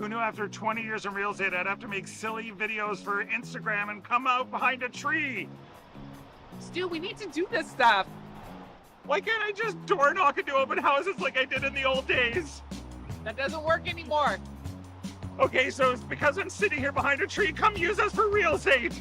Who knew after 20 years in real estate, I'd have to make silly videos for Instagram and come out behind a tree? Stu, we need to do this stuff. Why can't I just door knock into open houses like I did in the old days? That doesn't work anymore. Okay, so it's because I'm sitting here behind a tree. Come use us for real estate.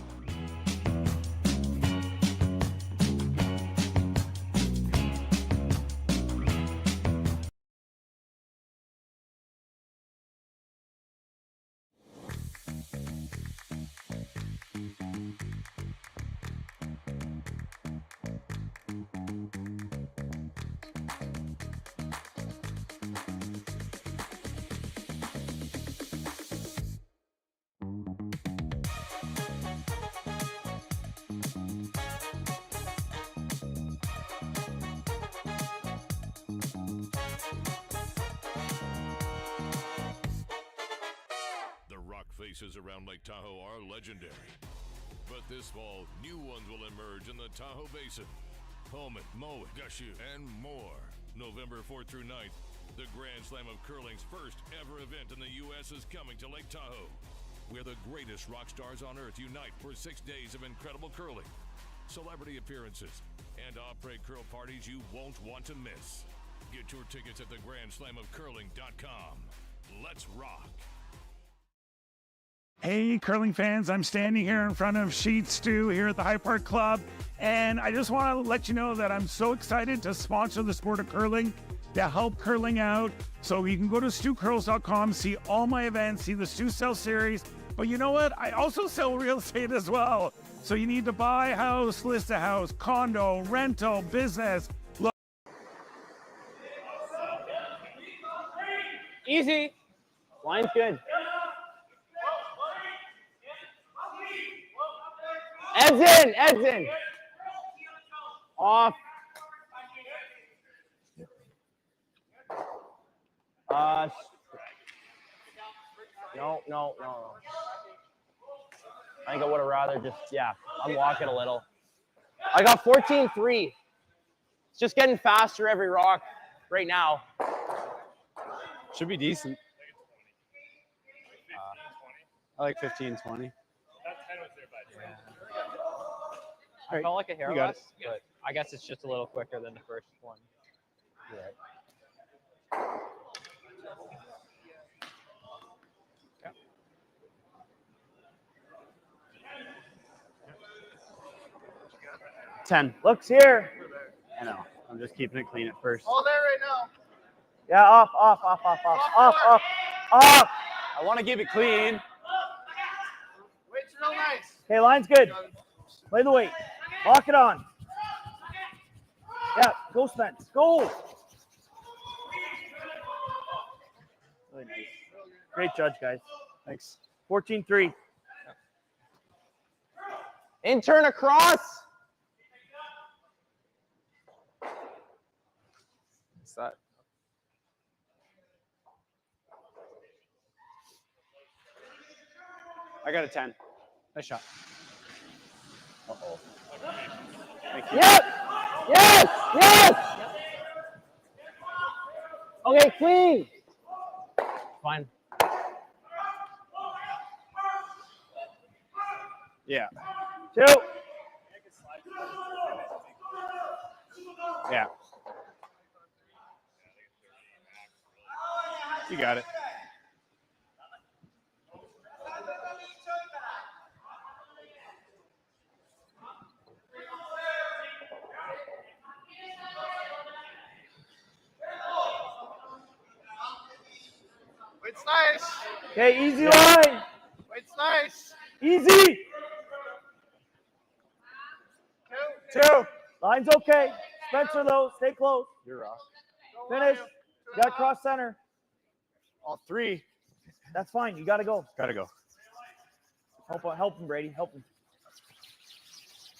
Faces around Lake Tahoe are legendary. But this fall, new ones will emerge in the Tahoe Basin. Pullman, Mowat, Gushu, and more. November 4th through 9th, the Grand Slam of Curling's first ever event in the U.S. is coming to Lake Tahoe, where the greatest rock stars on earth unite for 6 days of incredible curling, celebrity appearances, and après curl parties you won't want to miss. Get your tickets at thegrandslamofcurling.com. Let's rock. Hey, curling fans, I'm standing here in front of Sheet Stew here at the High Park Club, and I just want to let you know that I'm so excited to sponsor the sport of curling, to help curling out. So you can go to stewcurls.com, see all my events, see the Stew Sell series, but you know what? I also sell real estate as well. So you need to buy a house, list a house, condo, rental, business. Easy. Line's good. Ed's in. Off. No. I think I would have rather just, unlock it a little. I got 14-3. It's just getting faster every rock right now. Should be decent. I like 15-20. I felt like a hair got less, but I guess it's just a little quicker than the first one. Right. Yeah. Ten. Looks here. I know. I'm just keeping it clean at first. All there right now. Yeah, off. I want to keep it clean. Weight's real nice. Okay, line's good. Play the weight. Lock it on. Yeah, go Spence. Go. Really nice. Great judge, guys. Thanks. 14-3. In turn across. What's that? I got a 10. Nice shot. Uh-oh. Thank you. Yes! Okay, clean. Fine. Yeah. 2. Yeah. You got it. Weight's nice. Okay, easy line. Weight's nice. Easy. 2. 2. Line's okay. Spencer, though, stay close. You're off. Finish. You got to cross center. All 3. That's fine. You got to go. Gotta go. Help him, Brady. Help him.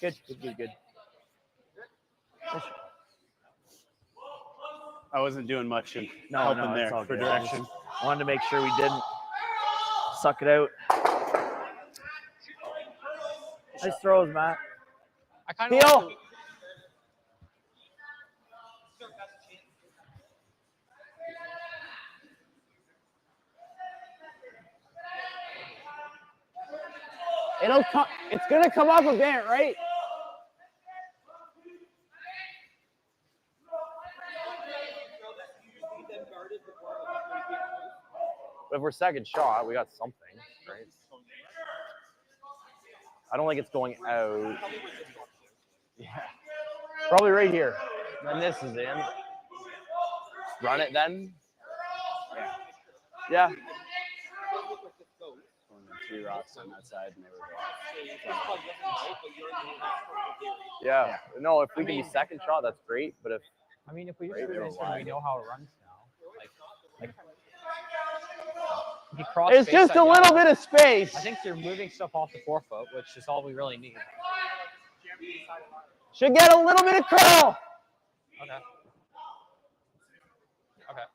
Good. I wasn't doing much in No, helping it's there all for good. direction. I wanted to make sure we didn't suck it out. Nice throws, Matt. I kind of Heel. It'll come. It's gonna come up a bit, right? But if we're second shot, we got something, right? I don't think it's going out. Yeah. Probably right here. Then this is in. Run it then. Yeah. Only 3 rocks on that side, and they were Yeah. No, if we can be second shot, that's great. But if I mean, if we just Right, do they're this and we wide. know how it runs now, like if you cross it's space just that a little yellow, bit of space. I think you're moving stuff off the forefoot, which is all we really need. Should get a little bit of curl. Okay. Okay.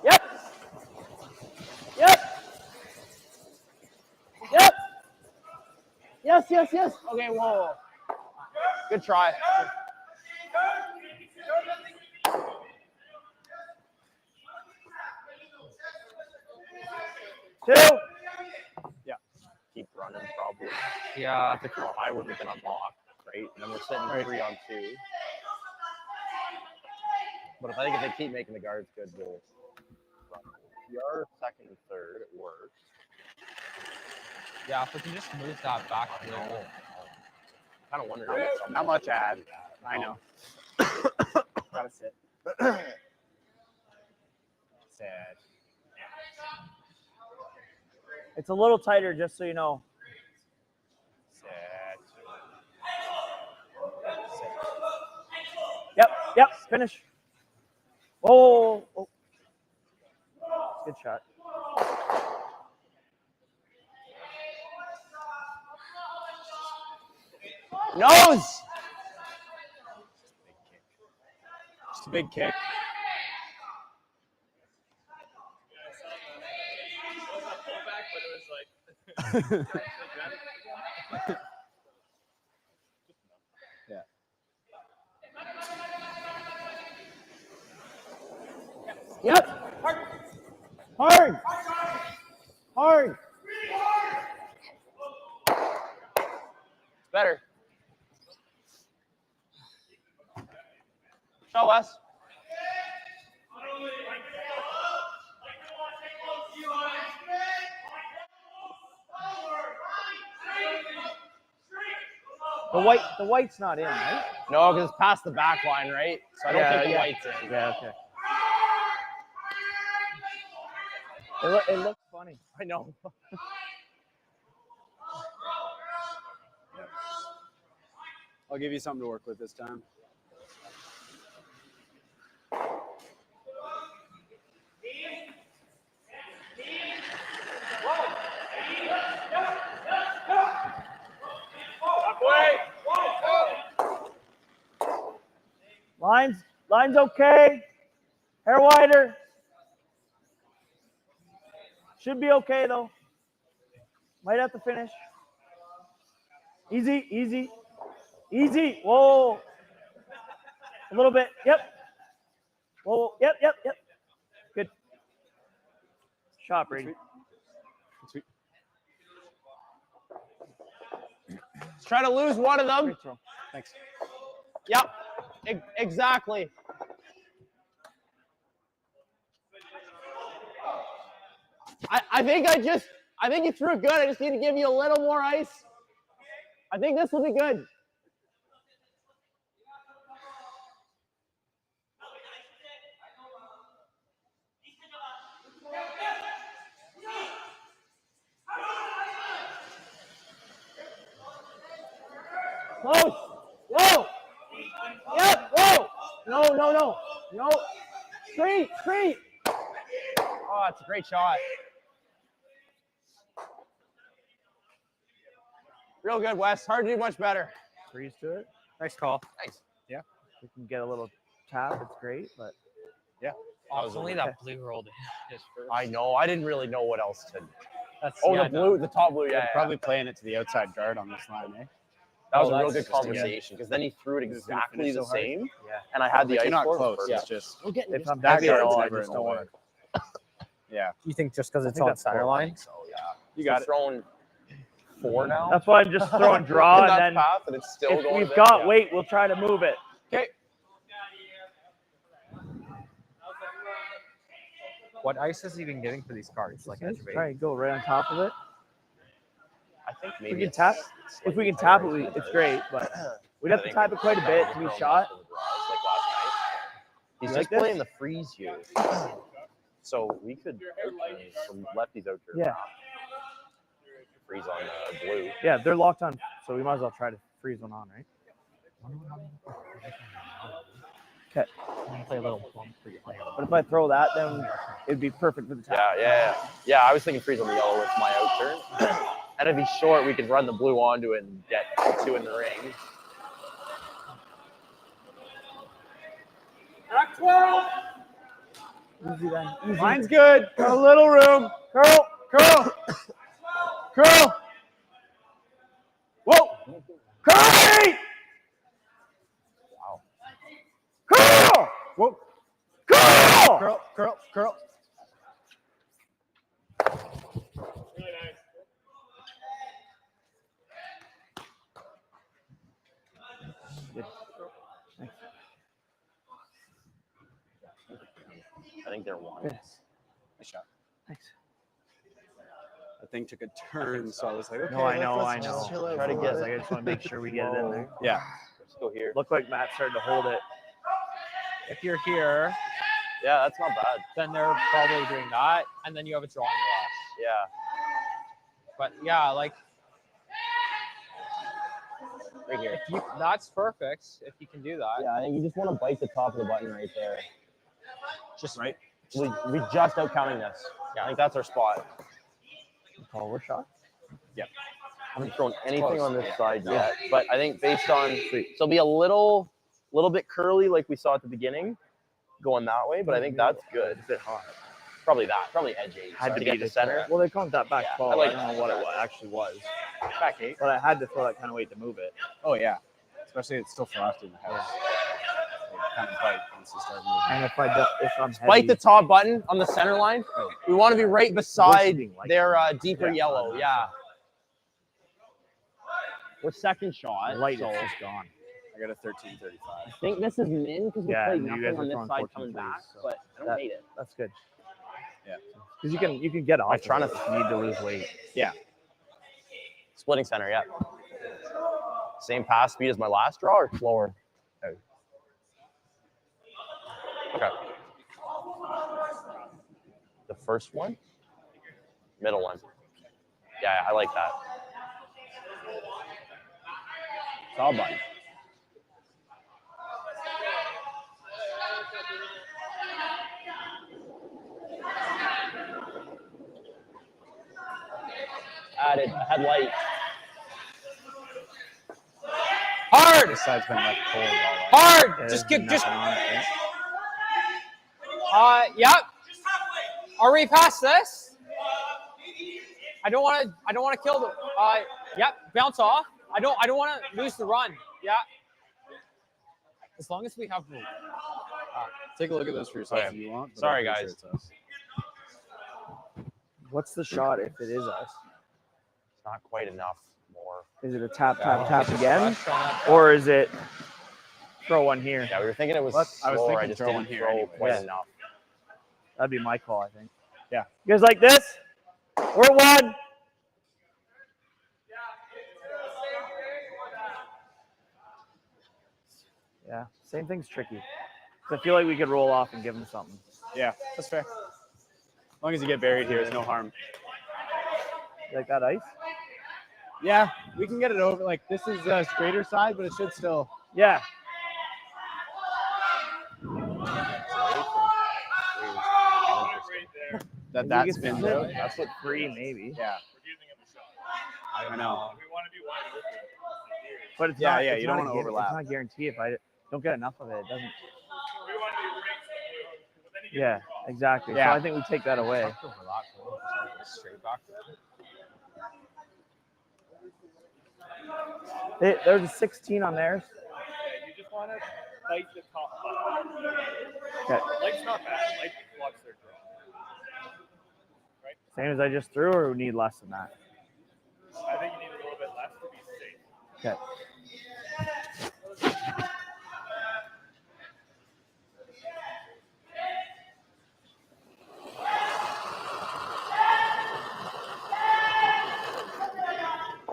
Yep. Yep. Yep. Yes, yes, yes. Okay, whoa. Good try. Two. Yeah. Keep running, probably. Yeah. The try would have been unlocked, right? And then we're sitting 3-on-2. But I think if they keep making the guards good, we'll run. We are second and third. It works. Yeah, if we can just move that back a little. Kind of wonder How much ad? I know. Gotta sit. Sad. It's a little tighter, just so you know. Sad. Yep, yep, finish. Oh, oh. Good shot. Nose! Just a big kick. Yeah. Yep. Hard. Hard. It's better. Show us. The white's not in, right? No, because it's past the back line, right? So I don't think the white's in. Yeah, okay. It looks funny. I know. I'll give you something to work with this time. Line's okay. Hair wider. Should be okay though. Might have to finish. Easy, easy, easy. Whoa. A little bit. Yep. Whoa. Yep, yep, yep. Good. Shot, Brady. Sweet. Let's try to lose one of them. Great throw. Thanks. Yep. Exactly. I think you threw it good. I just need to give you a little more ice. I think this will be good. Close. Whoa. Yep. Whoa. No. Straight. Oh, it's a great shot. Real good, Wes. Hard to do much better. Freeze to it. Nice call. Thanks. Yeah. We can get a little tap. It's great, but Yeah. Oh, it's only that blue rolled in. I know. I didn't really know what else to. That's Oh, the blue, the top blue. Yeah. Probably playing it to the outside guard on this line, eh? That was Oh, a real that's good just- conversation because then he threw it He was gonna exactly finish the so hard. same, Yeah. and I had the Like, ice you're not for it close. perfect. It's just We're getting If I'm that heavy at guard's all, I never just in the don't way. want to. Yeah. You think just because it's think on that's center four. line? So yeah, You got it. throwing 4 now. That's why I'm just throwing draw, in and that then path, and it's still if going. we've there. got Yeah. weight, we'll try to move it. Okay. What ice has he been getting for these cards? Like edge of Try and go right on top of it. I think If maybe we can it's tap, slightly if we can higher tap it, ice than it's is. great. But we'd I have to think tap it quite a bit to be shot. Like last night. He's You like just playing this? the freeze here, so we could from lefties out here. Yeah, Freeze on blue. yeah, they're locked on, so we might as well try to freeze one on, right? Okay. Play a little bump for you. But if I throw that, then it'd be perfect for the tap. Yeah. I was thinking freeze on the yellow with my out turn, and if he's short, we could run the blue onto it and get 2 in the ring. Easy then. Easy. Mine's good. Got a little room. Curl. Curl. Curl. Whoa. Curl. Wow. Curl. Whoa. Curl. Curl. Curl. Curl. I think they're one. Yes. Nice shot. Thanks. The thing took a turn, so I was like, okay. No, I know, let's I just know. chill out Try to for a get bit. Like, I just want to make sure we get it in there. Yeah. Let's go here. Looked like Matt started to hold it. If you're here, Yeah, that's not bad. then they're probably doing that, and then you have a drawing rush. Yeah. But yeah, like Right here. if you, that's perfect if you can do that. Yeah, I think you just want to bite the top of the button right there. Just Right. We just out counting this. Yeah, I think that's our spot. Forward shot. I haven't thrown anything close. on this side yet, but I think based on so it'll be a little bit curly like we saw at the beginning, going that way. But I think that's good. It's a bit hot. Probably edge 8 Had to to be get to center. Well, they call it that back Yeah, ball. I like I don't know what it actually was, Back 8. but I had to throw that kind of weight to move it. Oh, yeah. Especially it's still frosty in the house. It kind of bite once you start moving. And if I'm heavy, Bite the top button on the center line. We want to be right beside Worshipping like their that. deeper Yeah, yellow. on that Yeah. We're second shot. the light so is just gone. I got a 13.35. I think this is min because we Yeah, played and you nothing guys are on this throwing side 14 coming back, threes, so but I don't that- hate it. That's good. Yeah. Because you can get off. I'm trying of to- it if you need to lose weight. Yeah. Splitting center, yeah. Same pass speed as my last draw or slower? Oh. Okay. The first one? Middle one. Yeah, I like that. Saw button. Added a headlight. hard, This side's been left cold all right. hard. Yeah, Just there's get, just nothing on it, right? Yep. Are we past this? I don't want to kill the. Yep. Bounce off. I don't want to lose the run. Yeah. As long as we have room. Take a look at this for yourself Okay. if you want. but Sorry, I'm pretty guys. sure it's us. What's the shot if it is us? It's not quite enough more. Is it a tap, tap, Yeah. tap again? Rush on that. Or is it throw one here? Yeah, we were thinking it was I was slower. thinking I just throw didn't one here throw anyways. quite Yeah. enough. That'd be my call, I think. Yeah. You guys like this? We're at one. Yeah, same thing's tricky. 'Cause I feel like we could roll off and give them something. Yeah, that's fair. As long as you get buried here, it's no harm. You like that ice? Yeah, we can get it over. Like, this is a straighter side, but it should still. Yeah. That Maybe that you can spins split out. it. That's what 3 maybe. Yeah. I know. But it's Yeah, not, yeah, it's you don't not wanna a overlap. It's not guaranteed if I don't get enough of it. It doesn't. Yeah, exactly. Yeah. So I think we take that away. Straight back. There's a 16 on theirs. Yeah, you just want to bite the top button. Okay. Light's not bad. Light blocks their draw. Right? Same as I just threw, or we need less than that? I think you need a little bit less to be safe. Okay.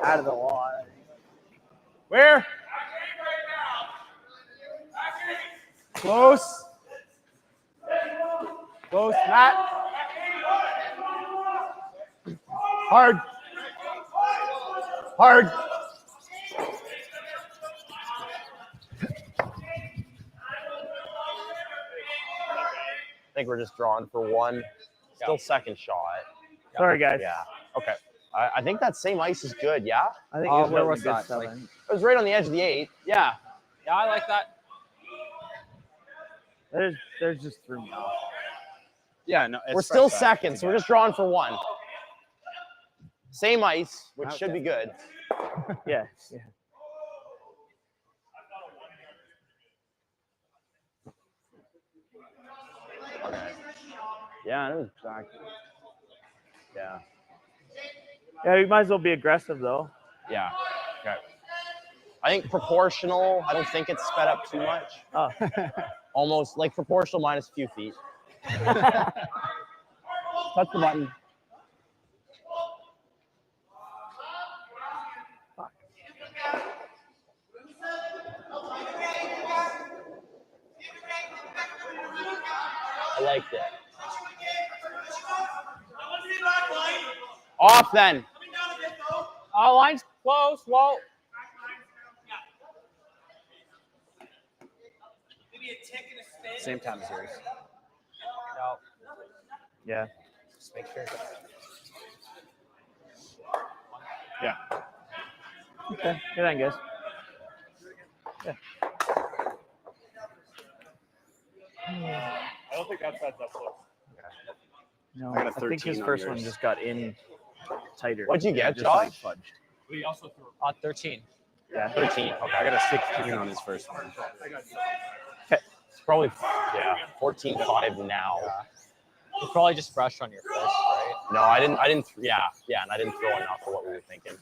Out of the water. Where? Close. Close, Matt. Hard. Hard. I think we're just drawing for one. Still second shot. Sorry, guys. Yeah. Okay. I think that same ice is good. Yeah. I think Where it was was good that? stuff. Like- It was right on the edge of the 8. Yeah. Yeah, I like that. There's just threw me off. Yeah, no. We're still second, so we're just drawing for one. Same ice, which should be good. Yeah. Yeah. Okay. Yeah, it was exactly. Yeah. Yeah, you might as well be aggressive though. Yeah. Okay. I think proportional. I don't think it's sped up too much. Oh. Almost like proportional minus a few feet. Touch the button. I liked it. Off then. Line's close. Whoa. Same time as yours. No. Yeah. Just make sure. Yeah. Okay. Good night, guys. I don't think that side's up close. No, I got a I think his 13 on first one yours. just got in tighter. What'd you get, Just like Josh? fudged. We also threw 13. Yeah. 13. Okay. I got a 16 on his first one. It's probably 14-5 now. You probably just brushed on your first, right? No, I didn't. Yeah, and I didn't throw enough for what we were thinking.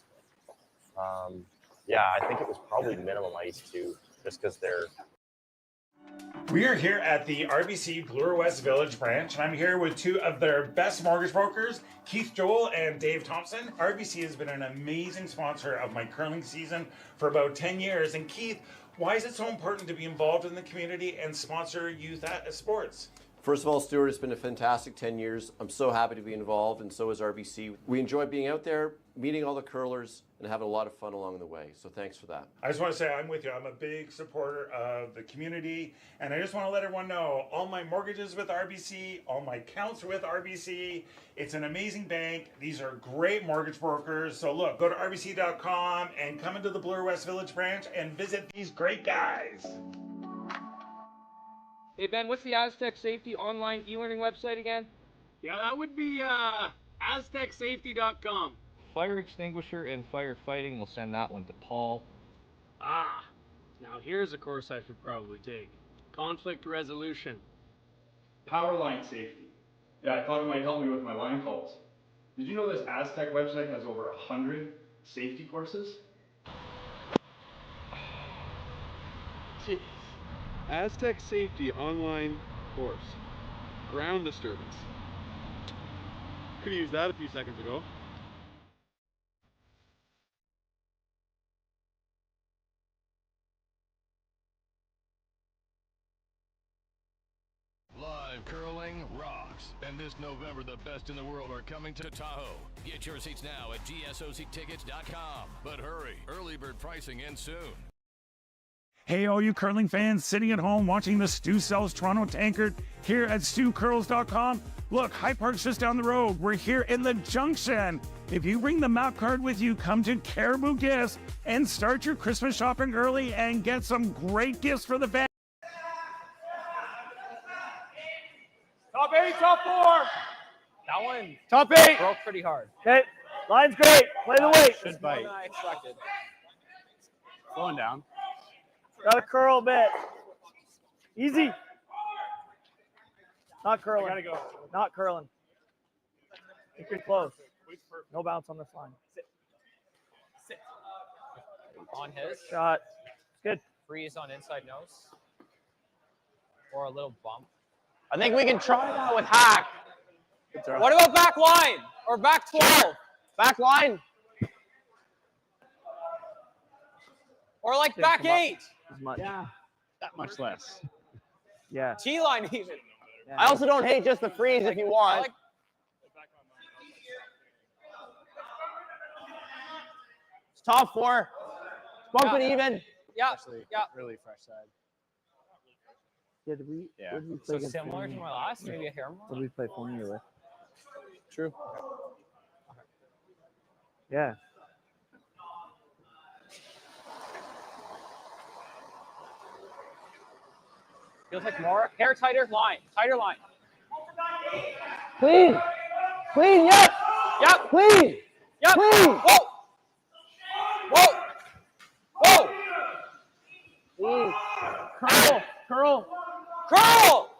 Yeah, I think it was probably minimum ice too, just because they're. We are here at the RBC Bloor West Village branch, and I'm here with two of their best mortgage brokers, Keith Joel and Dave Thompson. RBC has been an amazing sponsor of my curling season for about 10 years. And Keith, why is it so important to be involved in the community and sponsor youth sports? First of all, Stuart, it's been a fantastic 10 years. I'm so happy to be involved, and so is RBC. We enjoy being out there, meeting all the curlers, and having a lot of fun along the way. So thanks for that. I just want to say I'm with you. I'm a big supporter of the community, and I just want to let everyone know all my mortgages with RBC, all my accounts with RBC. It's an amazing bank. These are great mortgage brokers. So look, go to rbc.com and come into the Bloor West Village branch and visit these great guys. Hey Ben, what's the Aztec Safety online e-learning website again? Yeah, that would be aztecsafety.com. Fire extinguisher and firefighting, we'll send that one to Paul. Ah, now here's a course I should probably take. Conflict resolution. Power line safety. Yeah, I thought it might help me with my line calls. Did you know this Aztec website has over 100 safety courses? Jeez. Aztec Safety online course. Ground disturbance. Could have used that a few seconds ago. Live curling rocks. And this November, the best in the world are coming to Tahoe. Get your seats now at gsoctickets.com. But hurry, early bird pricing ends soon. Hey, all you curling fans sitting at home watching the Stu Sells Toronto Tankard here at StuCurls.com. Look, Hyde Park's just down the road. We're here in the Junction. If you bring the map card with you, come to Caribou Gifts and start your Christmas shopping early and get some great gifts for the fans. Top 8, top 4. That one Top 8. broke pretty hard. Okay. Line's great. Play the weight. Should bite. More than I expected. slowing down. Gotta curl a bit. Easy. Not curling. Gotta go. Not curling. Think you're close. No bounce on this line. Sit. On his. Shot. Good. Freeze on inside nose. Or a little bump. I think we can try that with hack. What about back line? Or back 12? Back line. Or like back 8? As much. Yeah. That much less. Yeah. T-line even. Yeah. I also don't hate just the freeze if you want. Like, It's top 4. Bump it even. yeah. Actually, Yeah. really fresh side. Yeah, did we, Yeah. what did we play So against similar to Fournier? my last, maybe a hair more. What did we play Fournier with? True. Yeah. Feels like more hair tighter line. Tighter line. Clean. Clean, yep. Yep. Clean. Yep. Clean. Whoa. Whoa. Whoa. Clean. Curl. Curl. Curl.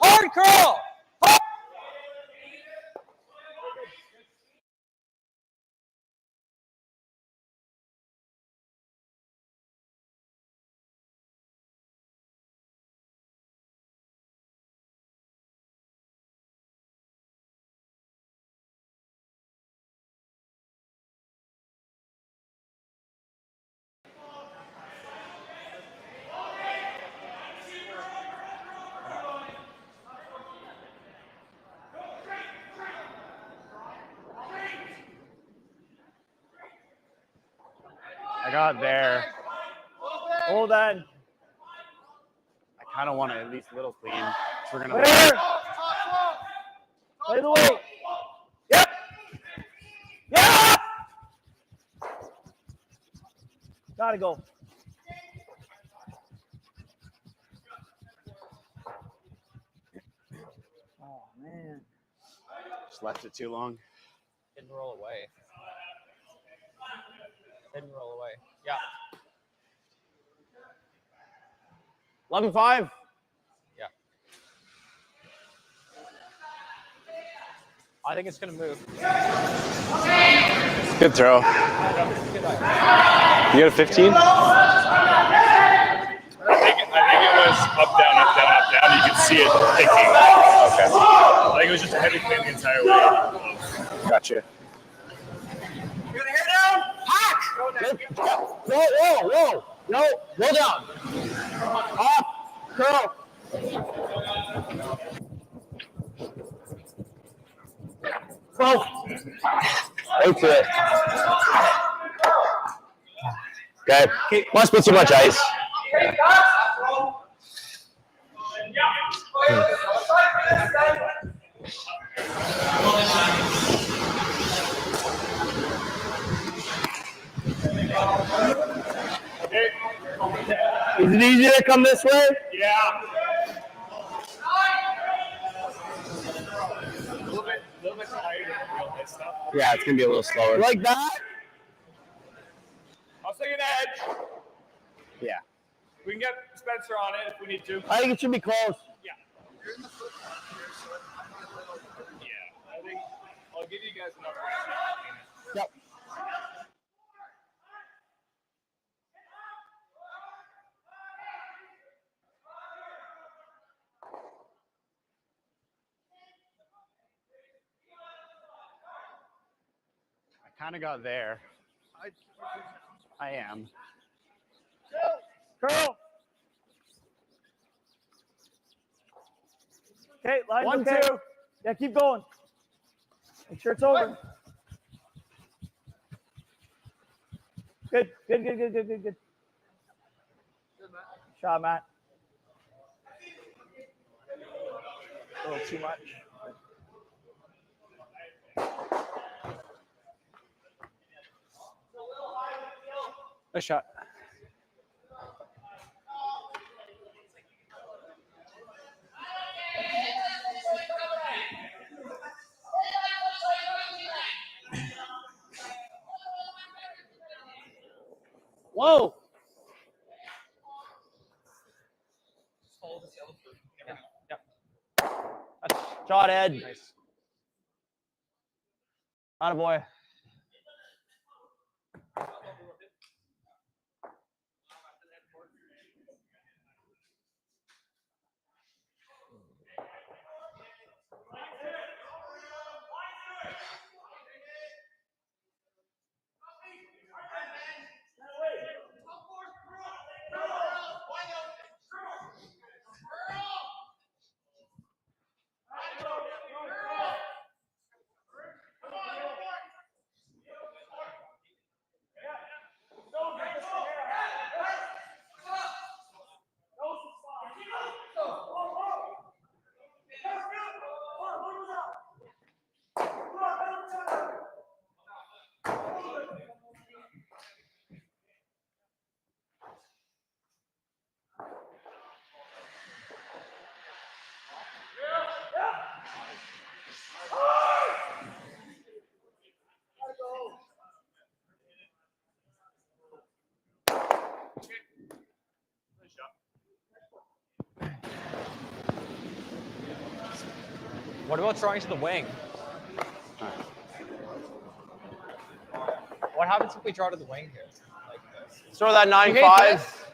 Hard curl. Hard. I got there. Hold on. I kind of want to at least a little clean. So we're gonna. Clear. Play the weight. Yep. Yeah. Gotta go. Oh man. Just left it too long. Didn't roll away. Didn't roll away. Yeah. 11-5. Yeah. I think it's gonna move. Good throw. You got a 15? I think it was up, down, up, down, up, down. You could see it ticking. Okay. I think it was just a heavy clean the entire way. Gotcha. Whoa, whoa, whoa. No, roll down. Off. Curl. Whoa. Right to it. Okay. Must be too much ice. Is it easier to come this way? Yeah. A little bit tighter to this stuff. Yeah, it's gonna be a little slower. Like that? I was thinking edge. Yeah. We can get Spencer on it if we need to. I think it should be close. Yeah. Yeah. I think I'll give you guys enough. Yep. I kind of got there. I am. Curl. Okay, line 1, okay. 2. Yeah, keep going. Make sure it's over. Good, good, good, good, good, good, good. Shot, Matt. A little too much. Nice shot. Whoa. Shot, Ed. Nice. Attaboy. What about throwing to the wing? What happens if we draw to the wing here? Like this? Throw that 9-5.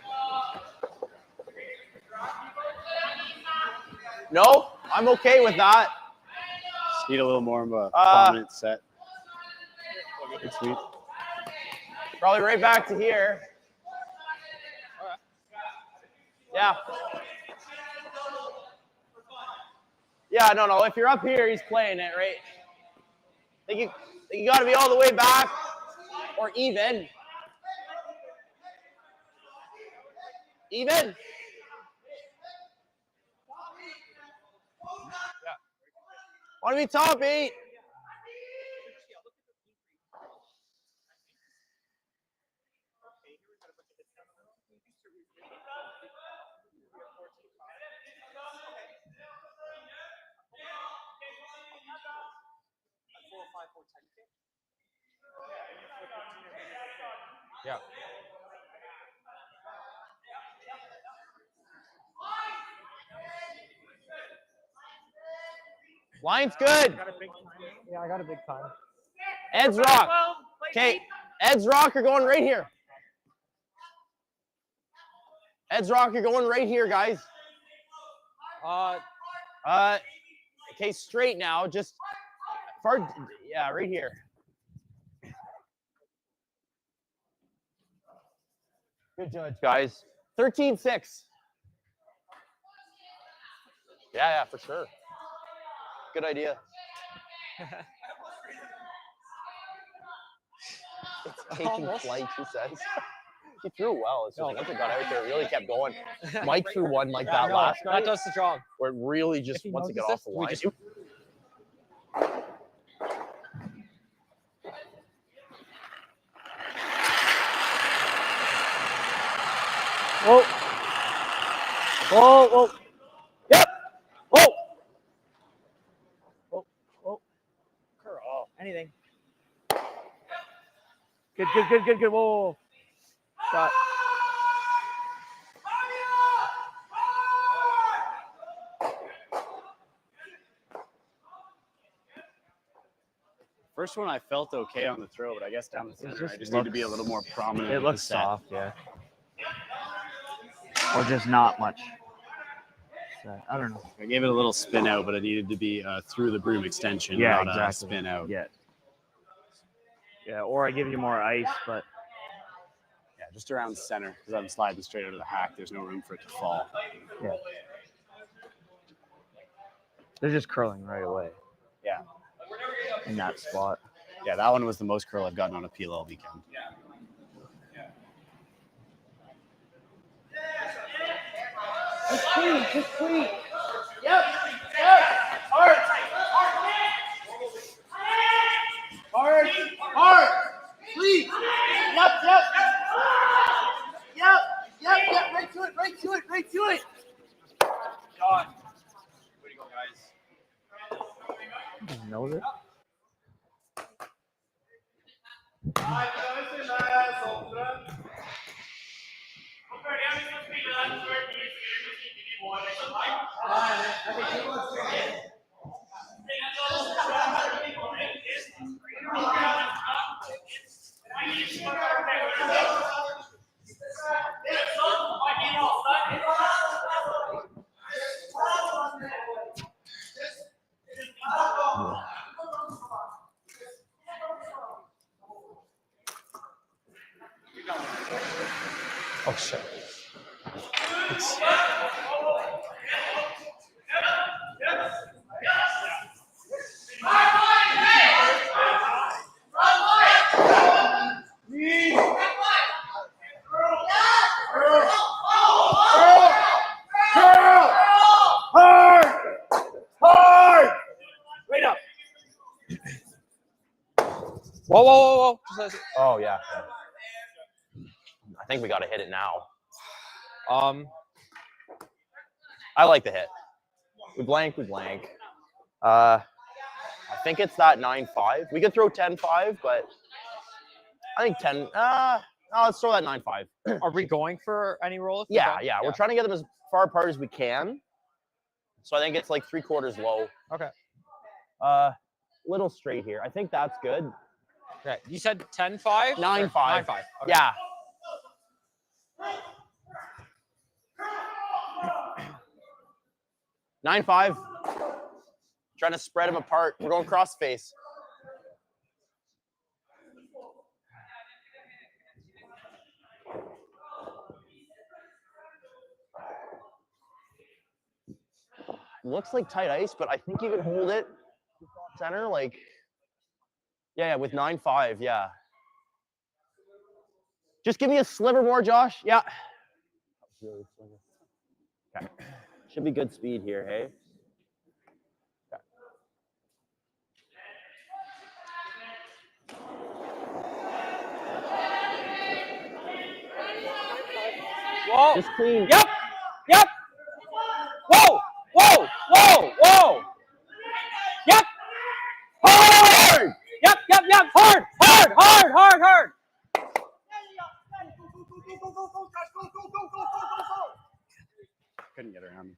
No, I'm okay with that. Just need a little more of a prominent set. It's sweet. Probably right back to here. Yeah. Yeah, no. If you're up here, he's playing it, right? I think you got to be all the way back or even. Even. Yeah. Want to be top 8. Yeah. Line's good. Yeah, I got a big time. Ed's rock. Okay, Ed's rock are going right here. Ed's rock are going right here, guys. Okay, straight now. Just far. Yeah, right here. Good judge, guys. 13-6. Yeah, for sure. Good idea. It's taking flight, he says. He threw well. It's just once it got out there, it really kept going. Mike threw one like that last night. That does the job. Where it really just, once it got off the line. Whoa. Yep. Whoa. Curl. Anything. Good. Whoa. Shot. First one I felt okay on the throw, but I guess down the center I just need to be a little more prominent. It looks soft, yeah. Or just not much. So, I don't know. I gave it a little spin out, but it needed to be through the broom extension, not a spin out. Yeah, or I give you more ice, but yeah, just around center because I'm sliding straight out of the hack. There's no room for it to fall. Yeah. They're just curling right away. Yeah. In that spot. Yeah, that one was the most curl I've gotten on a peel all weekend. Just clean. Yep. Hard. Please. Yep. Right to it. God. Way to go, guys. Knows it. Oh shit. Wait up. Whoa. Oh yeah. I think we gotta hit it now. I like the hit. We blank. I think it's that 9-5. We could throw 10-5, but I think 10. No, let's throw that 9-5. Are we going for any roll? Yeah. We're trying to get them as far apart as we can. So I think it's like 3/4 low. Okay. Little straight here. I think that's good. Okay. You said 10-5? 9-5. 9-5. Okay. Yeah. $9-5. Trying to spread them apart. We're going cross face. Looks like tight ice, but I think you can hold it center. Like, yeah, with 9-5, yeah. Just give me a sliver more, Josh. Yeah. Okay. Should be good speed here, hey? Whoa. Just clean. Yep. Whoa. Yep. Hard. Yep. Hard. Couldn't get around me.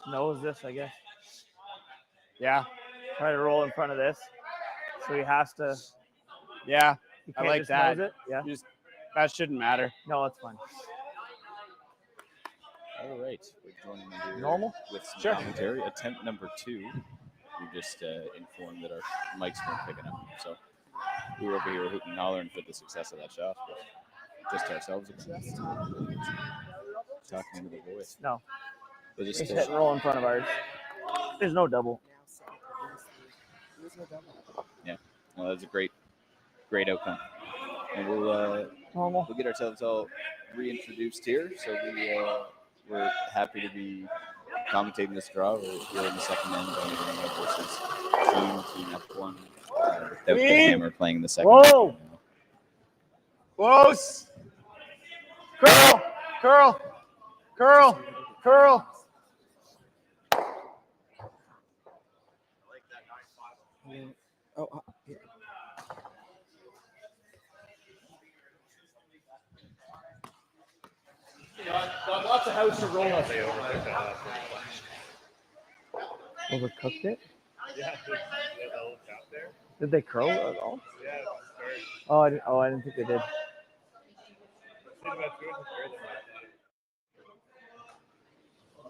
Knows this, I guess. Yeah. Try to roll in front of this. So he has to. Yeah. He I can't like just that. nose it. Yeah. That shouldn't matter. No, it's fine. All right, we're joining you here Normal? with some Sure. commentary. Attempt number 2. We just informed that our mics weren't picking up, so we were over here hooting and hollering for the success of that shot, but just ourselves expressed. Talking into the voice. No. We'll just Just hit and roll in front of ours. There's no double. Yeah, well, that's a great outcome. And we'll get ourselves all reintroduced here. So we're happy to be commentating this draw. We're here in the second end versus Kean up 1 without the hammer playing the second. Whoa! Close! Curl! Oh, yeah. Got lots of house to roll up. Overcooked it? Yeah, that little chop there. Did they curl it at all? Yeah, it's very. Oh, I didn't think they did.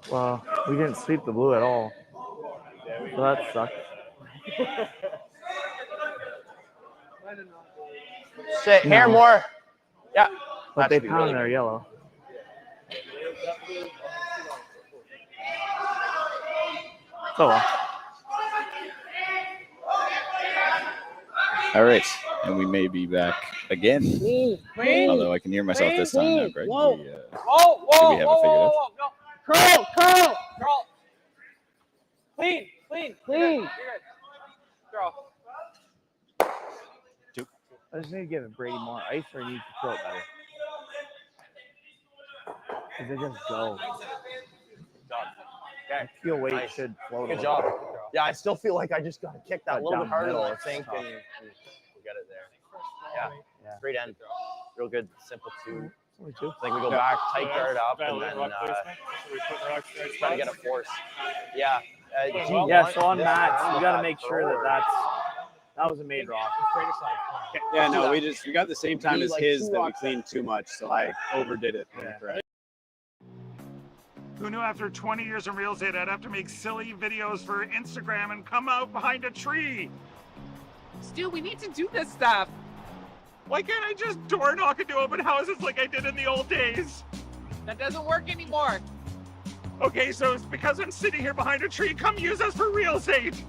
Well, we didn't sweep the blue at all. So that sucked. Shit, hair more. Yeah. But they pound their yellow. Oh well. All right, and we may be back again. Clean. Although I can hear myself this time now, Greg. Whoa. Do we have it figured Whoa. out? No. Curl. Clean. You're good. Curl. I just need to give Brady more ice, or need to throw it better. Because they just go. Okay. I feel weight Nice. should float. Good a job. little bit. Yeah, I still feel like I just got to kick that a little bit harder than I Down think, middle, and it's we'll get it there. Yeah. Straight end. Real good, simple 2. Only 2. I think we go back, tight guard up, and then We put rocks right try to get a force. Yeah. G1. Yeah, so on mats, you got to make sure that that was a made rock. Yeah, no, we got the same time as his that we cleaned too much, so I overdid it. Yeah. Who knew after 20 years in real estate I'd have to make silly videos for Instagram and come out behind a tree? Stu, we need to do this stuff. Why can't I just door knock into open houses like I did in the old days? That doesn't work anymore. Okay, so it's because I'm sitting here behind a tree. Come use us for real estate.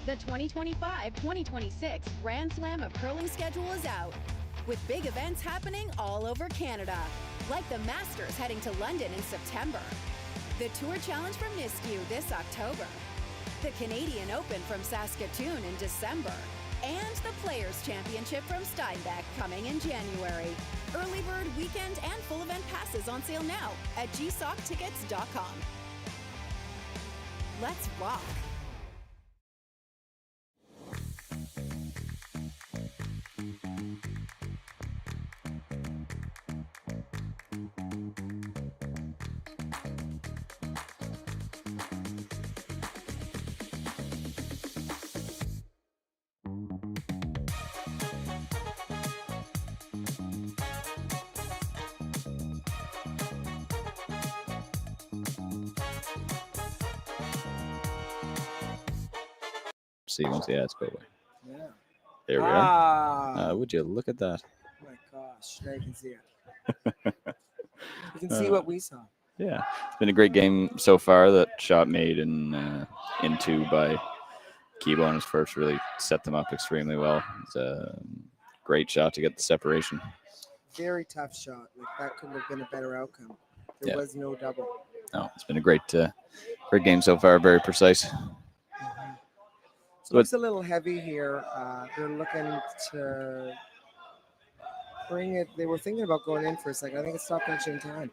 The 2025-2026 Grand Slam of Curling schedule is out, with big events happening all over Canada, like the Masters heading to London in September, the Tour Challenge from Nisku this October, the Canadian Open from Saskatoon in December, and the Players' Championship from Steinbeck coming in January. Early bird weekend and full event passes on sale now at gsoctickets.com. Let's rock! See, once the ads go away. Yeah. There we are. Would you look at that? Oh my gosh, now you can see it. You can see what we saw. Yeah, it's been a great game so far. That shot made in two by Kibo on his first really set them up extremely well. It's a great shot to get the separation. Very tough shot. Like that couldn't have been a better outcome. There was no double. No, it's been a great game so far. Very precise. So it looks a little heavy here. They're looking to bring it. They were thinking about going in for a second. I think it's stop punching time.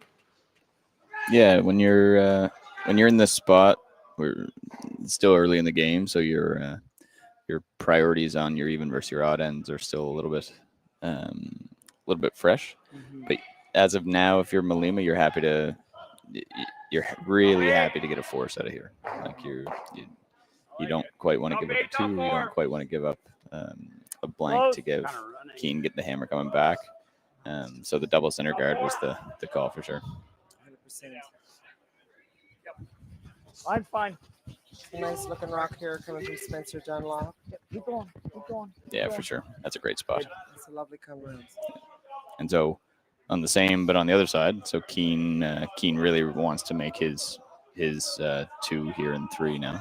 Yeah, when you're in this spot, we're still early in the game, so your priorities on your even versus your odd ends are still a little bit fresh. Mm-hmm. But as of now, if you're Mulima, you're really happy to get a force out of here. Like you don't quite want to give up a two. You don't quite want to give up a blank to give Kean getting the hammer coming back. So the double center guard was the call for sure. 100%. I'm fine. A nice looking rock here coming from Spencer Dunlop. Keep going. Keep going. Yeah, for sure. That's a great spot. It's a lovely come around. And so on the same, but on the other side, so Kean really wants to make his 2 here and 3 now.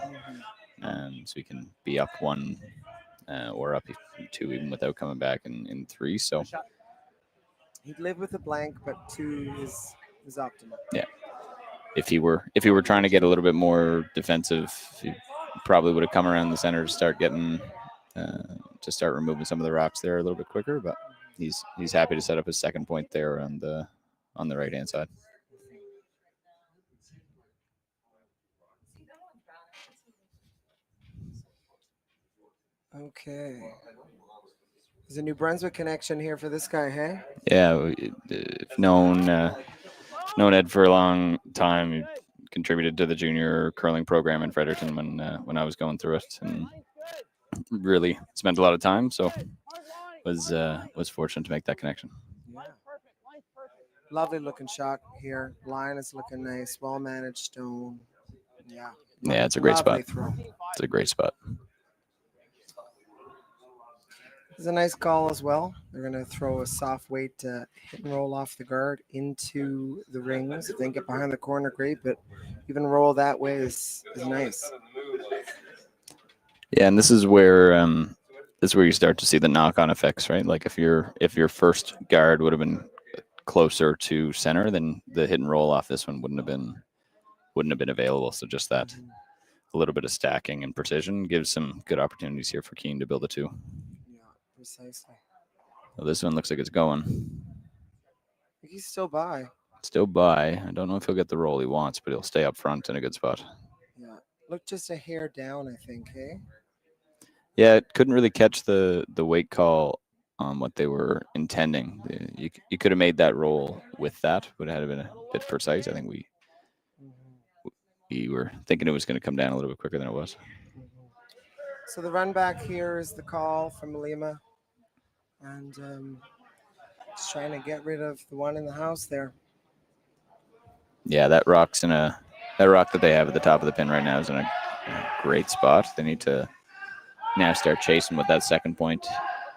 So he can be up 1 or up 2 even without coming back in 3. So he'd live with a blank, but 2 is optimal. Yeah. If he were trying to get a little bit more defensive, he probably would have come around the center to start getting to start removing some of the rocks there a little bit quicker. But he's happy to set up his second point there on the right hand side. Okay. There's a New Brunswick connection here for this guy, hey? Yeah, we've known Ed for a long time. He contributed to the junior curling program in Fredericton when I was going through it, and really spent a lot of time. So was fortunate to make that connection. Yeah. Lovely looking shot here. Line is looking nice. Well managed stone. Yeah. Yeah, it's a great Lovely spot. throw. It's a great spot. It's a nice call as well. They're going to throw a soft weight hit and roll off the guard into the rings. If they can get behind the corner, great, but even roll that way is nice. Yeah, and this is where this is where you start to see the knock-on effects, right? Like if your first guard would have been closer to center, then the hit and roll off this one wouldn't have been available. So just that a little bit of stacking and precision gives some good opportunities here for Kean to build a 2. Yeah, precisely. Well, this one looks like it's going. He's still by. Still by. I don't know if he'll get the roll he wants, but he'll stay up front in a good spot. Yeah, look just a hair down, I think, hey? Yeah, it couldn't really catch the weight call on what they were intending. You could have made that roll with that, would have been a bit precise. I think we were thinking it was going to come down a little bit quicker than it was. So the run back here is the call from Mulima. And just trying to get rid of the one in the house there. Yeah, that rock that they have at the top of the pin right now is in a great spot. They need to now start chasing what that second point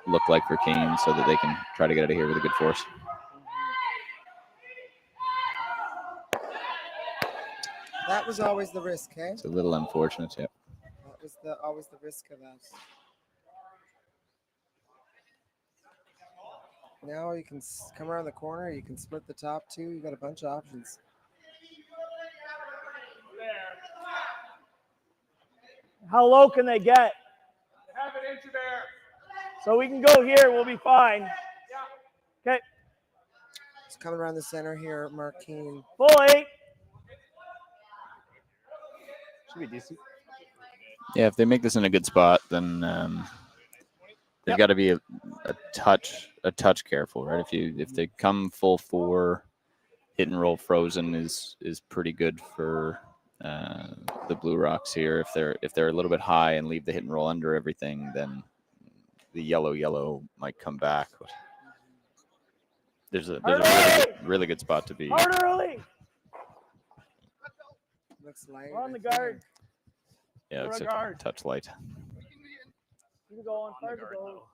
looked like for Kean so that they can try to get out of here with a good force. That was always the risk, eh? It's a little unfortunate, yeah. That was always the risk of that. Now you can come around the corner. You can split the top 2. You got a bunch of options. How low can they get? Have it into there. So we can go here. We'll be fine. Okay. It's coming around the center here, Mark Kean. Full 8. Should be decent. Yeah, if they make this in a good spot, then they've got to be a touch careful, right? If they come full 4, hit and roll frozen is pretty good for the Blue Rocks here. If they're a little bit high and leave the hit and roll under everything, then the yellow might come back. But there's a really good spot to be. Hard early. Looks light. We're on the guard. Yeah, it's a touch light. You go on fire to go.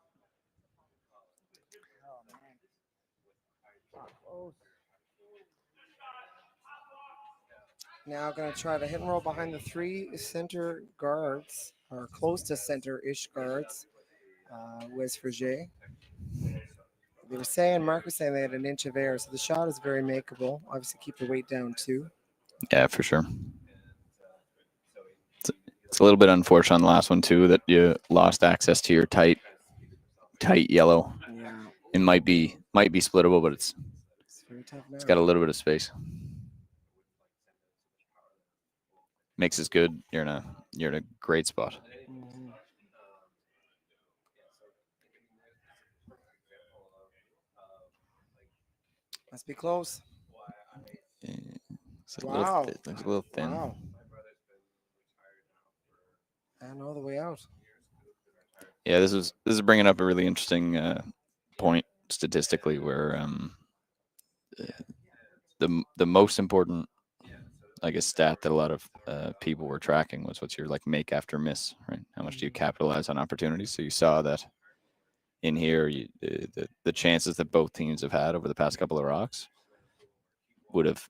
Now going to try to hit and roll behind the 3 center guards, or close to center-ish guards. Wes Frigé. They were saying, Mark was saying they had an inch of air, so the shot is very makeable. Obviously, keep the weight down too. Yeah, for sure. It's a little bit unfortunate on the last one too that you lost access to your tight yellow. Yeah. It might be splittable, but it's very tough now. It's got a little bit of space. Makes us good. You're in a great spot. Must be close. It's a Wow. little thin. Wow. And all the way out. Yeah, this is bringing up a really interesting point statistically, where the most important, I guess, stat that a lot of people were tracking was what's your make after miss, right? How much do you capitalize on opportunities? So you saw that in here, the chances that both teams have had over the past couple of rocks would have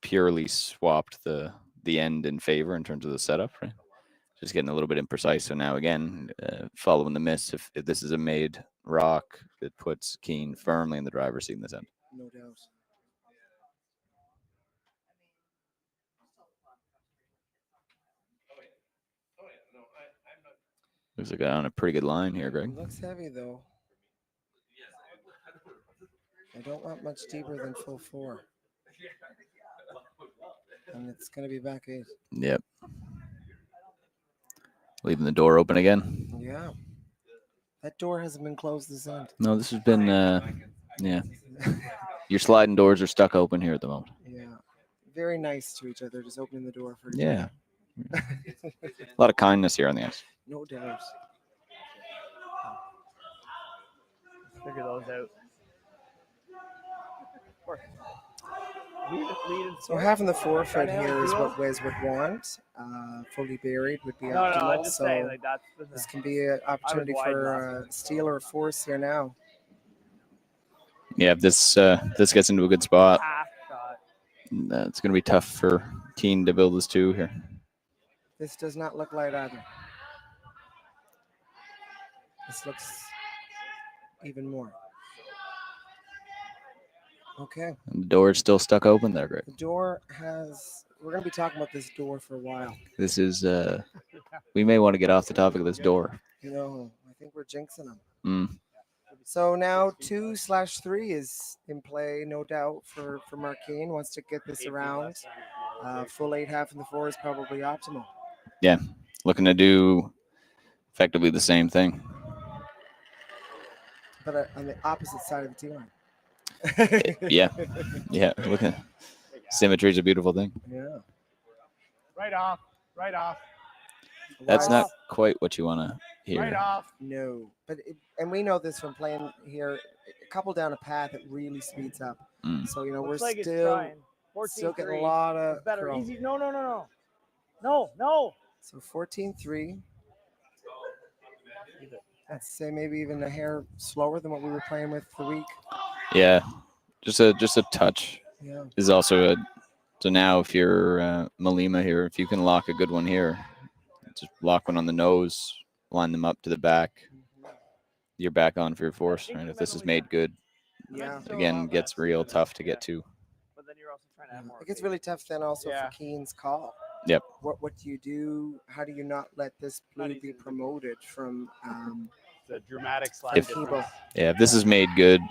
purely swapped the end in favor in terms of the setup, right? Just getting a little bit imprecise. So now again, following the miss, if this is a made rock, it puts Kean firmly in the driver's seat in this end. No doubt. Looks like on a pretty good line here, Greg. Looks heavy though. I don't want much deeper than full 4. And it's going to be back 8. Yep. Leaving the door open again. Yeah. That door hasn't been closed this end. No, this has been, yeah. Your sliding doors are stuck open here at the moment. Yeah. Very nice to each other, just opening the door for each Yeah. other. A lot of kindness here on the ice. No doubt. Figure those out. So having the forefront here is what Wes would want. Fully buried would be optimal. No, just so saying, that's this can be an opportunity for steal or force here now. Yeah, if this gets into a good spot, it's going to be tough for Kean to build this 2 here. This does not look light either. This looks even more. Okay. And the door is still stuck open there, Greg. The door has. We're going to be talking about this door for a while. This is. We may want to get off the topic of this door. You know, I think we're jinxing them. Mm. So now 2/3 is in play, no doubt, for Mark Kean. Wants to get this around. Full 8.5 in the 4 is probably optimal. Yeah, looking to do effectively the same thing. But on the opposite side of the tee line. Yeah. Look at symmetry is a beautiful thing. Yeah. Right off. That's not quite what you want to hear. Right off. No, but and we know this from playing here. A couple down a path, it really speeds up. Mm. So you know Looks we're like it's still trying. getting a 14-3. lot of Better. curl. Easy. No. No. So 14-3. I'd say maybe even a hair slower than what we were playing with the week. Yeah, just a touch. Yeah. Is also a. So now if you're Mulima here, if you can lock a good one here, just lock one on the nose, line them up to the back. You're back on for your force, right? If this is made good, Yeah. again, gets real tough to get to. But then you're also trying to have more. It gets really tough then also for Kean's call. Yep. What do you do? How do you not let this blue be promoted from The dramatic slide. If, Kibo? yeah, if this is made good,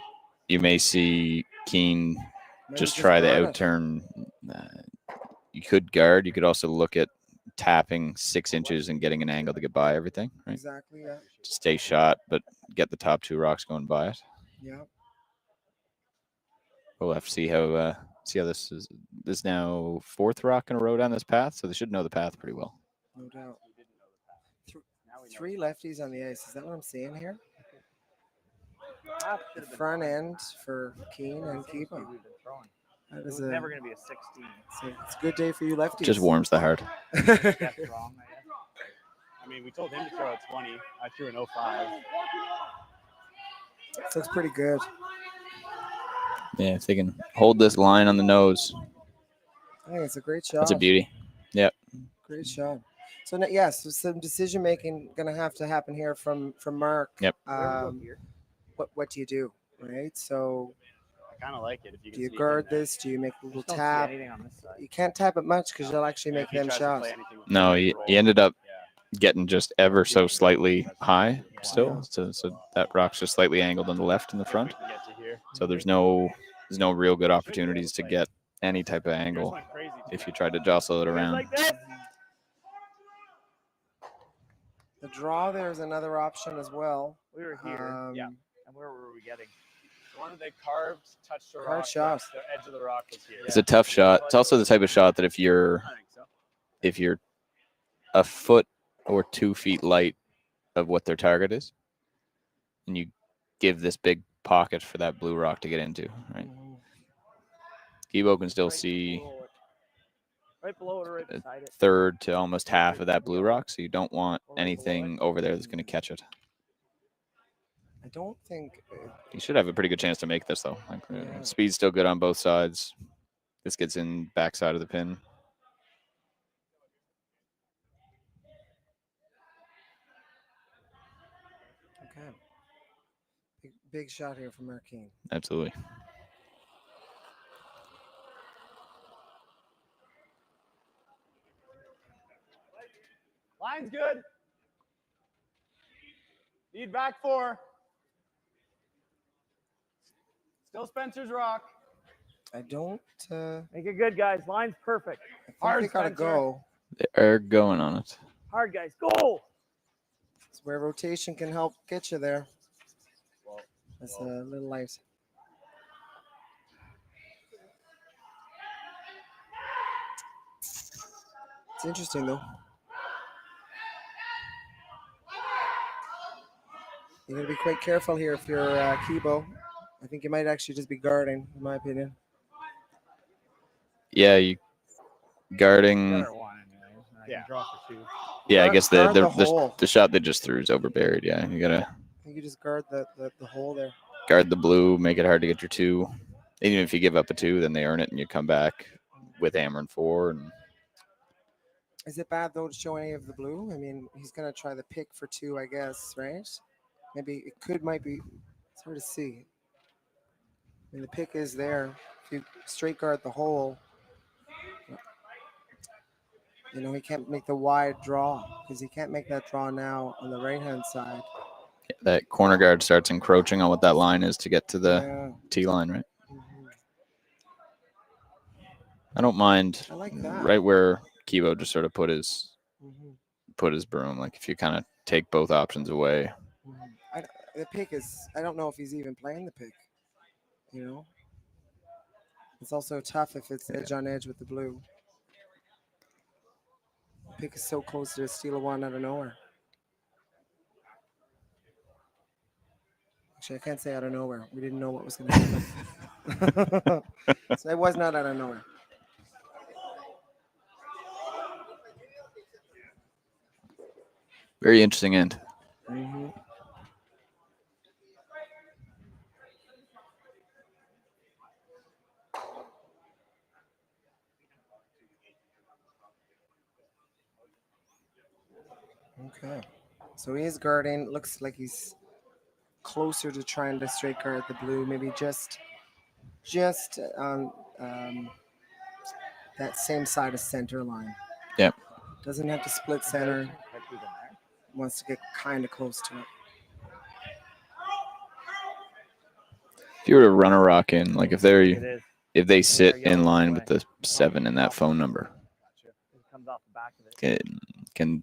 you may see Kean Maybe just just try the guard it. outturn. You could guard. You could also look at tapping 6 inches and getting an angle to get by everything, right? Exactly, yeah. To stay shot, but get the top 2 rocks going by it. Yeah. We'll have to see how this is. This is now 4th rock in a row down this path, so they should know the path pretty well. No doubt. 3 lefties on the ice. Is that what I'm seeing here? The front end for Kean and Kibo. That is never going to be a 16. It's a good day for you lefties. Just warms the heart. That's wrong. I mean, we told him to throw a 20. I threw an 05. So it's pretty good. Yeah, if they can hold this line on the nose, I think it's a great shot. that's a beauty. Yep. Great shot. So yes, so some decision making going to have to happen here from Mark. Yep. What do you do, right? So I kind of like it. If you can do you see guard this? Do you make a little Don't see tap? anything on this side. You can't tap it much because you'll actually make if he them tries to shots. play anything with No, the he roll, ended up getting just ever so slightly high still. So that rock's just slightly angled on the left in the front. we can get to here. So there's no real good opportunities to get any type of angle if you try to jostle it around. The draw there is another option as well. We were here. And where were we getting? The one that they carved, touched the Hard rock. shot. The edge of the rock was here. It's a tough shot. It's also the type of shot that if you're a foot or 2 feet light of what their target is, and you give this big pocket for that blue rock to get into, right? Kibo can still see Right below it or right a beside it. third to almost half of that blue rock, so you don't want anything over there that's going to catch it. I don't think. You should have a pretty good chance to make this, though. Like, speed's still good on both sides. This gets in backside of the pin. Okay. Big shot here from Mark Kean. Absolutely. Line's good. Need back 4. Still Spencer's rock. I don't. Make it good, guys. Line's perfect. I think they gotta go. They are going on it. Hard, guys. Go. It's where rotation can help get you there. That's a little light. It's interesting though. You gotta be quite careful here if you're Kibo. I think you might actually just be guarding, in my opinion. Yeah, you guarding. Yeah. Draw for 2. Yeah, I guess Guard the hole. the shot they just threw is overburied. Yeah, you gotta I think you just guard the hole there. guard the blue, make it hard to get your 2. Even if you give up a 2, then they earn it, and you come back with hammer and 4. And Is it bad though to show any of the blue? I mean, he's gonna try the pick for 2, I guess, right? Maybe it might be. It's hard to see. I mean, the pick is there. If you straight guard the hole, you know, he can't make the wide draw because he can't make that draw now on the right-hand side. Yeah, that corner guard starts encroaching on what that line is to get to the Yeah. tee line, right? I don't mind I like that. right where Kibo just sort of put his Mhm. broom. Like if you kind of take both options away. The pick is, I don't know if he's even playing the pick. You know? It's also tough if it's edge on edge with the blue. Pick is so close to steal a one out of nowhere. Actually, I can't say out of nowhere. We didn't know what was going to happen. So it was not out of nowhere. Very interesting end. Mm-hmm. Okay. So he is guarding. Looks like he's closer to trying to straight guard the blue. Maybe just on that same side of center line. Yep. Doesn't have to split center. Wants to get kind of close to it. If you were to run a rock in, like if they sit in line with the 7 in that phone number, can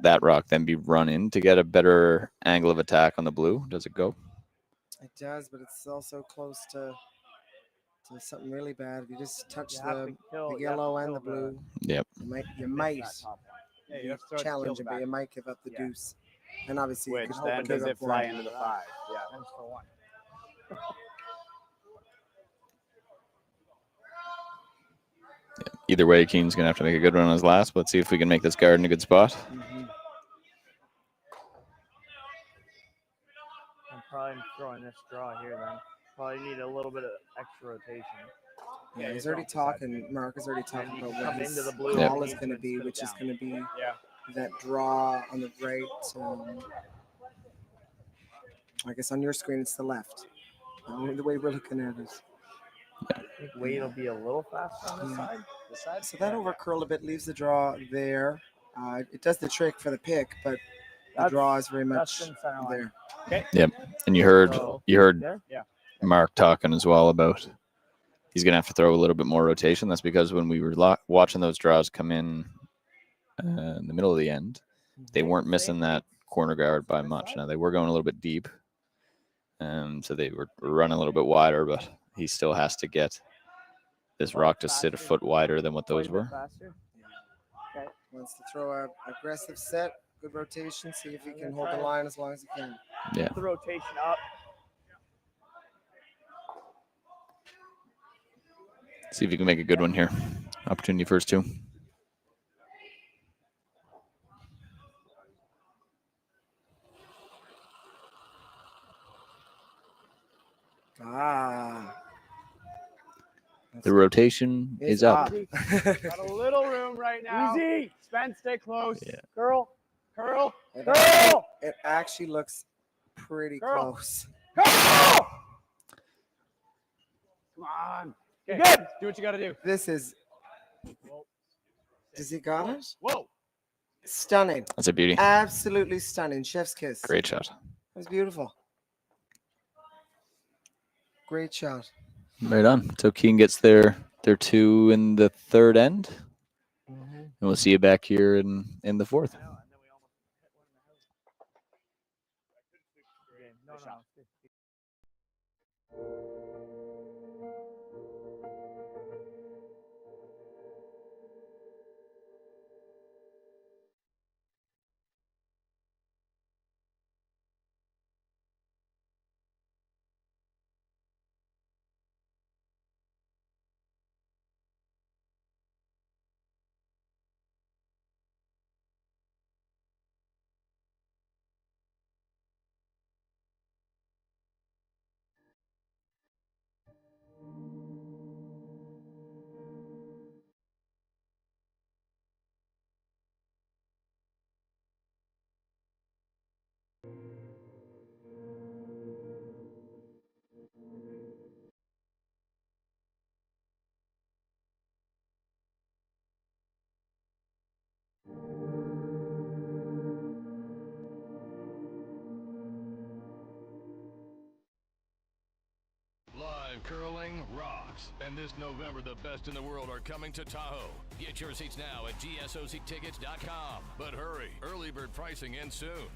that rock then be run in to get a better angle of attack on the blue? Does it go? It does, but it's also close to something really bad. If you just touch the yellow and the blue, Yep. you might challenge it, but you might give up the deuce. And obviously, Which you could then give does up it fly one. into the 5? Yeah. Either way, Kean's going to have to make a good run on his last. Let's see if we can make this guard in a good spot. I'm probably throwing this draw here then. Probably need a little bit of extra rotation. Yeah, he's already talking. Mark is already talking about what come his into the blue call and is going to be, which is going to be Yeah. that draw on the right. I guess on your screen it's the left. The way we're looking at it. I think Wade will be a little faster on the side. So that over curl a bit, leaves the draw there. It does the trick for the pick, but the draw is very much there. Okay. Yep. And you heard Yeah. Mark talking as well about he's going to have to throw a little bit more rotation. That's because when we were watching those draws come in the middle of the end, they weren't missing that corner guard by much. Now they were going a little bit deep, so they were running a little bit wider, but he still has to get this rock to sit a foot wider than what those were. Okay. Wants to throw a aggressive set, good rotation, see if he can hold the line as long as he can. Yeah. The rotation up. See if you can make a good one here. Opportunity first 2. The rotation is up. Got a little room right now. Easy. Spence, stay close. Yeah. Curl. Curl. It actually looks pretty close. Come on. Okay. Good. Do what you got to do. This is. Does he got it? Whoa. Stunning. That's a beauty. Absolutely stunning. Chef's kiss. Great shot. It was beautiful. Great shot. Right on. So Kean gets their 2 in the 3rd end. And we'll see you back here in the 4th. Curling rocks. And this November, the best in the world are coming to Tahoe. Get your seats now at gsoctickets.com. But hurry, early bird pricing ends soon.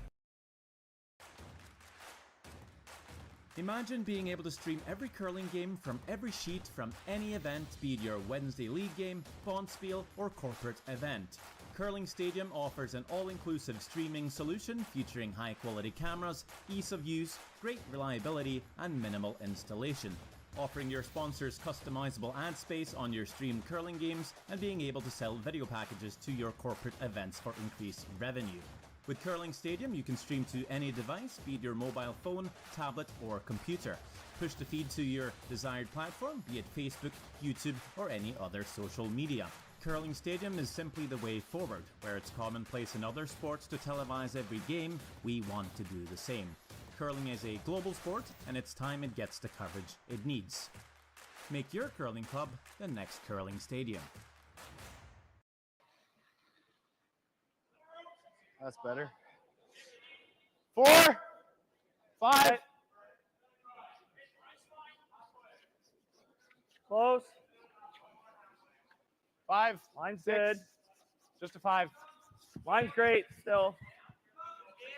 Imagine being able to stream every curling game from every sheet from any event, be it your Wednesday league game, bonspiel, or corporate event. Curling Stadium offers an all-inclusive streaming solution featuring high-quality cameras, ease of use, great reliability, and minimal installation. Offering your sponsors customizable ad space on your streamed curling games and being able to sell video packages to your corporate events for increased revenue. With Curling Stadium, you can stream to any device, be it your mobile phone, tablet, or computer. Push the feed to your desired platform, be it Facebook, YouTube, or any other social media. Curling Stadium is simply the way forward. Where it's commonplace in other sports to televise every game, we want to do the same. Curling is a global sport, and it's time it gets the coverage it needs. Make your curling club the next Curling Stadium. That's better. 4, 5. Close. 5. Line's 6. Good. Just a 5. Line's great still.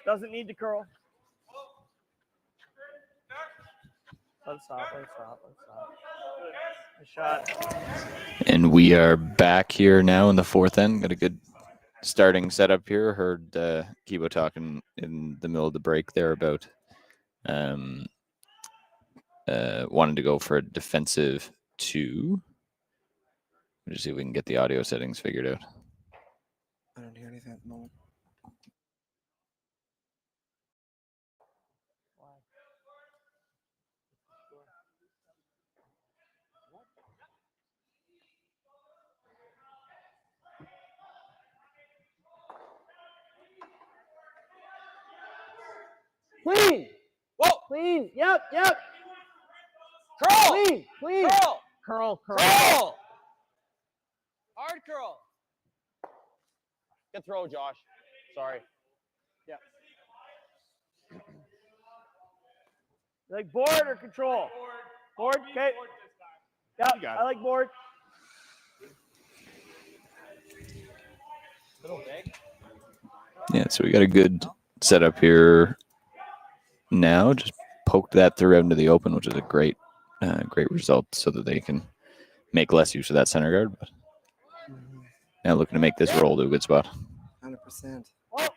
Doesn't need to curl. Let's stop. Nice shot. And we are back here now in the fourth end. Got a good starting setup here. Heard Kibo talking in the middle of the break there about wanting to go for a defensive 2. We'll just see if we can get the audio settings figured out. I don't hear anything at the moment. Clean. Whoa. Clean. Yep. Curl. Clean. Curl. Hard curl. Good throw, Josh. Sorry. Yeah. Like board or control? Board. Okay. Yeah, I like board. Yeah, so we got a good setup here now. Just poked that through out into the open, which is a great result so that they can make less use of that center guard. But now looking to make this roll to a good spot. 100%. Whoa.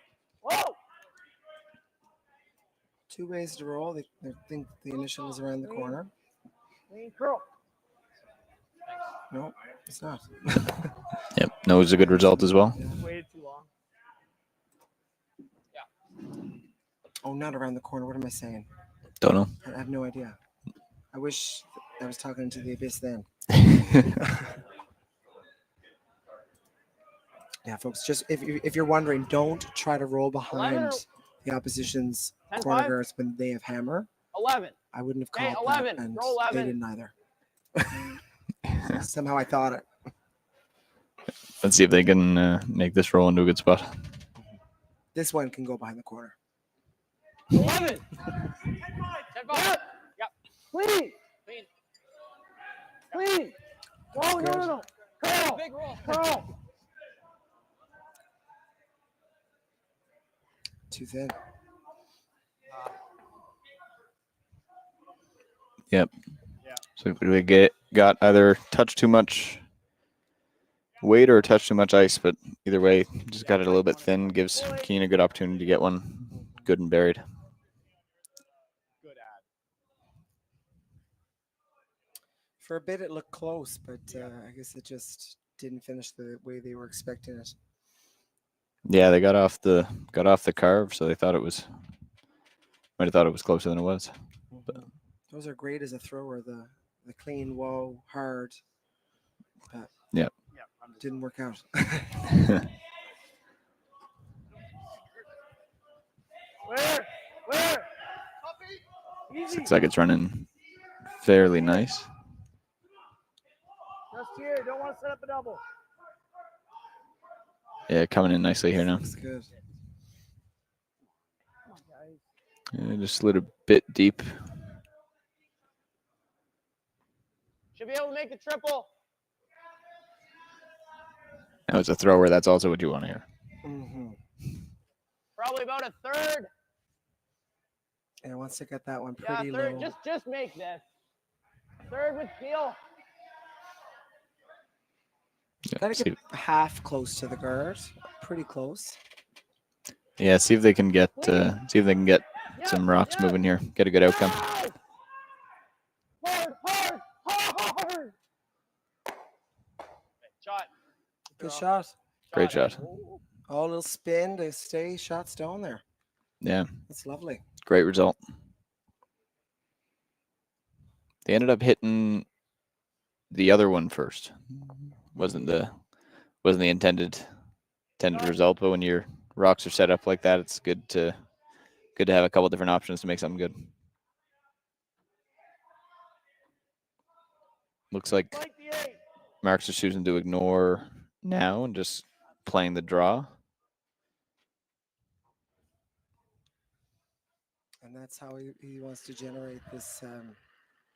2 ways to roll. I think the initial is around the corner. Clean curl. No, it's not. Yep, no, it's a good result as well. Waited too long. Oh, not around the corner. What am I saying? Don't know. I have no idea. I wish I was talking to the abyss then. Yeah, folks, just if you're wondering, don't try to roll behind the opposition's corner guards when they have hammer. 11. I wouldn't have called 11. that, and Roll 11. they didn't either. Somehow I thought it. Let's see if they can make this roll into a good spot. This one can go behind the corner. 11. 10 5. Yep. Clean. Whoa, no. Curl. Big roll. Curl. Too thin. Yep. So we got either touch too much weight or touch too much ice, but either way, just got it a little bit thin. Gives Kean a good opportunity to get one good and buried. For a bit, it looked close, but I guess it just didn't finish the way they were expecting it. Yeah, they got off the carve, so they thought it was might have thought it was closer than it was. But those are great as a thrower. The clean, whoa, hard. But yeah, didn't work out. Where? Looks like it's running fairly nice. Just here. Don't want to set up a double. Yeah, coming in nicely here now. Looks good. Yeah, just slid a bit deep. Should be able to make the triple. Now as a thrower, that's also what you want to hear. Probably about a third. And wants to get that one Yeah, pretty third. low. Just make this. Third with feel. Gotta get half close to the guard. Pretty close. Yeah, see if they can get some rocks moving here. Get a good outcome. Hard. Shot. Good shot. Great shot. Oh, a little spin to stay shot stone there. Yeah. That's lovely. Great result. They ended up hitting the other one first. Wasn't the intended result, but when your rocks are set up like that, it's good to have a couple different options to make something good. Looks like Marks are choosing to ignore now and just playing the draw. And that's how he wants to generate this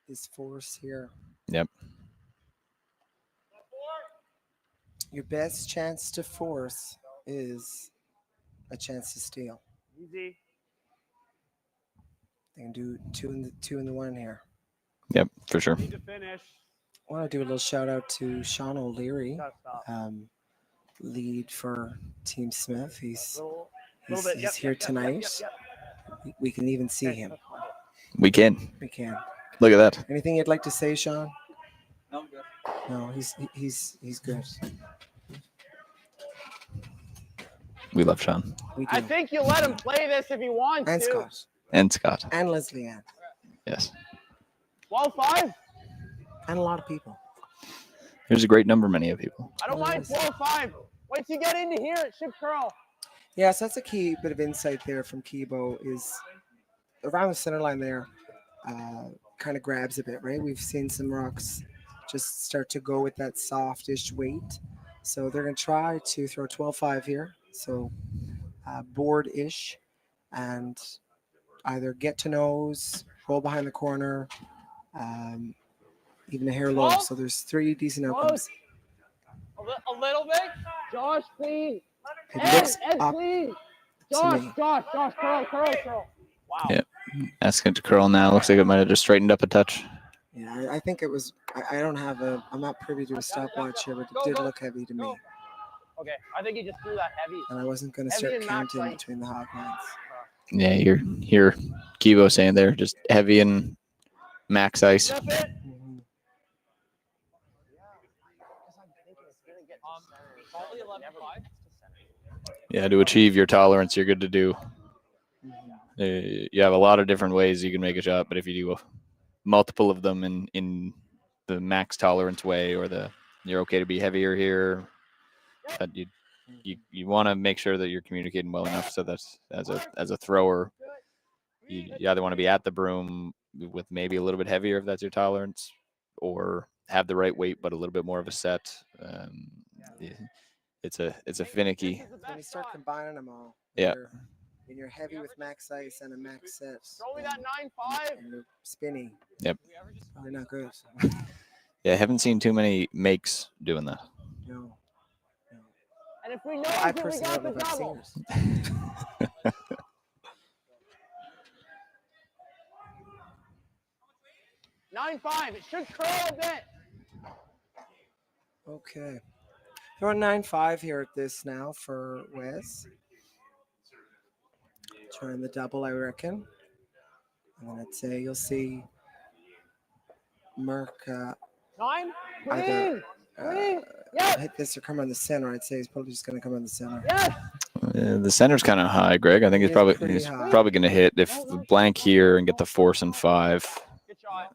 this force here. Yep. Your best chance to force is a chance to steal. Easy. They can do two in the one here. Yep, for sure. Need to finish. I want to do a little shout out to Sean O'Leary, lead for Team Smith. He's here tonight. We can even see him. We can. We can. Look at that. Anything you'd like to say, Sean? No, I'm good. No, he's good. We love Sean. We do. I think you let him play this if he wants And to. Scott. And Scott. And Leslie Ann. Yes. 12-5. And a lot of people. There's a great number, many of people. I don't mind 12-5. Once you get into here, it should curl. Yes, that's a key bit of insight there from Kibo is around the center line there, kind of grabs a bit, right? We've seen some rocks just start to go with that softish weight. So they're going to try to throw 12-5 here. So board-ish and either get to nose, roll behind the corner, even a hair low. So there's 3 decent outcomes. A little bit. Josh, clean. It looks up clean. to me. Josh, curl. Wow. Yeah. Asking it to curl now. Looks like it might have just straightened up a touch. Yeah, I think it was. I don't have I'm not privy to a stopwatch here, but it did look heavy to me. Okay, I think he just threw that heavy. And I wasn't going to start counting between the hog lines. Yeah, you're here. Kibo saying there, just heavy and max ice. Yeah, to achieve your tolerance, you're good to do. You have a lot of different ways you can make a shot, but if you do multiple of them in the max tolerance way, or you're okay to be heavier here, but you want to make sure that you're communicating well enough so that as a thrower, you either want to be at the broom with maybe a little bit heavier if that's your tolerance, or have the right weight but a little bit more of a set. It's a finicky. When you start combining them all, Yeah. When you're heavy with max ice and a max set, Throw me that 9-5. and you're spinny. Yep. Probably not good. Yeah, I haven't seen too many makes doing that. No. And if we know I we personally got don't the know about double. singers. 9-5. It should curl a bit. Okay. Throwing 9-5 here at this now for Wes. Trying the double, I reckon. And then I'd say you'll see Merck 9. either Clean. Yes. hit this or come on the center. I'd say he's probably just going to come on the center. Yes. The center's kind of high, Greg. I think he's probably going to hit if the blank here and get the force and 5.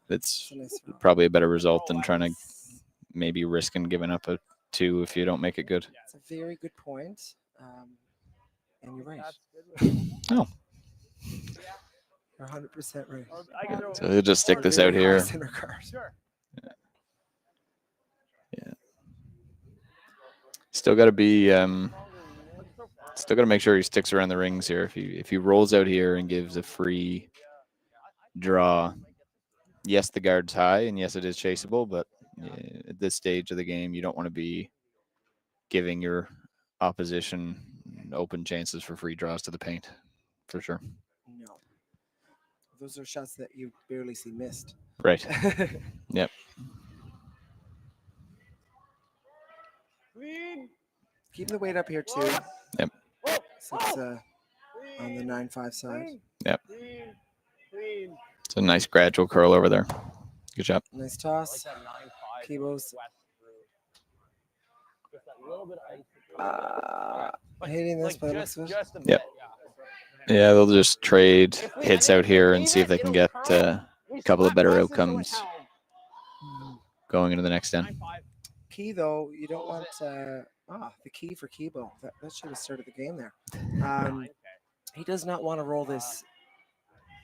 It's probably a better result than trying to maybe risking giving up a 2 if you don't make it good. It's a very good point. And you're right. Oh. You're 100% right. So he'll just stick this out here. Yeah. Still got to be. Still got to make sure he sticks around the rings here. If he rolls out here and gives a free draw, yes, the guard's high, and yes, it is chaseable, but At this stage of the game, you don't want to be giving your opposition open chances for free draws to the paint, for sure. No. Those are shots that you barely see missed. Right. Yep. Keep the weight up here too. Yep. So it's on the 9-5 side. Yep. It's a nice gradual curl over there. Good job. Nice toss. Kibo's hitting this, but it looks good. Yep. Yeah, they'll just trade hits out here and see if they can get a couple of better outcomes going into the next 10. Key though, you don't want the key for Kibo. That should have started the game there. He does not want to roll this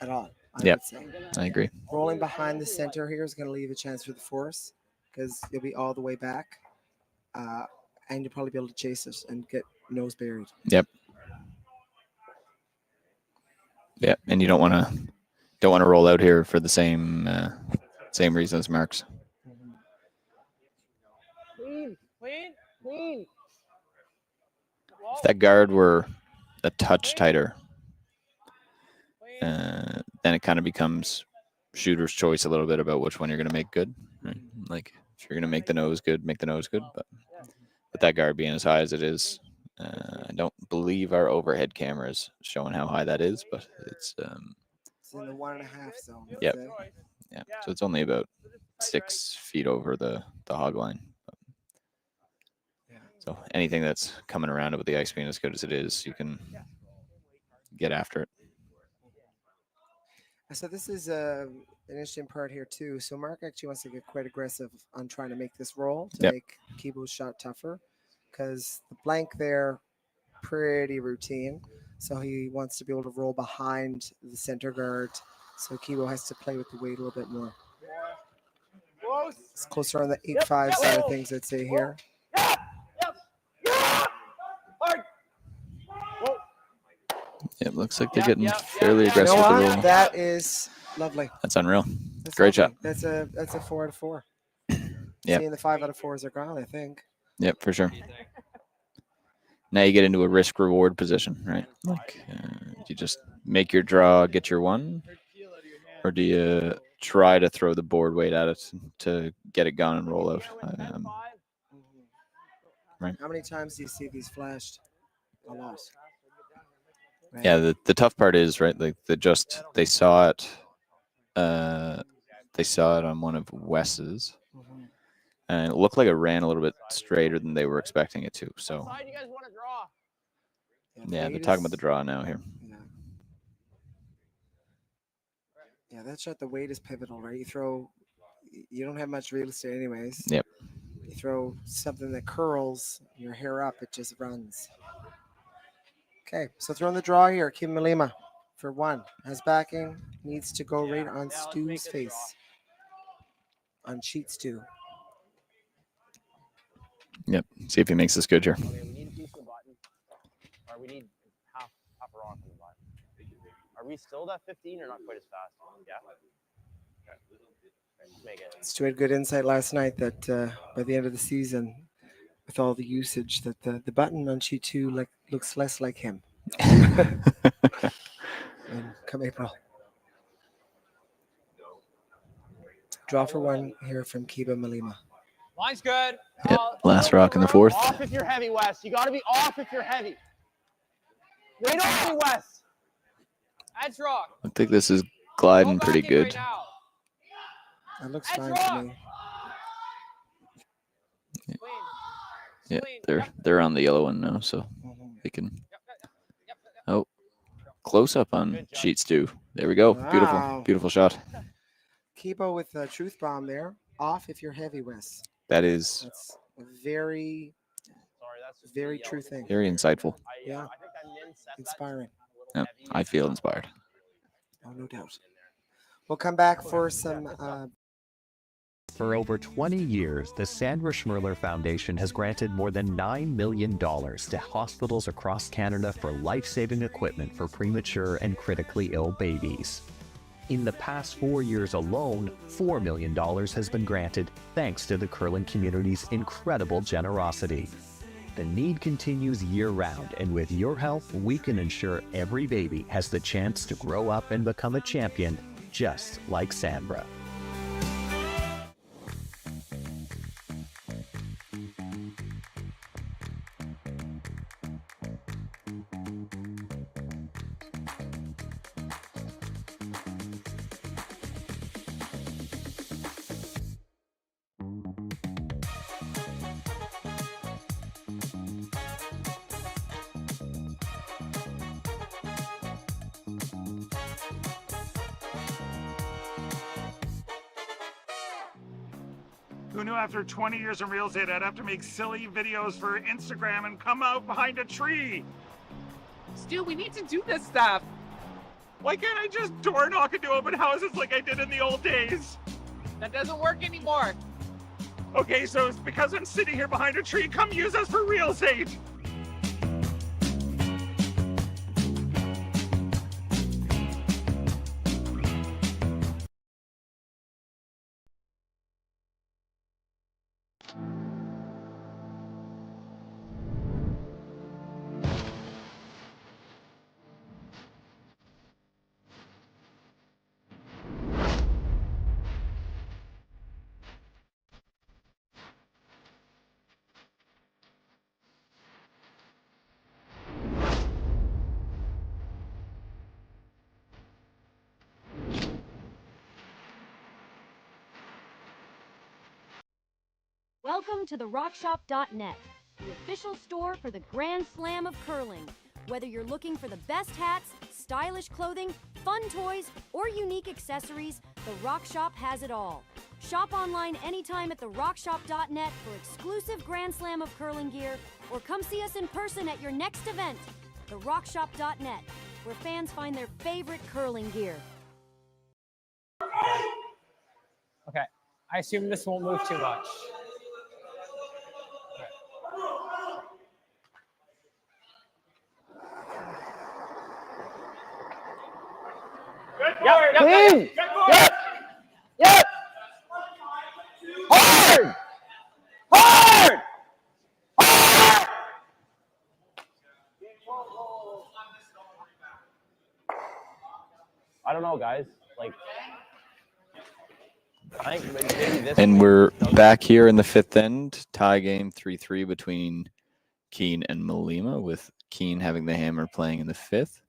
at all. Yep, I agree. Rolling behind the center here is going to leave a chance for the force because you'll be all the way back, and you'll probably be able to chase it and get nose buried. Yep. Yeah, and you don't want to roll out here for the same reason as Marks. Clean. If that guard were a touch tighter, then it kind of becomes shooter's choice a little bit about which one you're going to make good. Right? Like if you're going to make the nose good, make the nose good. But with that guard being as high as it is, I don't believe our overhead camera is showing how high that is, but it's in the 1.5 zone. Yep. Yeah. So it's only about 6 feet over the hog line. So anything that's coming around it with the ice being as good as it is, you can get after it. So this is an interesting part here too. So Mark actually wants to get quite aggressive on trying to make this roll to make Kibo's shot tougher, because the blank there, pretty routine. So he wants to be able to roll behind the center guard. So Kibo has to play with the weight a little bit more. It's closer on the 8-5 side of things, I'd say here. It looks like they're getting fairly aggressive with the roll. That is lovely. That's unreal. That's Great lovely. shot. That's a 4 out of 4. Yep. Seeing the 5 out of 4s are gone, I think. Yep, for sure. Now you get into a risk reward position, right? Like, do you just make your draw, get your 1, or do you try to throw the board weight at it to get it gone and roll out? Right. How many times do you see these flashed? A lot. Right. Yeah, the tough part is, right, like they saw it on one of Wes's, and it looked like it ran a little bit straighter than they were expecting it to. So yeah, they're talking about the draw now here. Yeah, that shot, the weight is pivotal, right? You don't have much real estate anyways. Yep. You throw something that curls your hair up, it just runs. Okay, so throwing the draw here, Kibo Mulima for 1. Has backing, needs to go right on Stu's face. On sheet Stu. Yep, see if he makes this good here. Okay, we need a piece of the button. Or we need half a rock on the button. Are we still at 15 or not quite as fast? Yeah. Okay. Let's make it. Stu had good insight last night that by the end of the season, with all the usage, that the button on sheet 2 looks less like him. And come April. Draw for 1 here from Kibo Mulima. Line's good. Yep, last rock in the 4th. Off if you're heavy, Wes. You got to be off if you're heavy. Wait on me, Wes. Edge rock. I think this is gliding pretty good. That looks fine to me. Yeah, they're on the yellow one now, so they can. Oh, close up on sheet Stu. There we go. Wow. Beautiful shot. Kibo with a truth bomb there. Off if you're heavy, Wes. That's a very true thing. very insightful. Yeah. Inspiring. Yep, I feel inspired. Oh, no doubt. We'll come back for some. For over 20 years, the Sandra Schmirler Foundation has granted more than $9 million to hospitals across Canada for life-saving equipment for premature and critically ill babies. In the past 4 years alone, $4 million has been granted thanks to the curling community's incredible generosity. The need continues year-round, and with your help, we can ensure every baby has the chance to grow up and become a champion, just like Sandra. Who knew after 20 years in real estate I'd have to make silly videos for Instagram and come out behind a tree? Stu, we need to do this stuff. Why can't I just door knock into open houses like I did in the old days? That doesn't work anymore. Okay, so it's because I'm sitting here behind a tree. Come use us for real estate. Welcome to the RockShop.net, the official store for the Grand Slam of curling. Whether you're looking for the best hats, stylish clothing, fun toys, or unique accessories, the Rock Shop has it all. Shop online anytime at the RockShop.net for exclusive Grand Slam of curling gear, or come see us in person at your next event. The RockShop.net, where fans find their favorite curling gear. Okay, I assume this won't move too much. Yep, clean! Yep! Hard! Hard! Hard! I don't know, guys. Like, I think maybe this. And we're back here in the fifth end. Tie game 3-3 between Kean and Mulima, with Kean having the hammer playing in the fifth.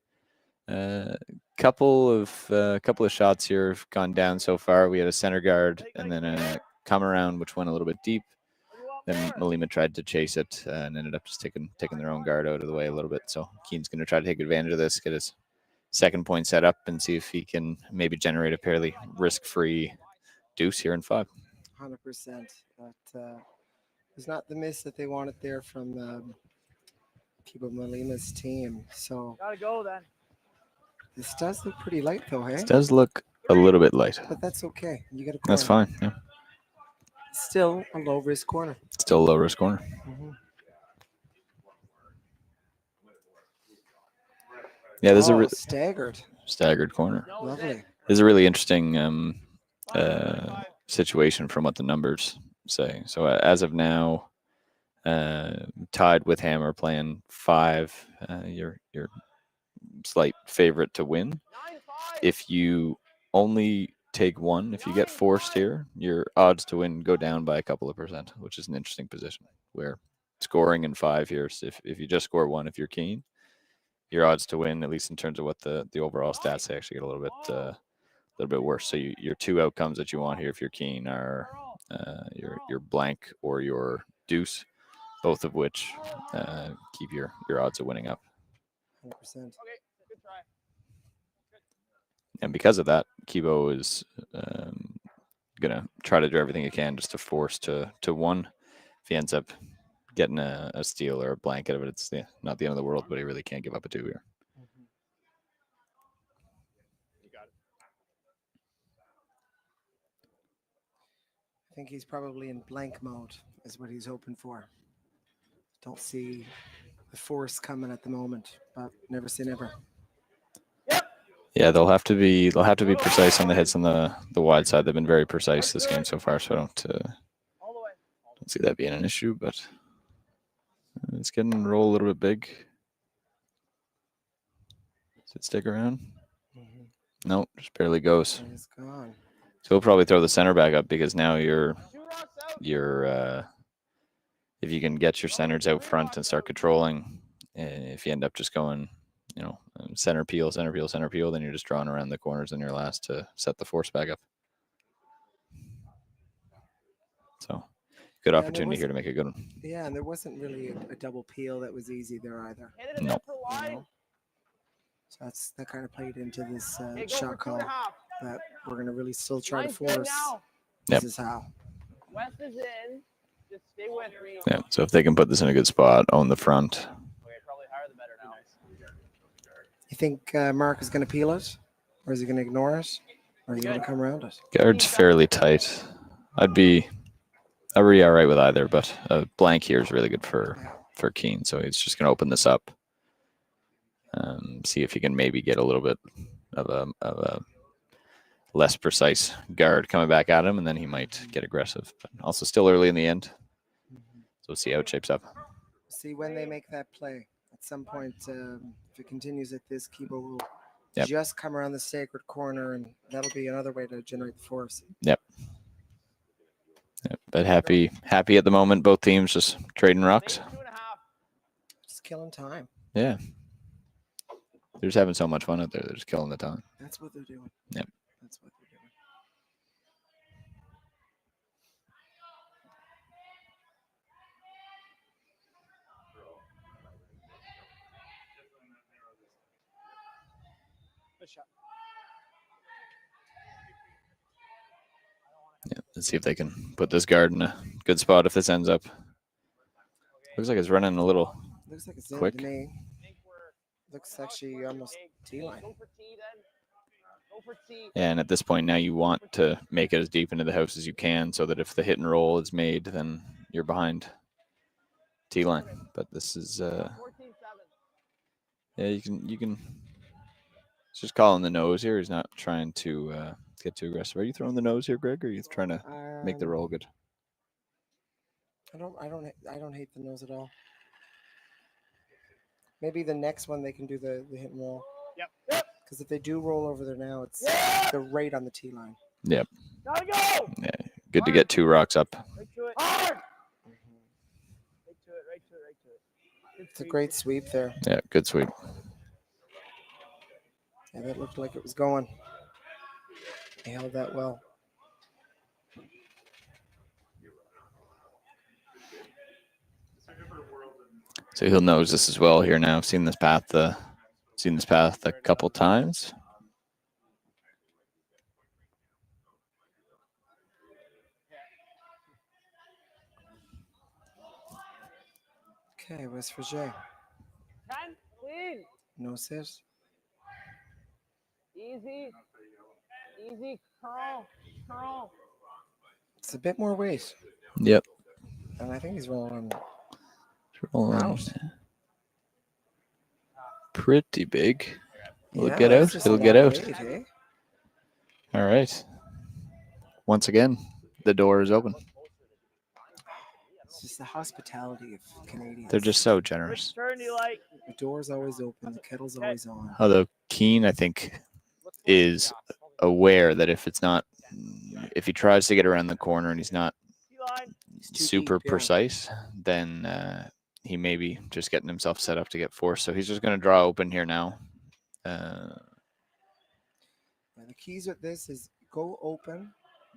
Couple of shots here have gone down so far. We had a center guard and then a come around which went a little bit deep. Then Mulima tried to chase it and ended up just taking their own guard out of the way a little bit. So Kean's going to try to take advantage of this, get his second point set up, and see if he can maybe generate a fairly risk-free deuce here in 5. 100%. That was not the miss that they wanted there from Kibo Mulima's team. So Gotta go then. this does look pretty light, though, hey? This does look a little bit light. But that's okay. You get a corner. That's fine. Yeah. Still a low risk corner. Still a low risk corner. Mm-hmm. Yeah, there's a staggered corner. Lovely. There's a really interesting situation from what the numbers say. So as of now, tied with hammer playing 5. You're slight favorite to win. If you only take 1, if you get forced here, your odds to win go down by a couple of %, which is an interesting position where scoring in 5 here. So if you just score 1, if you're Kean, your odds to win, at least in terms of what the overall stats say, actually get a little bit worse. So your 2 outcomes that you want here if you're Kean are your blank or your deuce, both of which keep your odds of winning up. 100%. And because of that, Kibo is gonna try to do everything he can just to force to 1. If he ends up getting a steal or a blank out of it, it's not the end of the world, but he really can't give up a 2 here. I think he's probably in blank mode is what he's hoping for. Don't see the force coming at the moment, but never say never. Yeah, they'll have to be precise on the hits on the wide side. They've been very precise this game so far, so I don't see that being an issue. But it's getting roll a little bit big. Does it stick around? Nope, just barely goes. It's gone. So he'll probably throw the center back up because now you're if you can get your centers out front and start controlling, if you end up just going, center peel, then you're just drawing around the corners in your last to set the force back up. So good opportunity here to make a good one. Yeah, and there wasn't really a double peel that was easy there either. No. So that kind of played into this shot call that we're going to really still try to force. Yep. This is how. West is in. Just stay with me. Yeah, so if they can put this in a good spot, own the front. You think Mark is going to peel it? Or is he going to ignore it? Or is he going to come around it? Guard's fairly tight. I'd be all right with either, but a blank here is really good for Kean. So he's just going to open this up. See if he can maybe get a little bit of a less precise guard coming back at him, and then he might get aggressive. But also still early in the end. So we'll see how it shapes up. See when they make that play. At some point, if it continues at this, Kibo will just come around the sacred corner, and that'll be another way to generate the force. Yep. But happy at the moment. Both teams just trading rocks. Just killing time. Yeah. They're just having so much fun out there. They're just killing the time. That's what they're doing. Yep. That's what they're doing. Yeah, let's see if they can put this guard in a good spot if this ends up. Looks like it's running a little Looks like it's quick. in to me. Looks actually almost T-line. Yeah, and at this point now you want to make it as deep into the house as you can so that if the hit and roll is made, then you're behind T-line. But this is yeah, you can it's just calling the nose here. He's not trying to get too aggressive. Are you throwing the nose here, Greg, or are you trying to make the roll good? I don't hate the nose at all. Maybe the next one they can do the hit and roll. Yep. Because if they do roll over there now, they're right on the T line. Yep. Gotta go. Yeah, good to get 2 rocks up. Right to it. Hard. Right to it. It's a great sweep there. Yeah, good sweep. Yeah, that looked like it was going. They held that well. So he'll nose this as well here now. I've seen this path a couple times. Okay, West Virginia. Clean. No sit. Easy. Curl. It's a bit more weight. Yep. And I think he's rolling. Out. Pretty big. Will it get Yeah, out? that's just a It'll get lot out. of weight, eh? All right. Once again, the door is open. It's just the hospitality of Canadians. They're just so generous. The door's always open. The kettle's always on. Although Kean, I think, is aware that if he tries to get around the corner and he's not super precise, then he may be just getting himself set up to get forced. So he's just going to draw open here now. Now the keys with this is go open,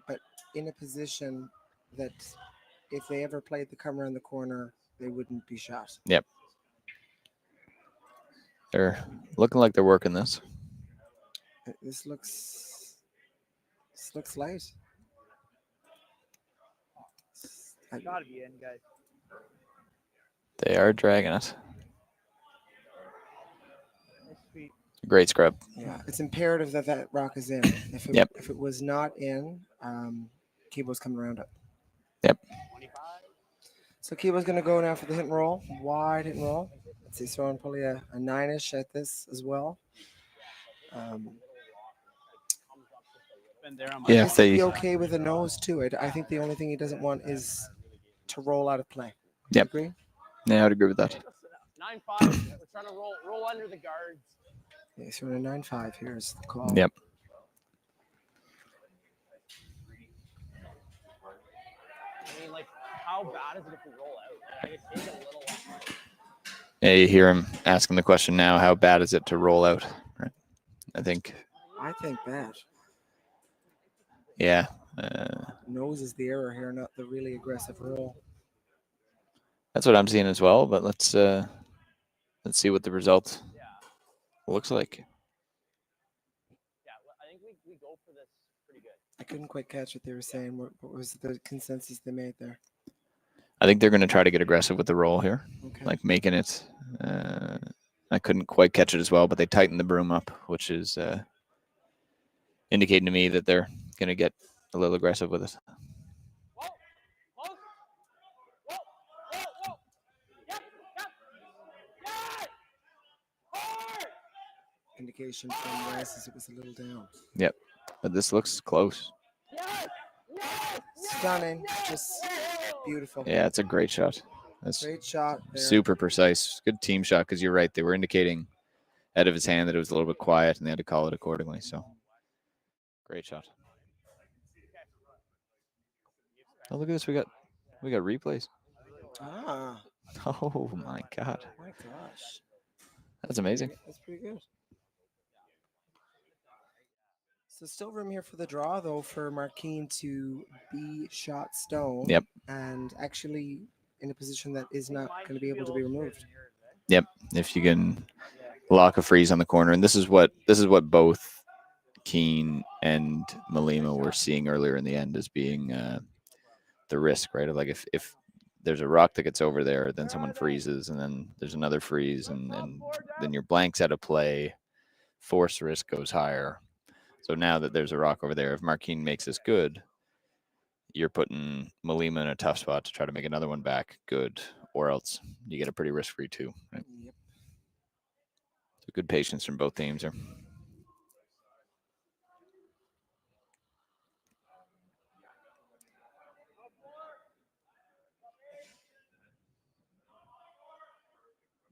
but in a position that if they ever played the come around the corner, they wouldn't be shot. Yep. They're looking like they're working this. This looks light. Gotta be in, guys. They are dragging it. Great scrub. Yeah, it's imperative that that rock is in. If it was not in, Kibo's coming around it. Yep. So Kibo's going to go now for the hit and roll. Wide hit and roll. He's throwing probably a 9-ish at this as well. Yeah, He's if they. be okay with a nose too. I think the only thing he doesn't want is to roll out of play. Yep. Agree? Yeah, I'd agree with that. 9-5. We're trying to roll under the guards. Yeah, so we're in a 9-5. Here's the call. Yep. I mean, like, how bad is it if we roll out? Like, it is a little. Yeah, you hear him asking the question now. How bad is it to roll out? Right. I think. bad. Yeah. Nose is the error here, not the really aggressive roll. That's what I'm seeing as well. But let's see what the result looks like. I think we go for this pretty good. I couldn't quite catch what they were saying. What was the consensus they made there? I think they're going to try to get aggressive with the roll here, Okay. like making it. I couldn't quite catch it as well, but they tightened the broom up, which is indicating to me that they're going to get a little aggressive with it. Indication from Wes is it was a little down. Yep, but this looks close. Stunning, just beautiful. Yeah, it's a great shot. That's Great shot there. super precise. Good team shot because you're right. They were indicating out of his hand that it was a little bit quiet, and they had to call it accordingly. So, great shot. Oh, look at this. We got replays. Ah. Oh my God. Oh my gosh. That's amazing. That's pretty good. So still room here for the draw, though, for Kean to be shot stone. Yep. And actually in a position that is not going to be able to be removed. Yep. If you can lock a freeze on the corner, and this is what both Kean and Mulima were seeing earlier in the end as being the risk, right? Of like if there's a rock that gets over there, then someone freezes, and then there's another freeze, and then your blank's out of play. Force risk goes higher. So now that there's a rock over there, if Kean makes this good, you're putting Mulima in a tough spot to try to make another one back good, or else you get a pretty risk-free too. Right? Yep. So good patience from both teams here.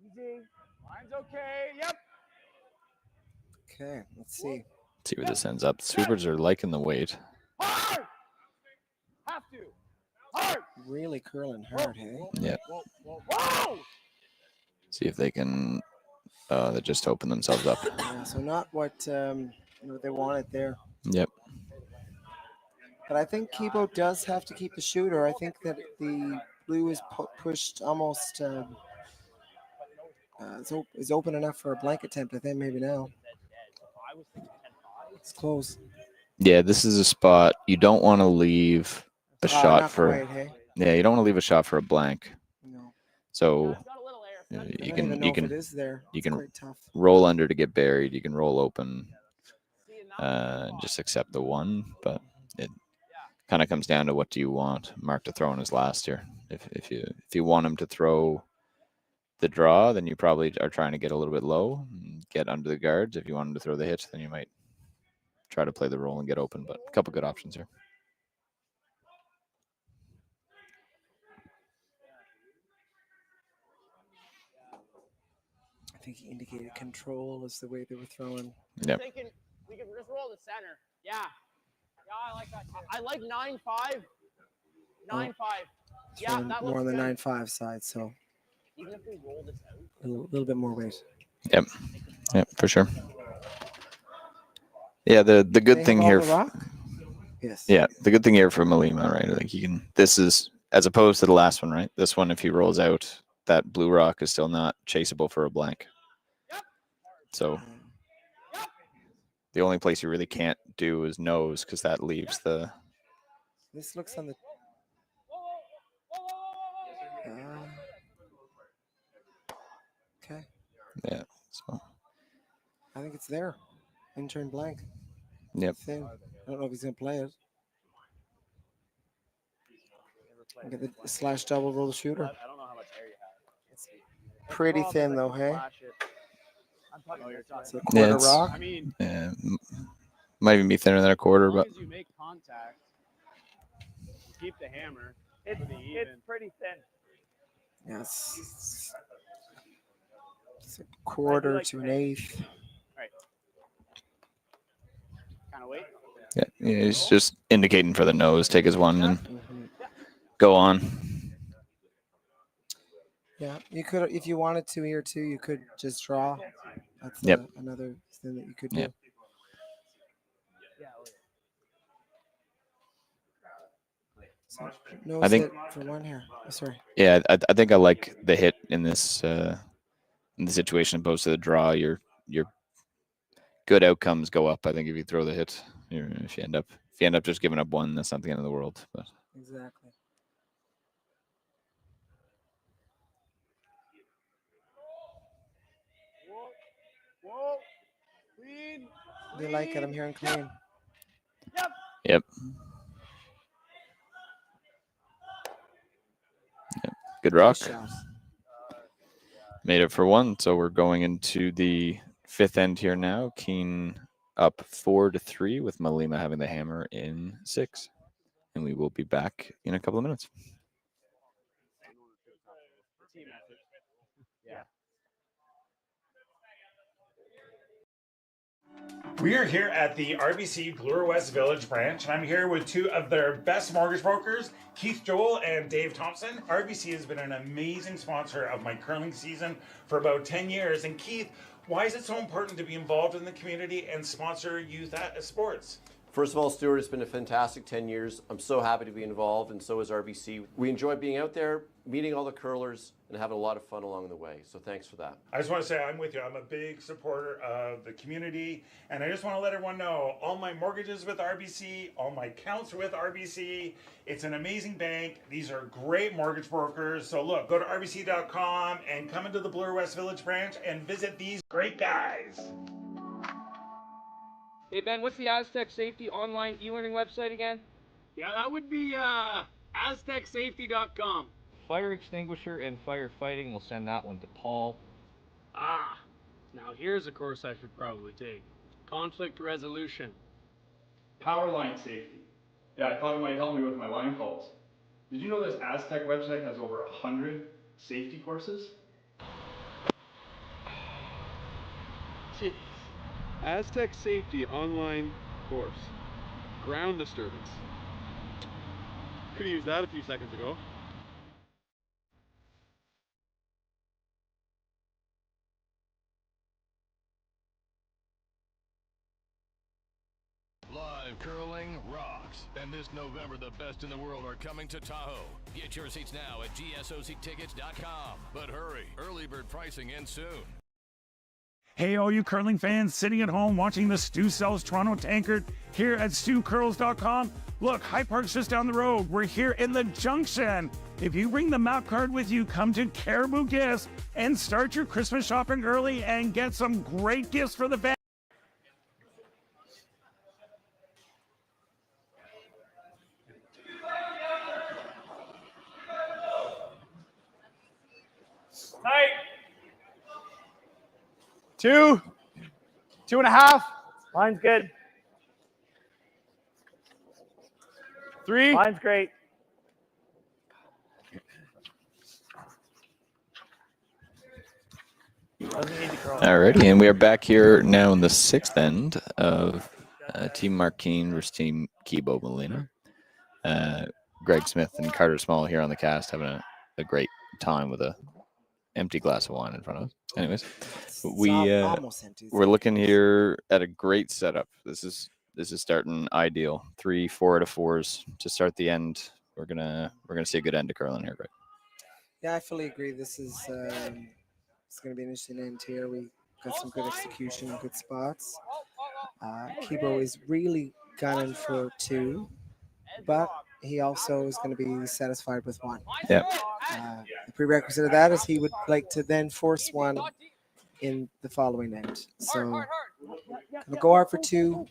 Easy. Mine's okay. Yep. Okay, let's see. See where this ends up. Sweepers are liking the weight. Hard. Have to. Hard. Really curling hard, hey? Yeah. Whoa. See if they can. They just open themselves up. Yeah, so not what they wanted there. Yep. But I think Kibo does have to keep the shooter. I think that the blue is pushed almost is open enough for a blank attempt. I think maybe now. It's close. Yeah, this is a spot you don't want to leave a shot not for. quite, hey? Yeah, you don't want to leave a shot for a blank. No. So I you don't even can know if it is there. you It's can quite tough. roll under to get buried. You can roll open, just accept the one. But it kind of comes down to what do you want Mark to throw in his last here. If you want him to throw the draw, then you probably are trying to get a little bit low and get under the guards. If you want him to throw the hit, then you might try to play the roll and get open. But a couple good options here. I think he indicated control is the way they were throwing. Yep. Thinking we could just roll the center. Yeah. Yeah, I like that too. I like 9-5. 9-5. Yeah, that More looks on the good. 9-5 side, so Even if we roll this out. a little bit more weight. Yep. Yep, for sure. Yeah, the good thing here. Yes. Yeah, the good thing here for Mulima, right? Like you can. This is as opposed to the last one, right? This one, if he rolls out, that blue rock is still not chaseable for a blank. So the only place you really can't do is nose because that leaves the. This looks on the. Okay. Yeah. So. I think it's there. Intern blank. Yep. Thing. I don't know if he's gonna play it. Get the slash double roll the shooter. I don't know how much air you have. It's Pretty thin though, hey? I'm talking It's a quarter it's- rock. I mean, Yeah, Might even be thinner than a quarter, As long but as you make contact, keep the hammer. It's pretty thin. Yes. It's a quarter to an eighth. Right. Kind of wait. yeah, he's just indicating for the nose. Take his one and go on. Yeah, you could, if you wanted to here too, you could just draw. That's another thing that you could do. Yep. So, no I think sit for one here. Oh, sorry. Yeah, I think I like the hit in this in the situation opposed to the draw. Your good outcomes go up. I think if you throw the hit, if you end up just giving up one, that's not the end of the world. But Exactly. Whoa. Clean. You like it? I'm hearing clean. Yep. Good rock. Made it for one. So we're going into the fifth end here now. Kean up 4-3 with Mulima having the hammer in 6. And we will be back in a couple of minutes. We are here at the RBC Bloor West Village branch, and I'm here with two of their best mortgage brokers, Keith Joel and Dave Thompson. RBC has been an amazing sponsor of my curling season for about 10 years. And Keith, why is it so important to be involved in the community and sponsor youth sports? First of all, Stuart, it's been a fantastic 10 years. I'm so happy to be involved, and so is RBC. We enjoy being out there, meeting all the curlers, and having a lot of fun along the way. So thanks for that. I just want to say I'm with you. I'm a big supporter of the community, and I just want to let everyone know all my mortgages with RBC, all my accounts with RBC. It's an amazing bank. These are great mortgage brokers. So look, go to rbc.com and come into the Bloor West Village branch and visit these great guys. Hey Ben, what's the Aztec Safety online e-learning website again? Yeah, that would be aztecsafety.com. Fire extinguisher and firefighting, we'll send that one to Paul. Ah, now here's a course I should probably take. Conflict resolution. Power line safety. Yeah, I thought it might help me with my line calls. Did you know this Aztec website has over 100 safety courses? Jeez. Aztec Safety online course. Ground disturbance. Could have used that a few seconds ago. Live curling rocks. And this November, the best in the world are coming to Tahoe. Get your seats now at gsoctickets.com. But hurry, early bird pricing ends soon. Hey, all you curling fans sitting at home watching the Stu Sells Toronto Tankard here at StuCurls.com. Look, High Park's just down the road. We're here in the Junction. If you bring the map card with you, come to Caribou Gifts and start your Christmas shopping early and get some great gifts for the family. Tight. 2, 2.5. Line's good. 3. Line's great. Doesn't need to curl. Alrighty, and we are back here now in the 6th end of Team Mark Kean versus Team Kibo Mulima. Greg Smith and Carter Small here on the cast having a great time with a empty glass of wine in front of us. Anyways, we're looking here at a great setup. This is starting ideal. 3 4 out of 4s to start the end. We're gonna see a good end to curling here, Greg. Yeah, I fully agree. This is it's going to be an interesting end here. We got some good execution and good spots. Kibo is really gunning for 2, but he also is going to be satisfied with 1. Yeah. The prerequisite of that is he would like to then force 1 in the following end. So gonna go out for 2.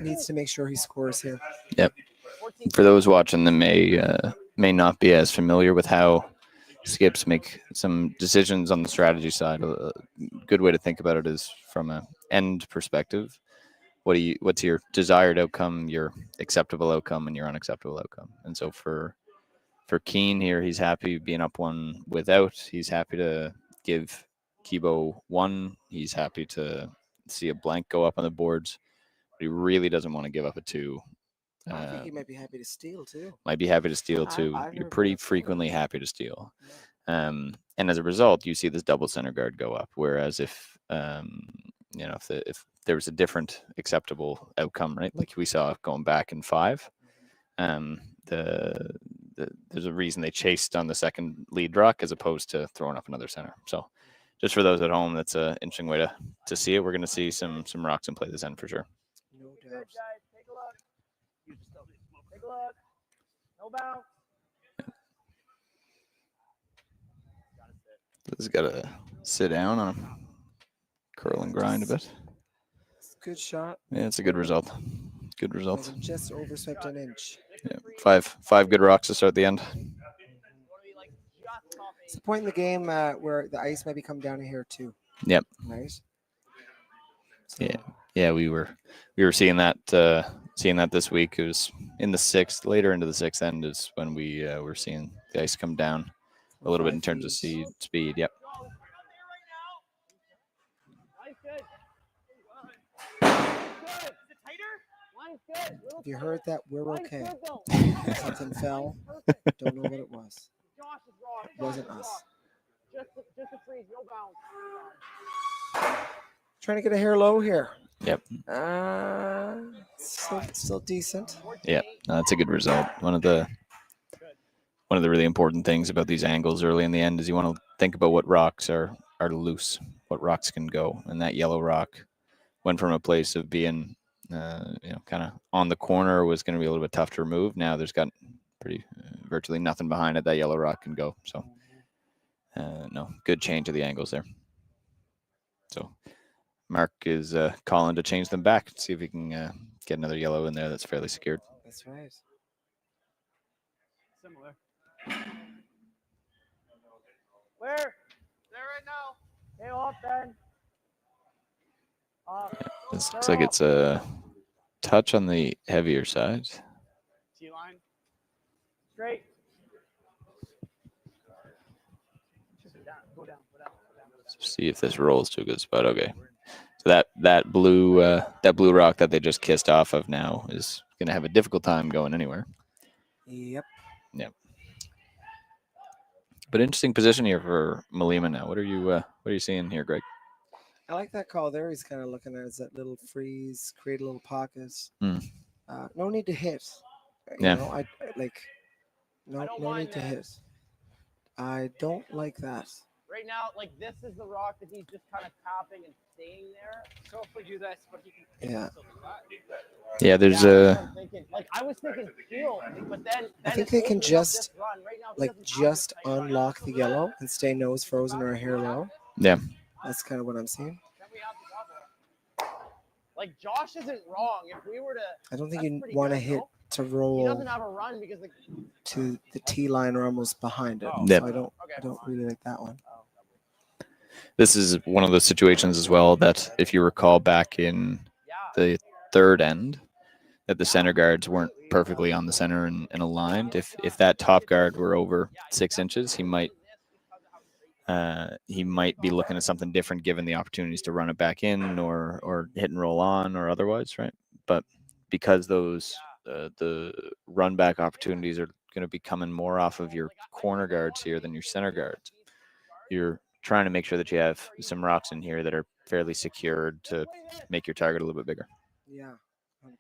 Needs to make sure he scores here. Yep. For those watching that may not be as familiar with how skips make some decisions on the strategy side, a good way to think about it is from an end perspective. what's your desired outcome, your acceptable outcome, and your unacceptable outcome. And so for Kean here, he's happy being up one without. He's happy to give Kibo one. He's happy to see a blank go up on the boards. But he really doesn't want to give up a two. I think he might be happy to steal too. Might be happy to steal too. You're pretty frequently happy to steal. And as a result, you see this double center guard go up. Whereas if if there was a different acceptable outcome, right? Like we saw going back in 5, there's a reason they chased on the second lead rock as opposed to throwing up another center. So just for those at home, that's an interesting way to see it. We're going to see some rocks in play this end for sure. No doubt. Take a look. No bounce. This has got to sit down on him. Curl and grind a bit. It's a good shot. Yeah, it's a good result. Good result. Just overswept an inch. Yeah, five good rocks to start the end. It's the point in the game where the ice maybe come down here too. Yep. Right. So. Yeah. We were seeing that this week. It was in the 6th, later into the 6th end is when we were seeing the ice come down a little bit in terms of speed. Yep. If you heard that, we're okay. Something fell. Don't know what it was. It wasn't us. Just a freeze, no bounce. Trying to get a hair low here. Yep. Still decent. Yeah, that's a good result. One of the really important things about these angles early in the end is you want to think about what rocks are loose, what rocks can go, and that yellow rock went from a place of being kind of on the corner, was going to be a little bit tough to remove. Now there's got virtually nothing behind it. That yellow rock can go. So good change of the angles there. So Mark is calling to change them back, see if he can get another yellow in there that's fairly secured. That's right. Similar. Where? There right now. Hey, off then. This looks like it's a touch on the heavier side. T-line. Straight. Go down. See if this rolls to a good spot. Okay. So that blue rock that they just kissed off of now is going to have a difficult time going anywhere. Yep. But interesting position here for Mulima now. What are you seeing here, Greg? I like that call there. He's kind of looking at that little freeze, create a little pocket. No need to hit. You know, I like no need to hit. I don't like that. Right now, like this is the rock that he's just kind of tapping and staying there. So if we do this, but he can. Yeah. Yeah, there's Like I was thinking heel, but then I think they can just just unlock the yellow and stay nose frozen or hair low. Yeah. That's kind of what I'm seeing. Like Josh isn't wrong. If we were to, I don't think you want to hit to roll. He doesn't have a run because to the T line or almost behind it. Yep. So I don't really like that one. This is one of those situations as well that if you recall back in the 3rd end, that the center guards weren't perfectly on the center and aligned. If that top guard were over 6 inches, he might be looking at something different given the opportunities to run it back in or hit and roll on or otherwise, right? But because those the run back opportunities are going to be coming more off of your corner guards here than your center guards, you're trying to make sure that you have some rocks in here that are fairly secured to make your target a little bit bigger. Yeah, 100%.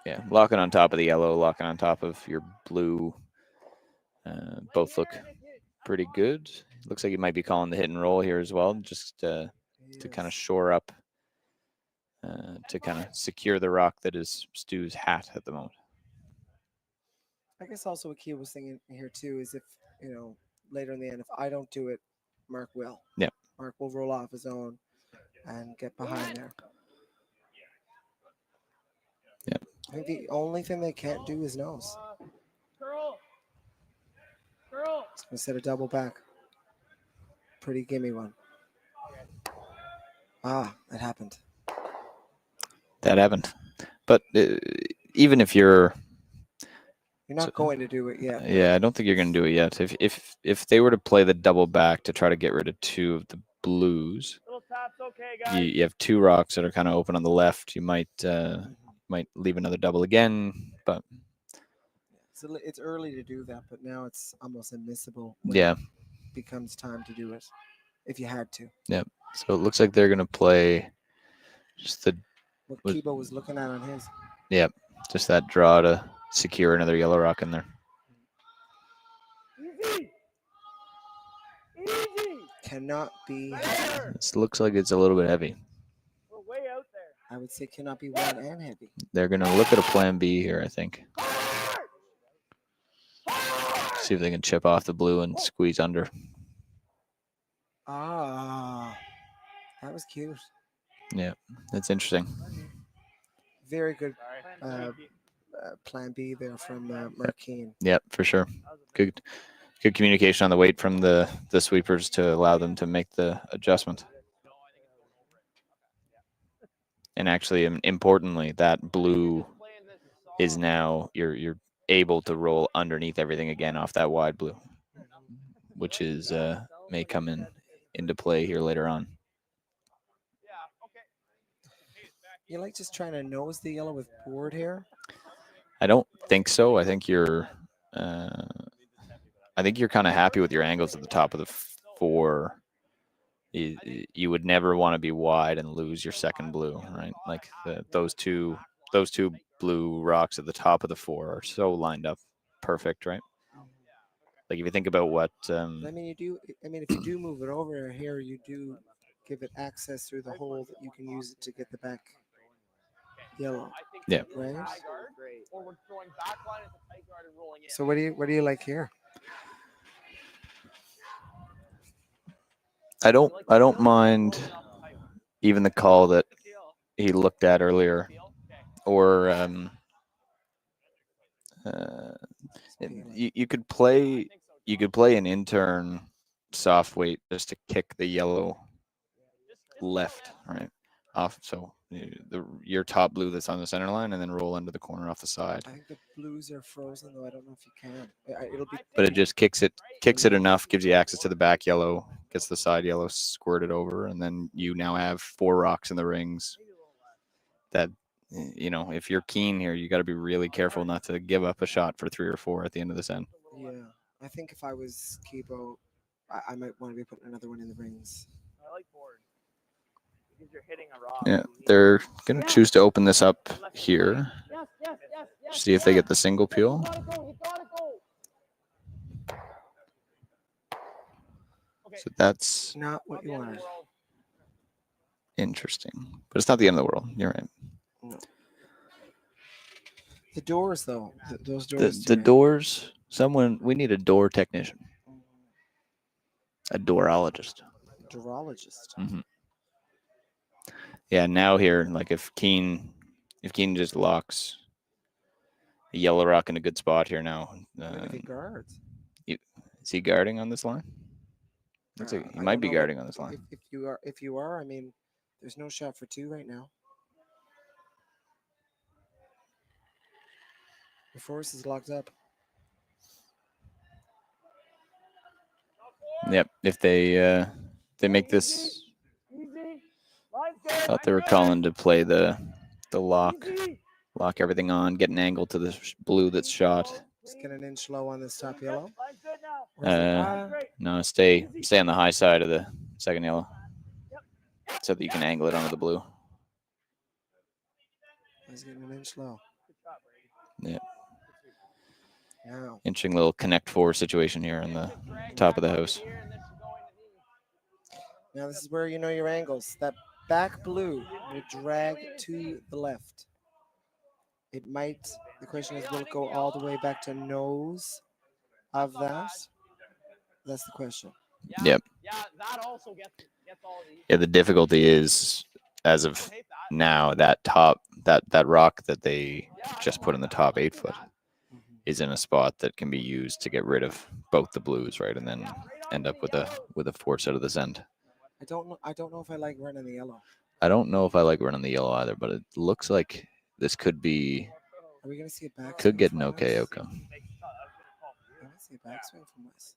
Yeah, locking on top of the yellow, locking on top of your blue, both look pretty good. Looks like you might be calling the hit and roll here as well, just to kind of shore up, to kind of secure the rock that is Stu's hat at the moment. I guess also what Kean was thinking here too is if, later in the end, if I don't do it, Mark will. Yeah. Mark will roll off his own and get behind there. Yeah. I think the only thing they can't do is nose. Curl. It's going to set a double back. Pretty gimme one. Ah, that happened. That happened. But even if you're not going to do it yet. Yeah, I don't think you're going to do it yet. If they were to play the double back to try to get rid of 2 of the blues, you have 2 rocks that are kind of open on the left. You might leave another double again, but It's early to do that, but now it's almost admissible. Yeah. It becomes time to do it if you had to. yeah. So it looks like they're going to play just What Kibo was looking at on his. yeah, just that draw to secure another yellow rock in there. Cannot be. This looks like it's a little bit heavy. I would say cannot be wide and heavy. They're going to look at a plan B here, I think. See if they can chip off the blue and squeeze under. Ah, that was cute. Yeah, that's interesting. Very good plan B there from Kean. Yep, for sure. Good communication on the weight from the sweepers to allow them to make the adjustment. And actually, importantly, that blue is now you're able to roll underneath everything again off that wide blue, which is may come into play here later on. You like just trying to nose the yellow with board here? I don't think so. I think you're kind of happy with your angles at the top of the 4. You would never want to be wide and lose your second blue, right? Like those two blue rocks at the top of the 4 are so lined up perfect, right? Like if you think about what I mean, if you do move it over here, you do give it access through the hole that you can use it to get the back yellow. Yeah. Right. So what do you like here? I don't mind even the call that he looked at earlier, or you could play an intern soft weight just to kick the yellow left, right off. So your top blue that's on the center line, and then roll into the corner off the side. I think the blues are frozen, though. I don't know if you can. It'll be. But it just kicks it enough, gives you access to the back yellow, gets the side yellow squirted over, and then you now have 4 rocks in the rings. That, if you're Kean here, you got to be really careful not to give up a shot for 3 or 4 at the end of this end. Yeah, I think if I was Kibo, I might want to be putting another one in the rings. I like board. Because you're hitting a rock. Yeah, they're going to choose to open this up here. See if they get the single peel. So that's not what you wanted. Interesting. But it's not the end of the world. You're right. No. The doors, though. Those doors. The doors. We need a door technician. A doorologist. Doorologist. Mm-hmm. Yeah, now here, like if Kean just locks a yellow rock in a good spot here now. If he guards. Is he guarding on this line? Looks like he might be guarding on this line. If you are, I mean, there's no shot for 2 right now. The force is locked up. Yep. If they make this, thought they were calling to play the lock everything on, get an angle to the blue that's shot. Just get an inch low on this top yellow. No, stay on the high side of the second yellow, so that you can angle it onto the blue. He's getting an inch low. Yeah. Now. Interesting little connect 4 situation here on the top of the house. Now this is where you know your angles. That back blue will drag to the left. It might. The question is, will it go all the way back to nose of that? That's the question. Yep. Yeah, the difficulty is, as of now, that rock that they just put in the top 8 foot is in a spot that can be used to get rid of both the blues, right, and then end up with a force out of this end. I don't know if I like running the yellow. I don't know if I like running the yellow either, but it looks like this could be Are we going to see a backswing? could get an from okay Wes? outcome. I want to see a backswing from Wes.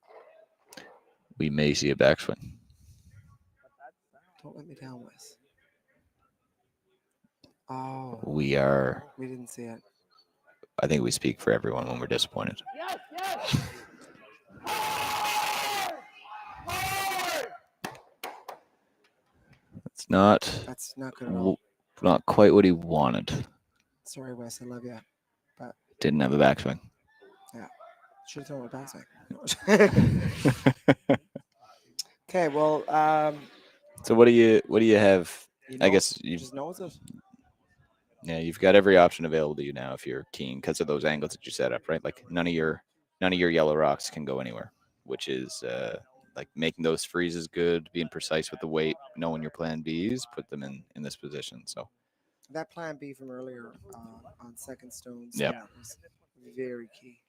We may see a backswing. Don't let me down, Wes. Oh. We are. We didn't see it. I think we speak for everyone when we're disappointed. Yes, yes. It's not. That's not good at all. Not quite what he wanted. Sorry, Wes. I love you. But Didn't have a backswing. yeah, should have thrown a backswing. Okay, well, So what do you have? you I know- guess you just knows it. yeah, you've got every option available to you now if you're keen because of those angles that you set up, right? Like none of your yellow rocks can go anywhere, which is like making those freezes good, being precise with the weight, knowing your plan Bs, put them in this position. So That plan B from earlier on second stones Yep. was very key.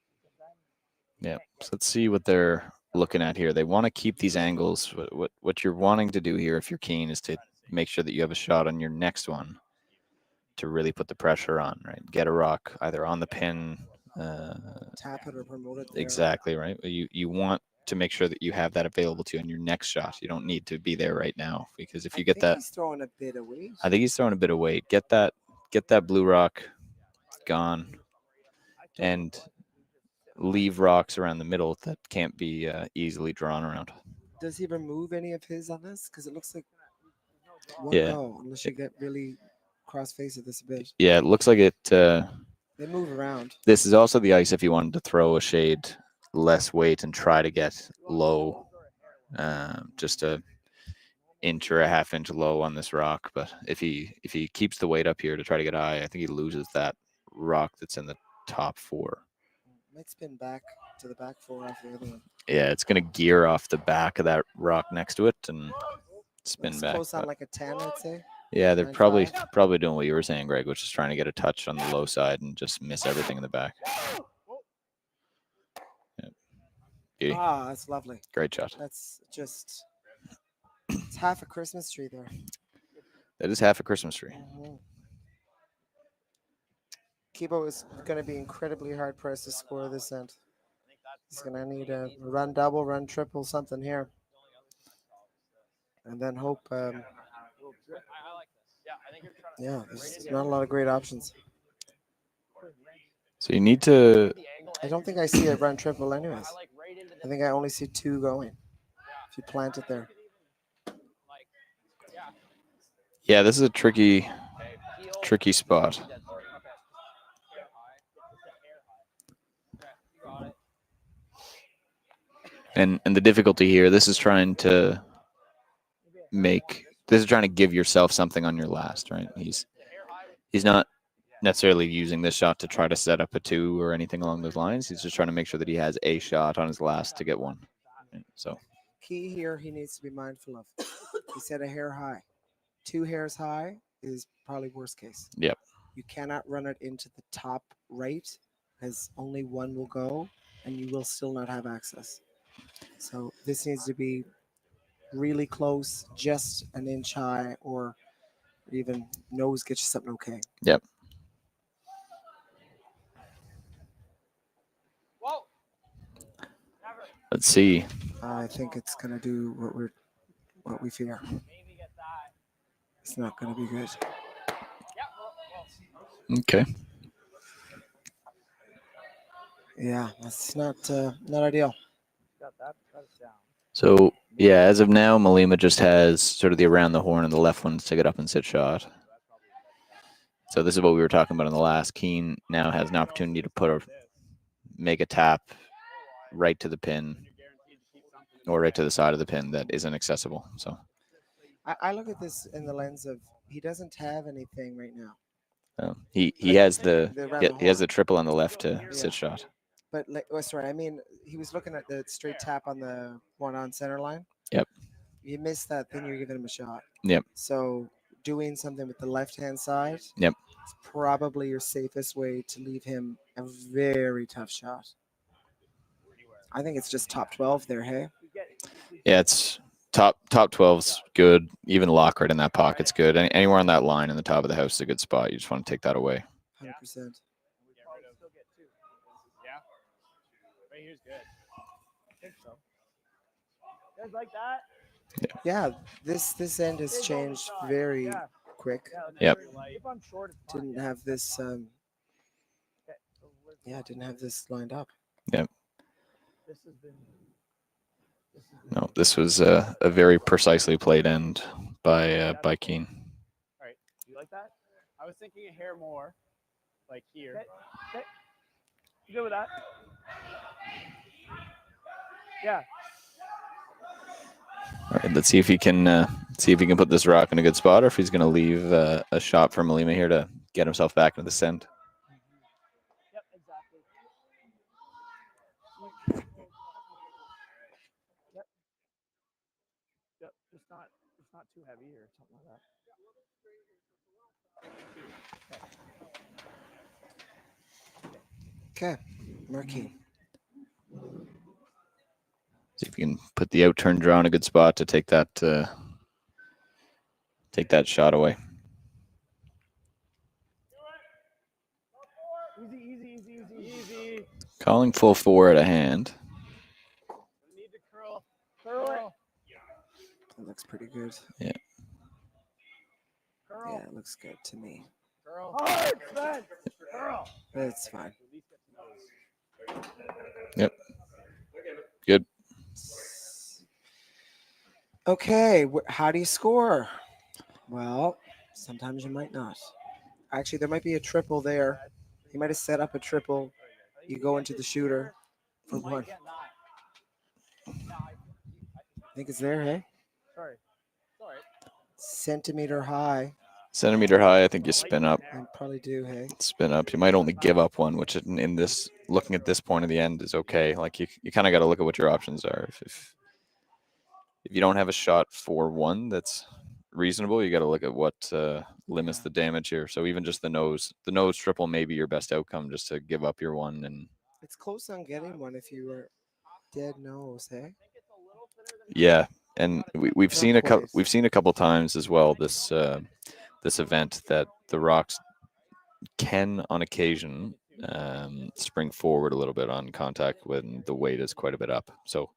yeah, so let's see what they're looking at here. They want to keep these angles. What you're wanting to do here, if you're keen, is to make sure that you have a shot on your next one to really put the pressure on, right? Get a rock either on the pin. Tap it or promote it there. Exactly, right? You want to make sure that you have that available to you on your next shot. You don't need to be there right now because if you get I think that, he's throwing a bit of weight. I think he's throwing a bit of weight. Get that blue rock gone and leave rocks around the middle that can't be easily drawn around. Does he remove any of his on this? Because it looks like one Yeah. go, unless you get really cross-face of this a bit. Yeah, it looks like it. They move around. This is also the ice if you wanted to throw a shade less weight and try to get low, just a inch or a half inch low on this rock. But if he keeps the weight up here to try to get high, I think he loses that rock that's in the top four. Might spin back to the back four off the other one. Yeah, it's gonna gear off the back of that rock next to it and spin It's back. close on but- like a 10, I'd say. Yeah, they're 9.5. probably doing what you were saying, Greg, which is trying to get a touch on the low side and just miss everything in the back. Yep. Beauty. Ah, that's lovely. Great shot. That's just, it's half a Christmas tree there. That is half a Christmas tree. Kibo is going to be incredibly hard pressed to score this end. He's going to need a run double, run triple, something here. And then hope, yeah, there's not a lot of great options. So you need to. I don't think I see a run triple anyways. I think I only see two going. If you plant it there. Yeah, this is a tricky spot. And the difficulty here, this is trying to give yourself something on your last, right? He's not necessarily using this shot to try to set up a two or anything along those lines. He's just trying to make sure that he has a shot on his last to get one. So Key here he needs to be mindful of. He said a hair high. 2 hairs high is probably worst case. Yep. You cannot run it into the top right as only one will go and you will still not have access. So this needs to be really close, just an inch high, or even nose get you something okay. Yep. Let's see. I think it's gonna do what we fear. It's not gonna be good. Okay. Yeah, that's not ideal. So yeah, as of now, Mulima just has sort of the around the horn and the left ones to get up and sit shot. So this is what we were talking about in the last. Kean now has an opportunity to make a tap right to the pin or right to the side of the pin that isn't accessible. So I look at this in the lens of he doesn't have anything right now. he has around he has the triple on the left to sit shot. But sorry, I mean he was looking at the straight tap on the one on center line. Yep. You miss that, then you're giving him a shot. Yep. So doing something with the left-hand side. Yep. Is probably your safest way to leave him a very tough shot. I think it's just top 12 there, hey? Yeah, it's top 12's good. Even lock right in that pocket's good. Anywhere on that line in the top of the house is a good spot. You just want to take that away. 100%. Yeah. Right here's good. I think so. You guys like that? Yeah, this end has changed very quick. Yep. Didn't have this. Yeah, didn't have this lined up. Yep. No, this was a very precisely played end by Kean. All right. You like that? I was thinking a hair more, like here. Okay. You good with that? Yeah. All right, let's see if he can put this rock in a good spot, or if he's going to leave a shot for Mulima here to get himself back into the send. Yep, exactly. Yep. Yep. It's not too heavy or something like that. Okay, Marquis. See if you can put the out turn draw in a good spot to take that shot away. Easy. Calling full 4 at a hand. Need to curl. Curl. That looks pretty good. Yeah. Yeah, it looks good to me. Curl. Hard, man. Curl. It's fine. Yep. Good. Okay, how do you score? Well, sometimes you might not. Actually, there might be a triple there. He might have set up a triple. You go into the shooter for one. I think it's there, hey? Sorry. Centimeter high. Centimeter high, I think you spin up. I probably do, hey? Spin up. You might only give up one, which in this, looking at this point of the end is okay. Like you kind of got to look at what your options are. If you don't have a shot for 1 that's reasonable, you got to look at what limits the damage here. So even just the nose triple may be your best outcome, just to give up your 1. And It's close on getting one if you were dead nose, hey? yeah, and we've seen a couple times as well this event that the rocks can on occasion spring forward a little bit on contact when the weight is quite a bit up. So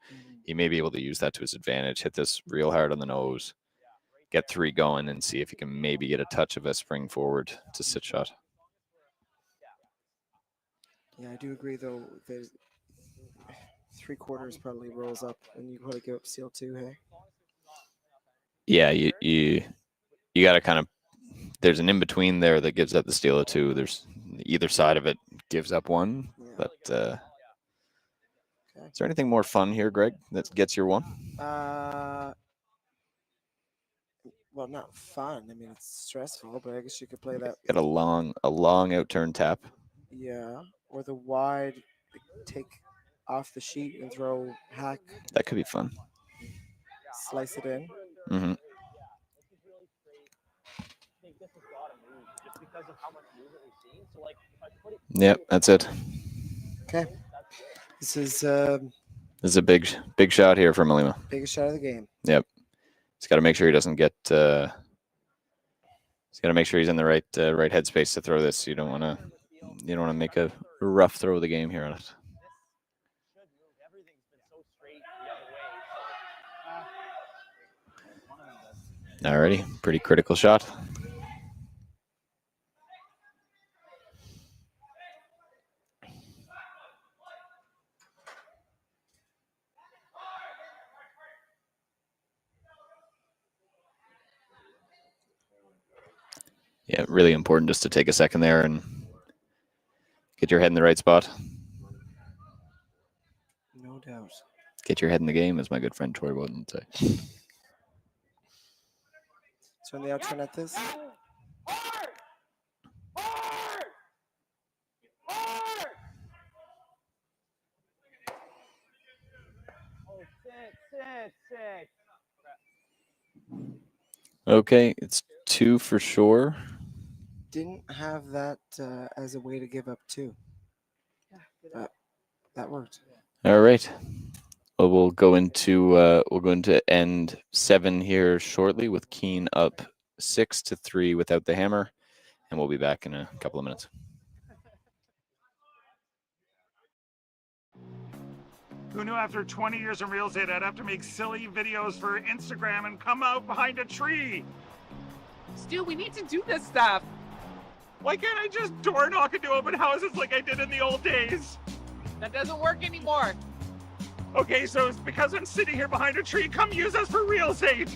he may be able to use that to his advantage, hit this real hard on the nose, get 3 going, and see if he can maybe get a touch of a spring forward to sit shot. Yeah, I do agree, though. There's 3/4 probably rolls up, and you probably go up seal 2, hey? Yeah, you got to kind of, there's an in-between there that gives up the steal of 2. There's either side of it gives up 1. Yeah. But is there anything more fun here, Greg, that gets your 1? Well, not fun. I mean, it's stressful, but I guess you could play that. Got a long out turn tap. Yeah, or the wide, take off the sheet and throw hack. That could be fun. Slice it in. Mm-hmm. Yep, that's it. Okay. This is a big shot here for Mulima. Biggest shot of the game. Yep. He's got to make sure he doesn't get. He's got to make sure he's in the right headspace to throw this. You don't want to make a rough throw of the game here on it. Alrighty, pretty critical shot. Yeah, really important just to take a second there and get your head in the right spot. No doubt. Get your head in the game, as my good friend Troy would say. Turn the outturn at this. Sick. Okay, it's 2 for sure. Didn't have that as a way to give up 2. But that worked. All right. Well, we'll go into end 7 here shortly with Kean up 6-3 without the hammer, and we'll be back in a couple of minutes. Who knew after 20 years in real estate I'd have to make silly videos for Instagram and come out behind a tree? Stu, we need to do this stuff. Why can't I just door knock into open houses like I did in the old days? That doesn't work anymore. Okay, so it's because I'm sitting here behind a tree. Come use us for real estate.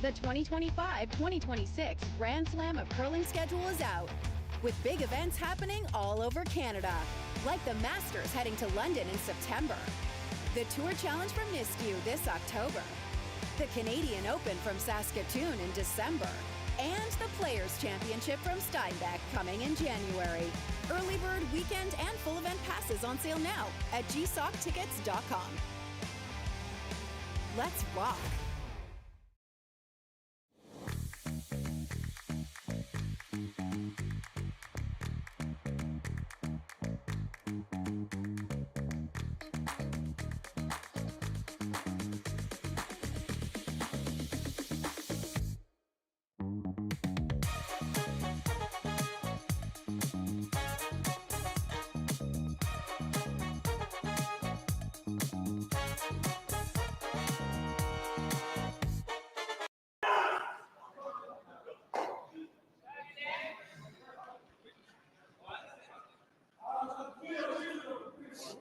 The 2025-2026 Grand Slam of Curling schedule is out, with big events happening all over Canada, like the Masters heading to London in September, the Tour Challenge from Nisku this October, the Canadian Open from Saskatoon in December, and the Players' Championship from Steinbeck coming in January. Early bird weekend and full event passes on sale now at gsoctickets.com. Let's rock!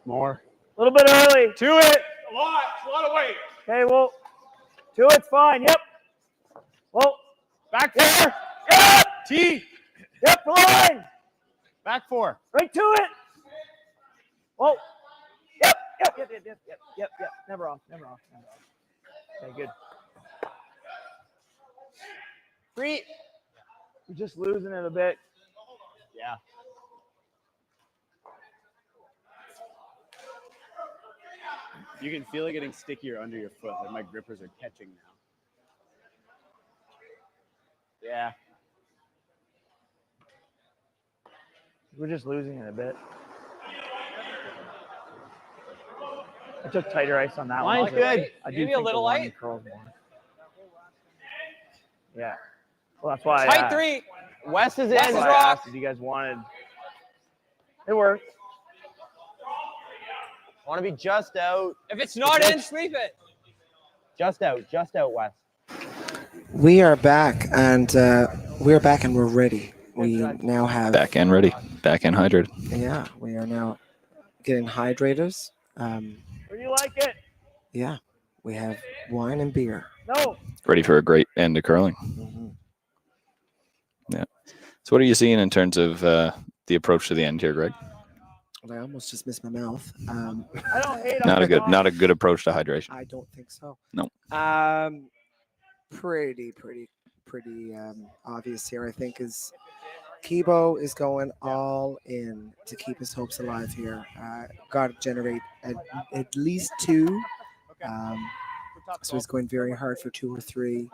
More. A little bit early. To it. A lot of weight. Okay, well, 2 it's fine. Yep. Well, Back 4. Yep. T. Yep, the line. Back 4. Right to it. Well, yep. Never off. Okay, good. 3. We're just losing it a bit. Yeah. You can feel it getting stickier under your foot. Like my grippers are catching now. Yeah. We're just losing it a bit. I took tighter ice on that Line's one. good. I do Maybe think a little the line light. curls more. Yeah. Well, that's why. Tight 3. West is in. West is I rock. asked if you guys wanted. It worked. Want to be just out. If it's not in, sweep it. Just out, West. We are back, and we're ready. We now have Back end ready. Back end hydrated. Yeah, we are now getting hydrators. Where do you like it? Yeah, we have wine and beer. No. Ready for a great end to curling. Yeah. So what are you seeing in terms of the approach to the end here, Greg? I almost just missed my mouth. I don't hate Not a good approach to hydration. I don't think so. No. Pretty obvious here. I think is Kibo is going all in to keep his hopes alive here. Got to generate at least 2. So he's going very hard for 2 or 3.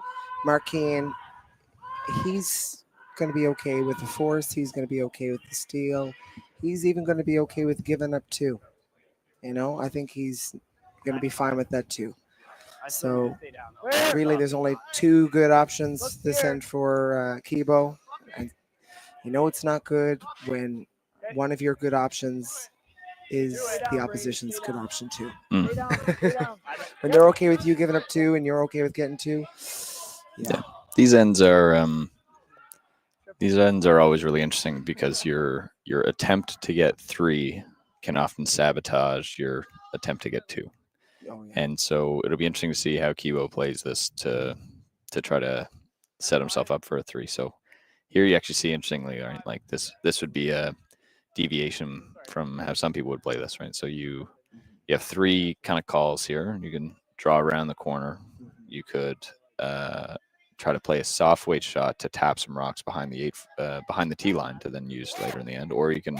Kean, he's going to be okay with the force. He's going to be okay with the steel. He's even going to be okay with giving up 2. You know, I think he's going to be fine with that too. So really, there's only 2 good options this end for Kibo. And you know it's not good when one of your good options is the opposition's good option too. When they're okay with you giving up 2 and you're okay with getting 2. Yeah. These ends are always really interesting because your attempt to get 3 can often sabotage your attempt to get 2. Oh, yeah. And so it'll be interesting to see how Kibo plays this to to try to set himself up for a 3. So here you actually see, interestingly, right, like this would be a deviation from how some people would play this, right? So you have 3 kind of calls here. You can draw around the corner. You could try to play a soft weight shot to tap some rocks behind the behind the tee line to then use later in the end, or you can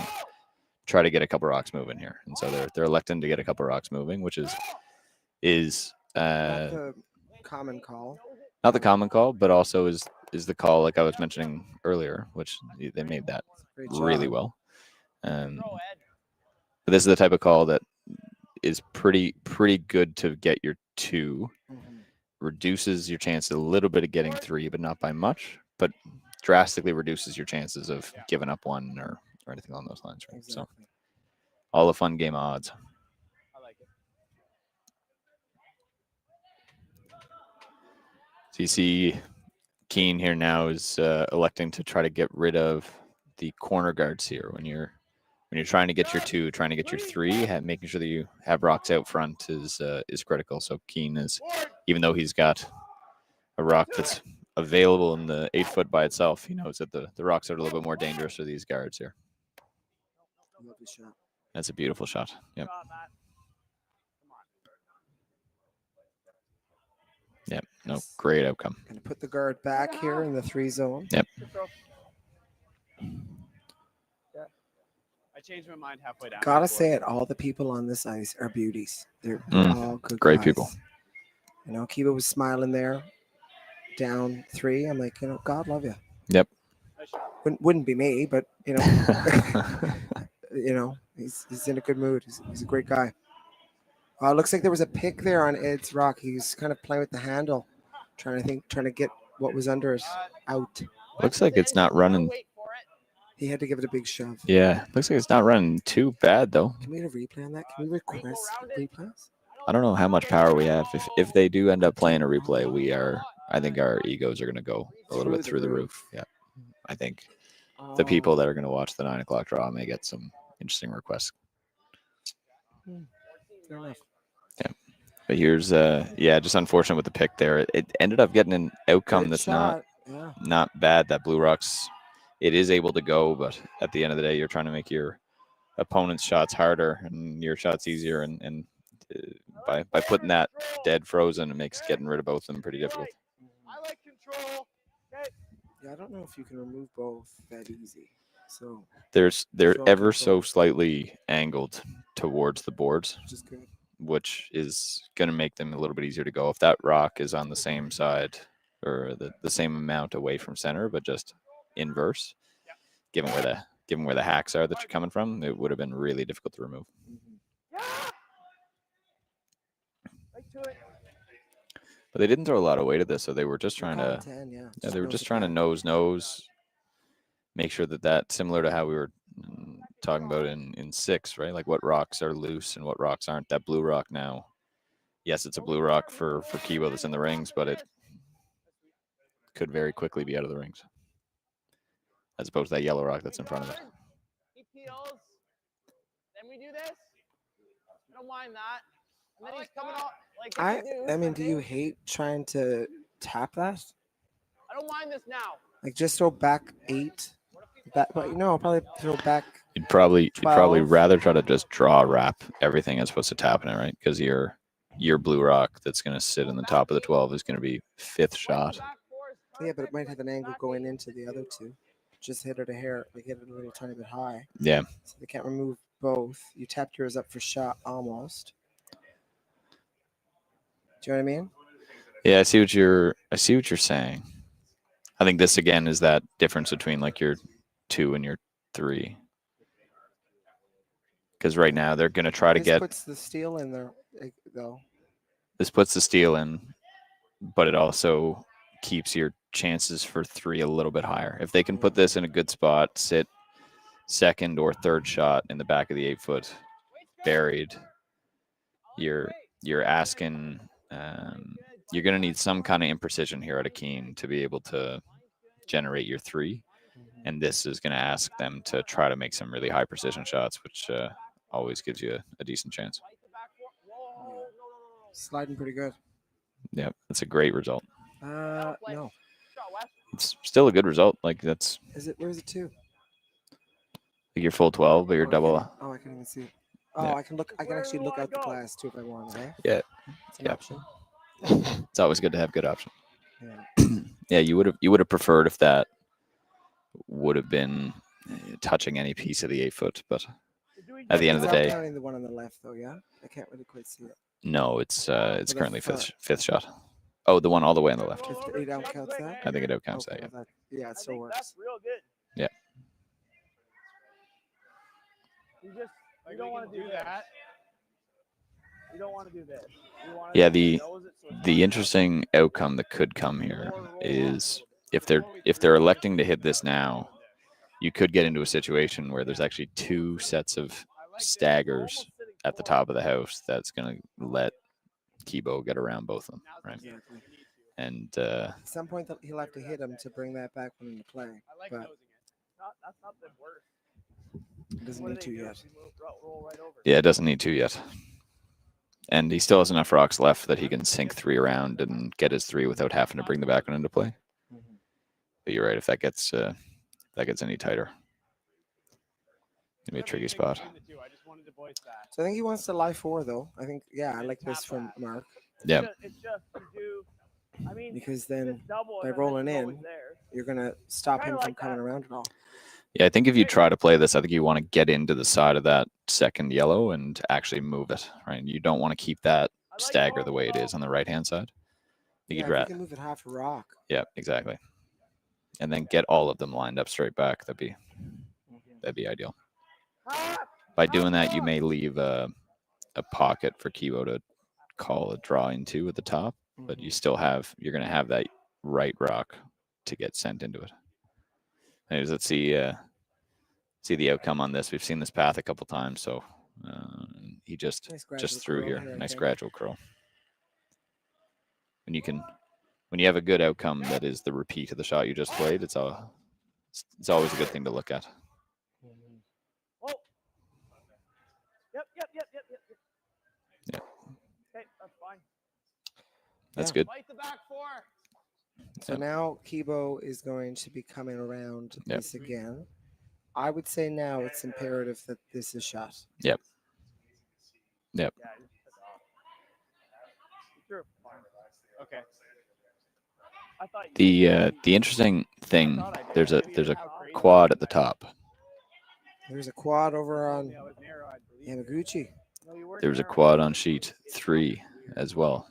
try to get a couple rocks moving here. And so they're electing to get a couple rocks moving, which is Not the common call. not the common call, but also is the call like I was mentioning earlier, which they made that really well. But this is the type of call that is pretty good to get your 2. Reduces your chances a little bit of getting 3, but not by much, but drastically reduces your chances of giving up 1 or anything along those lines, right? Exactly. So all the fun game odds. So you see Kean here now is electing to try to get rid of the corner guards here. When you're trying to get your 2, trying to get your 3, making sure that you have rocks out front is critical. So Kean is, even though he's got a rock that's available in the 8-foot by itself, he knows that the rocks are a little bit more dangerous for these guards here. Lovely shot. That's a beautiful shot. Yep. Yep. No, great outcome. Gonna put the guard back here in the 3 zone. Yep. I changed my mind halfway down. Gotta say it, all the people on this ice are beauties. They're all good Great guys. people. You know, Kibo was smiling there, down 3. I'm like, you know, God love you. Yep. Wouldn't be me, but you know, you know, he's in a good mood. He's a great guy. It looks like there was a pick there on Ed's rock. He's kind of playing with the handle, trying to get what was under it out. Looks like it's not running. He had to give it a big shove. Yeah, looks like it's not running too bad though. Can we get a replay on that? Can we request replays? I don't know how much power we have. If they do end up playing a replay, I think our egos are going to go a little bit through the roof. Yeah, I think the people that are going to watch the 9 o'clock draw may get some interesting requests. Fair enough. Yeah, but here's just unfortunate with the pick there. It ended up getting an outcome Good that's shot. not bad. That Blue Rocks, it is able to go, but at the end of the day, you're trying to make your opponent's shots harder and your shots easier, and by putting that dead frozen, it makes getting rid of both of them pretty difficult. Yeah, I don't know if you can remove both that easy. So They're ever control. so slightly angled towards the boards, Which is good. which is going to make them a little bit easier to go. If that rock is on the same side or the same amount away from center, but just inverse, given where the hacks are that you're coming from, it would have been really difficult to remove. But they didn't throw a lot of weight at this, so they were just trying to. 10, yeah. Yeah, they were Nose just it trying to back. nose, make sure that similar to how we were talking about in 6, right? Like what rocks are loose and what rocks aren't. That blue rock now, yes, it's a blue rock for Kibo that's in the rings, but it could very quickly be out of the rings, as opposed to that yellow rock that's in front of it. He peels. Then we do this. I don't mind that. And then he's coming off like I mean, do you hate trying to tap that? I don't mind this now. Like just throw back 8. But no, probably throw back. You'd probably 12. rather try to just draw wrap everything as opposed to tapping it, right? Because your blue rock that's going to sit in the top of the 12 is going to be 5th shot. Yeah, but it might have an angle going into the other 2. Just hit it a hair, like hit it a little tiny bit high. Yeah. So they can't remove both. You tapped yours up for shot almost. Do you know what I mean? Yeah, I see what you're saying. I think this again is that difference between like your 2 and your 3. Because right now they're going to try to This get. puts the steel in there, though. This puts the steel in, but it also keeps your chances for 3 a little bit higher. If they can put this in a good spot, sit 2nd or 3rd shot in the back of the 8-foot, buried, you're asking. You're going to need some kind of imprecision here at a Kean to be able to generate your 3. And this is going to ask them to try to make some really high precision shots, which always gives you a decent chance. Sliding pretty good. Yeah, that's a great result. No. It's still a good result. Like that's Is it? Where's it to? like you're full 12, but you're double. Oh, I can even see it. Oh, Yeah. I can look. I can actually look out the glass too if I want. Eh? Yeah. It's an option. It's always good to have good option. Yeah. Yeah, you would have preferred if that would have been touching any piece of the 8-foot, but at the end of the day, Counting the one on the left, though. Yeah, I can't really quite see it. no, it's the currently front. fifth shot. Oh, the one all the way on the left. If it out counts that. I think it out counts Okay, that. Yeah. Yeah, it still works. Yeah. You don't want to do that. You don't want to do this. Yeah, the interesting outcome that could come here is if they're electing to hit this now, you could get into a situation where there's actually 2 sets of staggers at the top of the house that's going to let Kibo get around both of them, right? Exactly. And At some point, he'll have to hit him to bring that back into play. But That's not the worst. it doesn't need to yet. yeah, it doesn't need to yet. And he still has enough rocks left that he can sink 3 around and get his 3 without having to bring the back one into play. But you're right, if that gets any tighter, it'd be a tricky spot. So I think he wants to lie 4, though. I think, yeah, I like this from Mark. Yeah. It's just to do. I mean, Because then double by and then rolling it's in, always there. you're gonna stop him Kinda from like coming that. around at all. Yeah, I think if you try to play this, I think you want to get into the side of that second yellow and actually move it, right? You don't want to keep that stagger the way it is on the right-hand side. Yeah, if you can move it half a rock. Yeah, exactly. And then get all of them lined up straight back. That'd be ideal. By doing that, you may leave a pocket for Kibo to call a draw into at the top, but you're going to have that right rock to get sent into it. Anyways, let's see the outcome on this. We've seen this path a couple times, so he just threw here. Nice gradual curl. And when you have a good outcome that is the repeat of the shot you just played, it's always a good thing to look at. Yep. Yeah. Okay, that's fine. That's good. Fight the back 4. So now Kibo is going to be coming around this again. I would say now it's imperative that this is shot. Yep. Sure. Okay. The interesting thing, there's a quad at the top. There's a quad over on Yamaguchi. There's a quad on sheet 3 as well.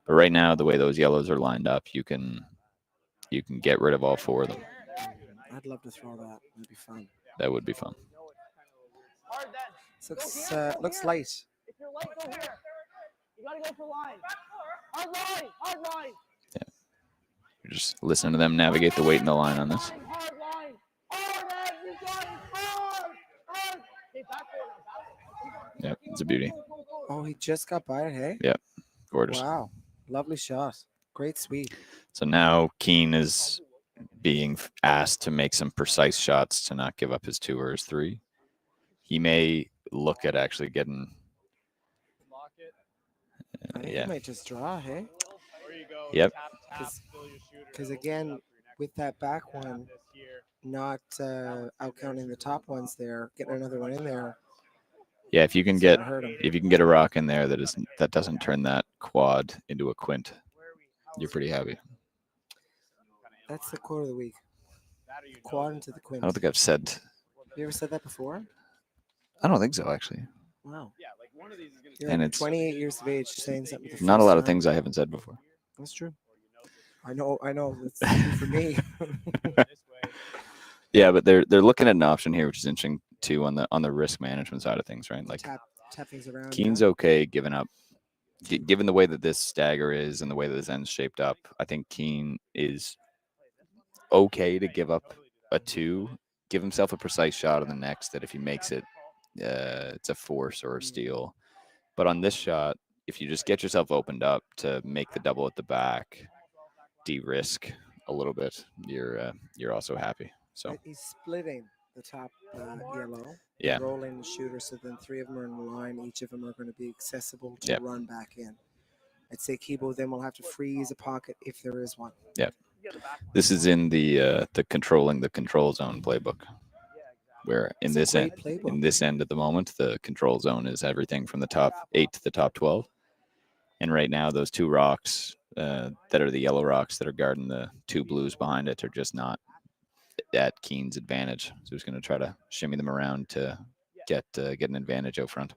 But right now, the way those yellows are lined up, you can get rid of all 4 of them. I'd love to throw that. That'd be fun. That would be fun. Looks light. If you're light, go here. You gotta go for line. Hard line. You're just listening to them navigate the weight and the line on this. Hard line. You got it. Hard. Okay, back 4. Yep, it's a beauty. Oh, he just got by it, hey? Yep, gorgeous. Wow, lovely shot. Great sweep. So now Kean is being asked to make some precise shots to not give up his 2 or his 3. He may look at actually getting. He might just draw, hey? Yep. Because again, with that back one, not out counting the top ones there, getting another one in there. Yeah, if you can get a rock in there that doesn't turn that quad into a quint, you're pretty happy. That's the quote of the week. Quad into the quint. I don't think I've said. You ever said that before? I don't think so, actually. Wow. And You're it's 28 years of age saying something. The not a first lot of time. things I haven't said before. That's true. I know. That's true for me. Yeah, but they're looking at an option here, which is interesting too on the risk management side of things, right? Like tap things around. Kean's okay giving up, given the way that this stagger is and the way that this end's shaped up. I think Kean is okay to give up a 2, give himself a precise shot on the next that if he makes it, it's a force or a steal. But on this shot, if you just get yourself opened up to make the double at the back, de-risk a little bit, you're also happy. So He's splitting the top yellow. Yeah. Rolling the shooter, so then 3 of them are in the line. Each of them are going to be accessible to run back in. I'd say Kibo then will have to freeze a pocket if there is one. Yep. This is in the controlling the control zone playbook, where in It's a this end, great playbook. in this end at the moment, the control zone is everything from the top 8 to the top 12. And right now, those 2 rocks that are the yellow rocks that are guarding the 2 blues behind it are just not at Kean's advantage. So he's going to try to shimmy them around to get an advantage out front.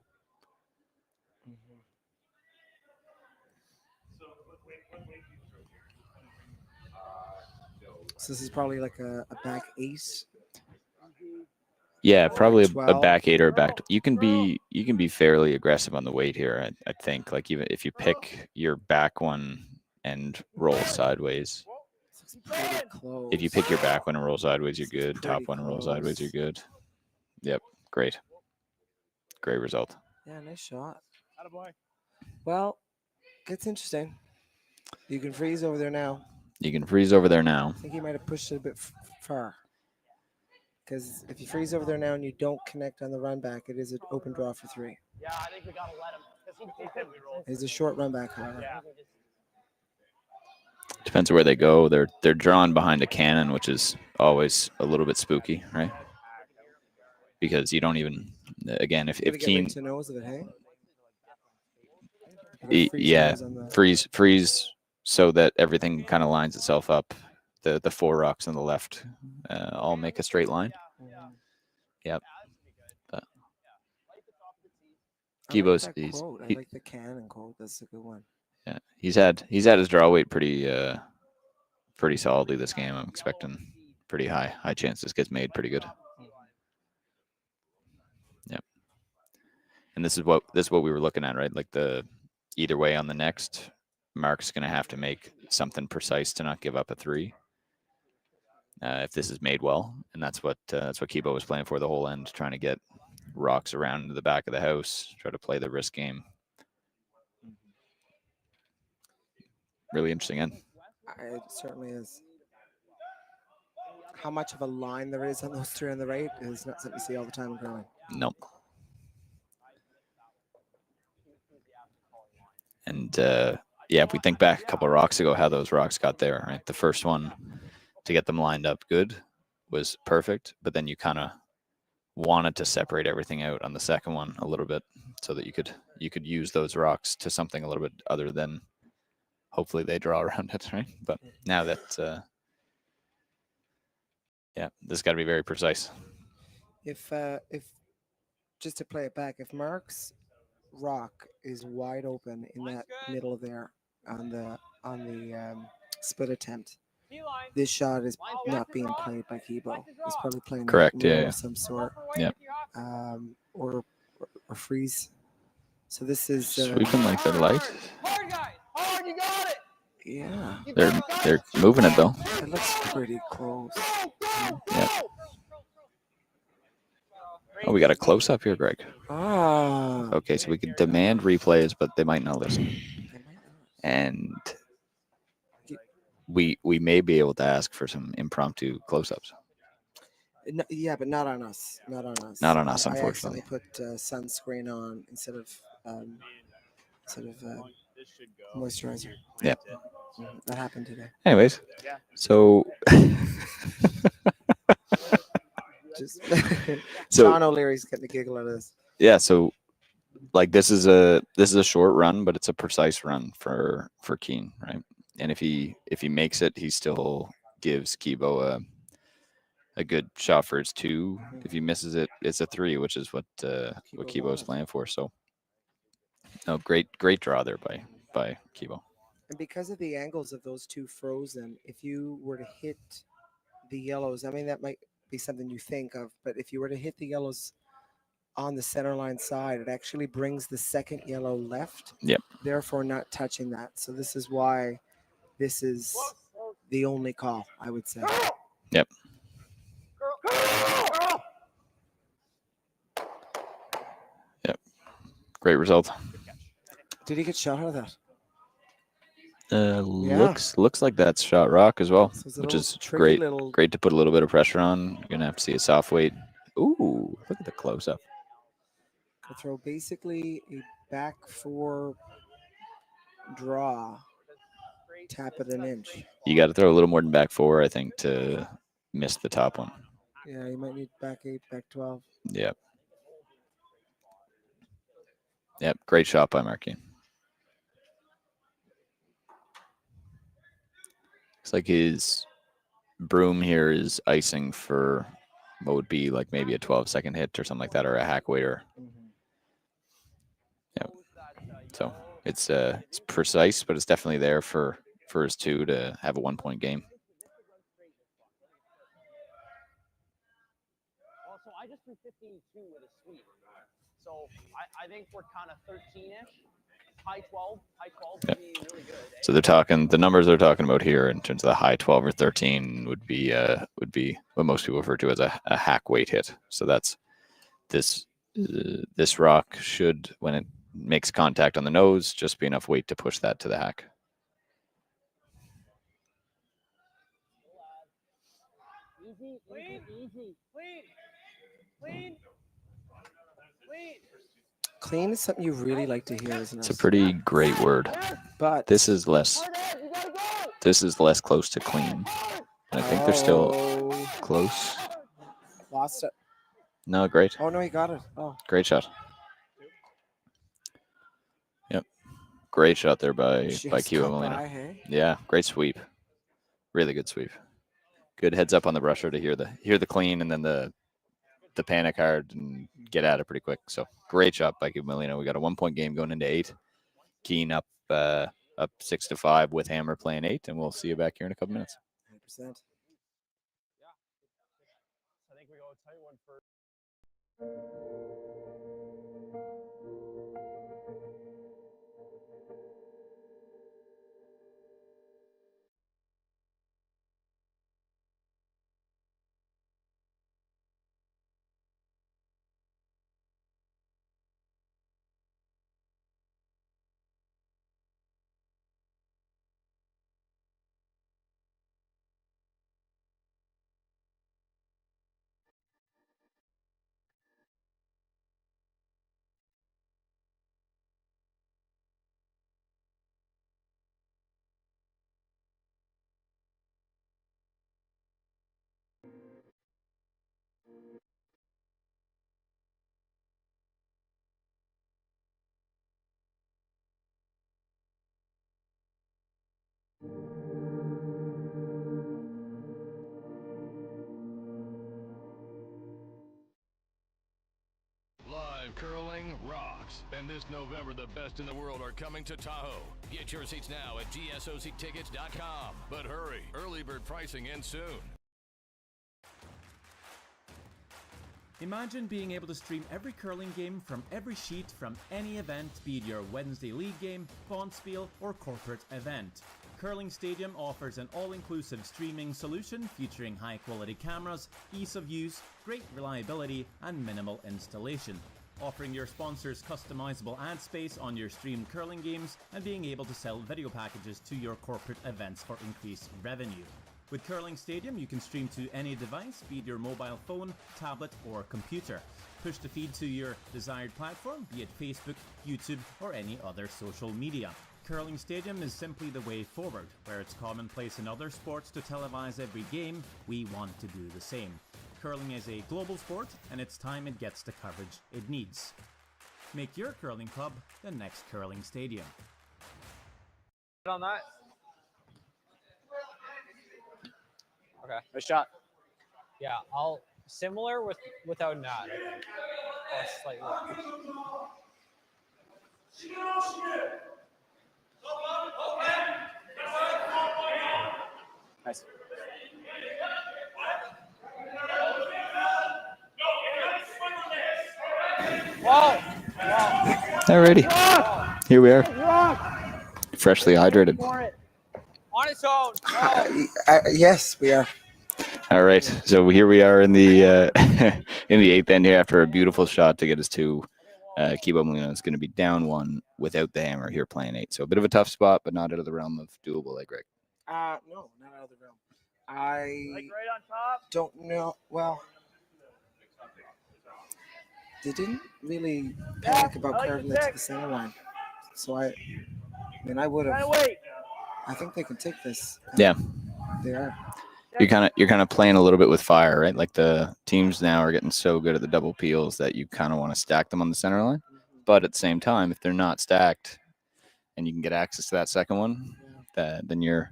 So this is probably like a back 8. Yeah, probably a 12. back 8 or a back. You can be fairly aggressive on the weight here. I think, like, even if you pick your back one and roll sideways. If you pick your back one and roll sideways, you're good. Top one and roll sideways, you're good. Yep, great. Great result. Yeah, nice shot. Well, it's interesting. You can freeze over there now. You can freeze over there now. I think he might have pushed it a bit far. Because if you freeze over there now and you don't connect on the run back, it is an open draw for 3. Yeah, I think we gotta let him. It's a short run back, however. Yeah. Depends where they go. They're drawn behind a cannon, which is always a little bit spooky, right? Because you don't even, again, if Kean, to nose of it, hey? yeah, freeze so that everything kind of lines itself up. The 4 rocks on the left all make a straight line. Yep. But Kibo's I like the cannon quote. That's a good one. Yeah, he's had his draw weight pretty solidly this game. I'm expecting pretty high chance this gets made pretty good. Yep. And this is what we were looking at, right? Like either way on the next, Mark's going to have to make something precise to not give up a 3. If this is made well, and that's what Kibo was playing for the whole end, trying to get rocks around into the back of the house, try to play the risk game. Really interesting end. It certainly is. How much of a line there is on those 3 on the right is not something you see all the time in curling. No. And yeah, if we think back a couple of rocks ago, how those rocks got there, right? The first one, to get them lined up good, was perfect, but then you kind of wanted to separate everything out on the second one a little bit so that you could use those rocks to something a little bit other than hopefully they draw around it, right? But now that yeah, this got to be very precise. If just to play it back, if Mark's rock is wide open in that middle there on the split attempt, this shot is not being played by Kibo. He's probably playing correct, yeah, of some sort. Yep. Or freeze. So this is sweeping like they're light. Hard, you got it. Yeah. They're moving it though. It looks pretty close. Yeah. Oh, we got a close up here, Greg. Ah. Okay, so we can demand replays, but they might not listen. And we may be able to ask for some impromptu close-ups. No, yeah, but not on us. Not on us. Not on us, unfortunately. I accidentally put sunscreen on instead of moisturizer. Yeah. That happened today. Anyways, so John O'Leary's getting a giggle out of this. Yeah, so like this is a short run, but it's a precise run for Kean, right? And if he makes it, he still gives Kibo a good shot for his 2. If he misses it, it's a 3, which is what Kibo's playing for. So, no, great draw there by Kibo. And because of the angles of those 2 frozen, if you were to hit the yellows, I mean that might be something you think of, but if you were to hit the yellows on the center line side, it actually brings the second yellow left. Yep. Therefore, not touching that. So this is why this is the only call, I would say. Yep. Yep. Great result. Did he get shot out of that? Looks like that's shot rock as well, which is great. Great to put a little bit of pressure on. You're gonna have to see a soft weight. Ooh, look at the close up. Throw basically a back 4 draw. Tap it an inch. You got to throw a little more than back 4, I think, to miss the top one. Yeah, you might need back 8, back 12. Yep. Yep. Great shot by Mark Kean. Looks like his broom here is icing for what would be like maybe a 12-second hit or something like that, or a hack waiter. Yep. So it's precise, but it's definitely there for his 2 to have a 1-point game. Also, I just threw 15-2 with a sweep. So I think we're kind of 13-ish. High 12 would be really good. So they're talking, the numbers they're talking about here in terms of the high 12 or 13 would be what most people refer to as a hack weight hit. So that's this rock should, when it makes contact on the nose, just be enough weight to push that to the hack. Easy, clean, easy, clean, clean, clean. Clean is something you really like to hear, isn't it? It's a pretty great word, but this is less close to clean. And I think they're still close. Lost it. No, great. Oh no, he got it. Oh, Great shot. Yep. Great shot there by Just Kibo cut Mulima. by, hey? Yeah, great sweep. Really good sweep. Good heads up on the brusher to hear the clean and then the panic hard and get at it pretty quick. So great shot by Kibo Mulima. We got a 1-point game going into 8. Kean up 6-5 with Hammer playing 8, and we'll see you back here in a couple minutes. 100%. I think we go tell you one first. Live curling rocks. And this November, the best in the world are coming to Tahoe. Get your seats now at gsoctickets.com. But hurry, early bird pricing ends soon. Imagine being able to stream every curling game from every sheet from any event, be it your Wednesday league game, bonspiel, or corporate event. Curling Stadium offers an all-inclusive streaming solution featuring high-quality cameras, ease of use, great reliability, and minimal installation. Offering your sponsors customizable ad space on your streamed curling games and being able to sell video packages to your corporate events for increased revenue. With Curling Stadium, you can stream to any device, be it your mobile phone, tablet, or computer. Push the feed to your desired platform, be it Facebook, YouTube, or any other social media. Curling Stadium is simply the way forward. Where it's commonplace in other sports to televise every game, we want to do the same. Curling is a global sport, and it's time it gets the coverage it needs. Make your curling club the next Curling Stadium. On that. Okay. Nice shot. Yeah, I'll similar without not. I think. Or slightly. Nice. Whoa! Alrighty. Here we are. Freshly hydrated. On its own. Yes, we are. All right, so here we are in the in the 8th end here after a beautiful shot to get us to Kibo Mulima is going to be down 1 without the hammer here playing 8. So a bit of a tough spot, but not out of the realm of doable, Greg. No, not out of the realm. I Like right on top. don't know. Well, they didn't really panic about I like curving the it to deck. the center line. So I I mean, I would have. Wait. I think they can take this. Yeah. They are. You're kind of playing a little bit with fire, right? Like the teams now are getting so good at the double peels that you kind of want to stack them on the center line. But at the same time, if they're not stacked and you can get access to that second one, then you're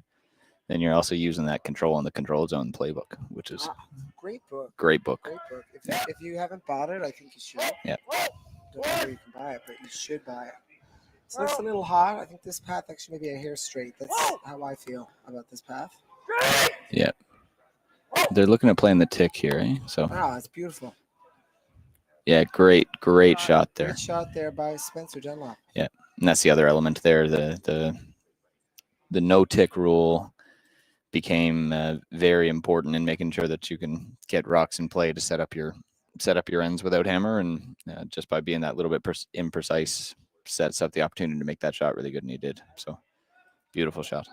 also using that control in the control zone playbook, which is Great book. Great book. Great book. If you haven't bought it, I think you should. Yeah. Don't know where you can buy it, but you should buy it. So it's a little hot. I think this path actually may be a hair straight. That's how I feel about this path. Yeah. They're looking at playing the tick here, eh? So Wow, it's beautiful. yeah, great shot there. Great shot there by Spencer Dunlop. Yeah, and that's the other element there. The no tick rule became very important in making sure that you can get rocks in play to set up your ends without hammer, and just by being that little bit imprecise sets up the opportunity to make that shot really good, and he did. So beautiful shot.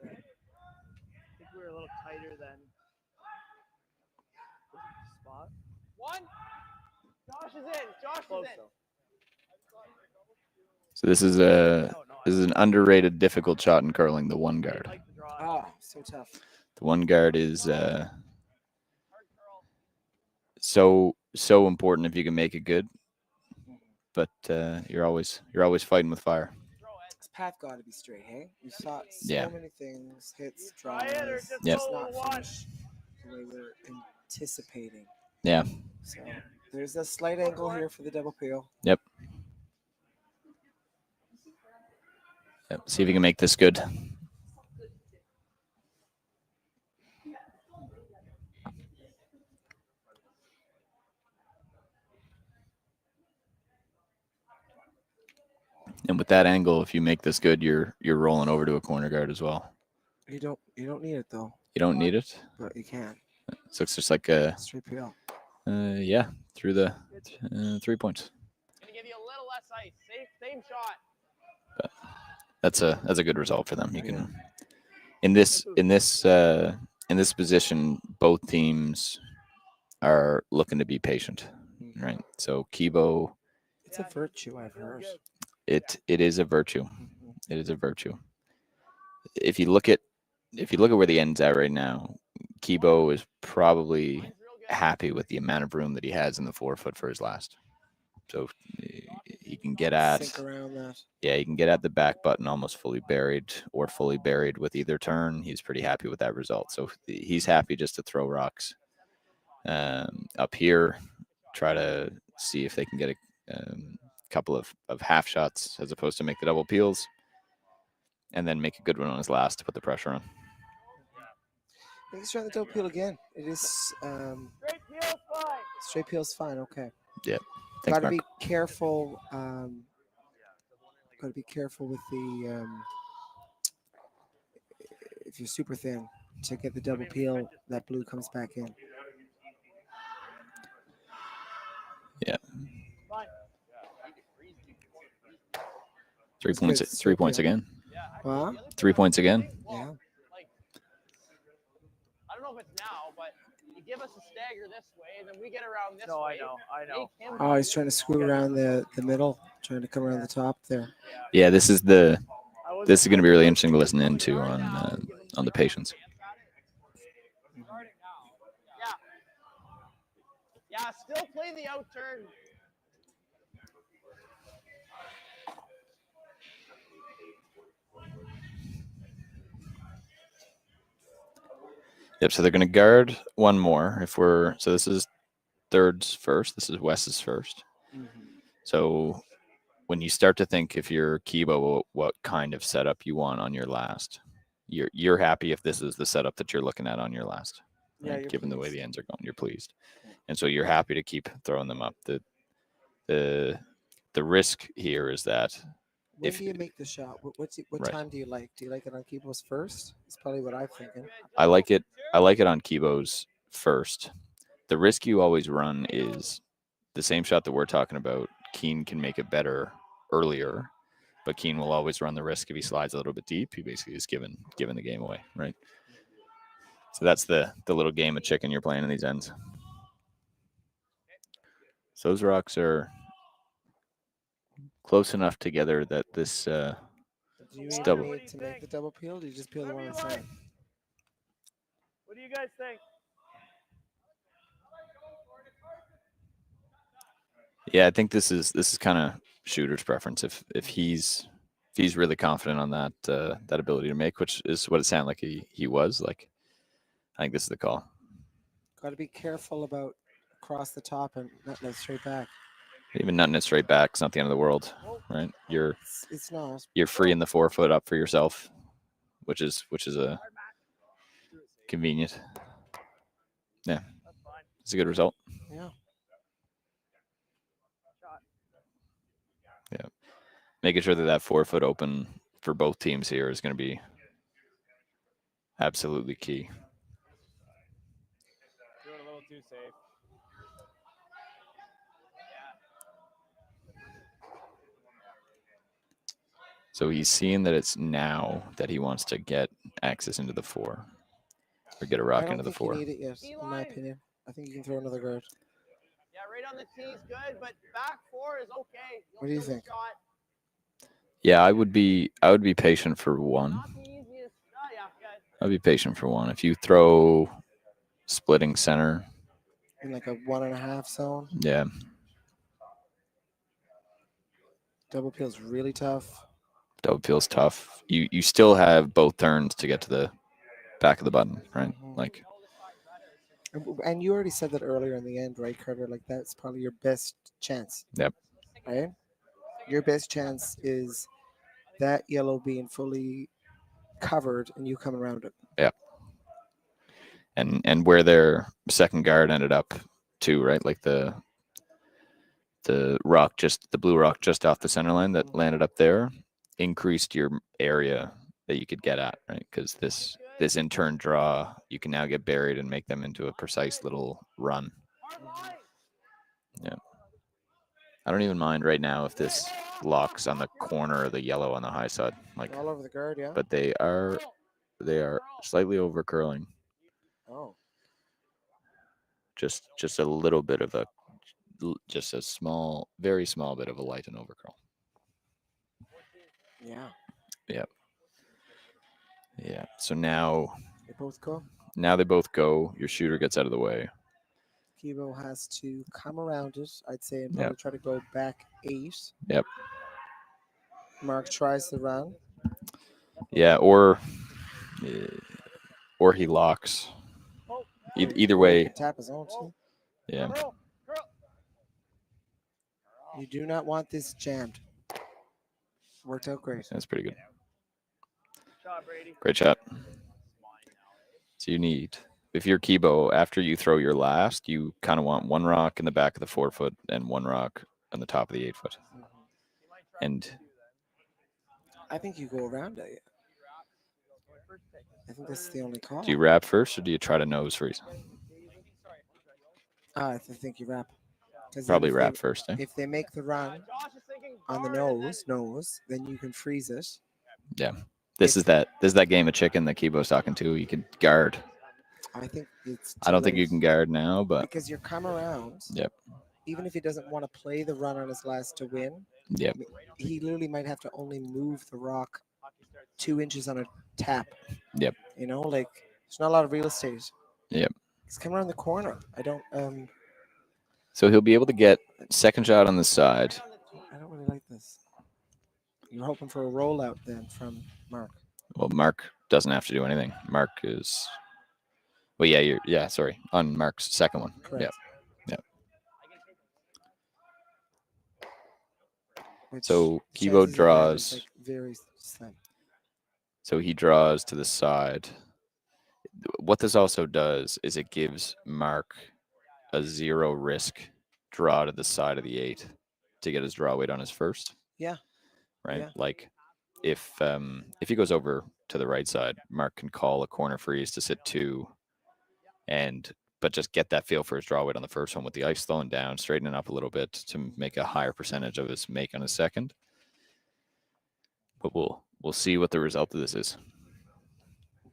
I think we were a little tighter than spot. One. Josh is in. Josh is in. So this is an underrated, difficult shot in curling. The one guard. Oh, so tough. The one guard is so important if you can make it good. But you're always fighting with fire. This path got to be straight, hey? We saw so Yeah. many things, hits, draws. Yep. It's not finished the way we're anticipating. Yeah. So there's a slight angle here for the double peel. Yep. Yep. See if you can make this good. And with that angle, if you make this good, you're rolling over to a corner guard as well. You don't need it though. You don't need it, but you can. So it's just like a straight peel. Yeah, through the 3 points. Gonna give you a little less ice. Same shot. But that's a good result for them. You can in this position, both teams are looking to be patient, right? So Kibo, It's a virtue, I've heard. it is a virtue. It is a virtue. If you look at where the end's at right now, Kibo is probably happy with the amount of room that he has in the forefoot for his last. So he can get at Sink around that. Yeah, he can get at the back button almost fully buried or fully buried with either turn. He's pretty happy with that result. So he's happy just to throw rocks up here, try to see if they can get a couple of half shots as opposed to make the double peels, and then make a good one on his last to put the pressure on. Let's try the double peel again. It is straight peel's fine. Okay. Yeah. Thanks, Got to Mark. be careful. Got to be careful with the if you're super thin to get the double peel. That blue comes back in. Yeah. That's 3 points. good. 3 points again. Huh? 3 points again. Yeah. I don't know if it's now, but you give us a stagger this way, and then we get around this No, way. I know. Oh, he's trying to screw around the middle, trying to come around the top there. Yeah, this is going to be really interesting to listen into on the patience. Yeah, still play the out turn. Yep. So they're going to guard one more. So this is Third's first. This is Wes's first. So when you start to think, if you're Kibo, what kind of setup you want on your last, you're happy if this is the setup that you're looking at on your last. Yeah, Right? you're Given the way pleased. the ends are going, you're pleased, and so you're happy to keep throwing them up. The risk here is that When if do you make the shot? What Right. time do you like? Do you like it on Kibo's first? It's probably what I'm thinking. I like it on Kibo's first. The risk you always run is the same shot that we're talking about. Kean can make it better earlier, but Kean will always run the risk if he slides a little bit deep. He basically is giving the game away, right? So that's the little game of chicken you're playing in these ends. So those rocks are close enough together that this Do you it's even double. need to make the double peel? Do you just peel the one on the side? What do you guys think? Yeah, I think this is kind of shooter's preference. If he's really confident on that that ability to make, which is what it sounded like he was, like, I think this is the call. Got to be careful about across the top and not let straight back. Even nutting it straight back is not the end of the world, right? It's not. You're freeing the 4-foot up for yourself, which is a convenient. Yeah, it's a good result. Yeah. Yeah, making sure that 4-foot open for both teams here is going to be absolutely key. Doing a little too safe. So he's seeing that it's now that he wants to get access into the 4, or get a rock into the 4. I don't think you need it yet, in my opinion. I think you can throw another guard. Yeah, right on the tee is good, but back 4 is okay. What do you think? Yeah, I would be patient for 1. I'd be patient for 1. If you throw splitting center, In like a 1.5 zone. yeah, Double peel's really tough. double peel's tough. You still have both turns to get to the back of the button, right? Like, And you already said that earlier in the end, right, Carter? Like, that's probably your best chance. Yep. Right? Your best chance is that yellow being fully covered and you coming around it. yeah. And where their second guard ended up too, right? Like the rock, just the blue rock just off the center line that landed up there, increased your area that you could get at, right? Because this in turn draw, you can now get buried and make them into a precise little run. Yeah. I don't even mind right now if this locks on the corner of the yellow on the high side, like All over the guard, yeah. But they are slightly over curling. Oh. Just a little bit of just a small, very small bit of a light and over curl. Yeah. Yep. Yeah. So now They both go. Now they both go. Your shooter gets out of the way. Kibo has to come around it, I'd say, and probably Yep. try to go back 8. Yep. Mark tries the run. Yeah, or he locks. Either way. Tap his own too. Yeah. You do not want this jammed. Worked out great. That's pretty good. Great shot. So you need, if you're Kibo, after you throw your last, you kind of want 1 rock in the back of the 4-foot and 1 rock on the top of the 8-foot. And I think you go around it. I think that's the only call. do you wrap first or do you try to nose freeze? I think you wrap. 'Cause Probably if wrap they- first, eh? If they make the run on the nose, then you can freeze it. Yeah. This is that game of chicken that Kibo's talking to. You can guard. I think it's. I don't think too you late. can guard now, but Because you come around. Yep. Even if he doesn't want to play the run on his last to win. Yep. He literally might have to only move the rock 2 inches on a tap. Yep. You know, like there's not a lot of real estate. Yep. He's coming around the corner. I don't. So he'll be able to get second shot on the side. I don't really like this. You're hoping for a rollout then from Mark. Well, Mark doesn't have to do anything. Mark is. Well, yeah, sorry. On Mark's second one. Correct. Yep. Which So chances Kibo of that draws. is, like, very slim. So he draws to the side. What this also does is it gives Mark a 0 risk draw to the side of the 8 to get his draw weight on his first. Yeah. Right. Yeah. Like if he goes over to the right side, Mark can call a corner freeze to sit 2, but just get that feel for his draw weight on the first one with the ice slowing down, straightening up a little bit to make a higher percentage of his make on his second. But we'll see what the result of this is.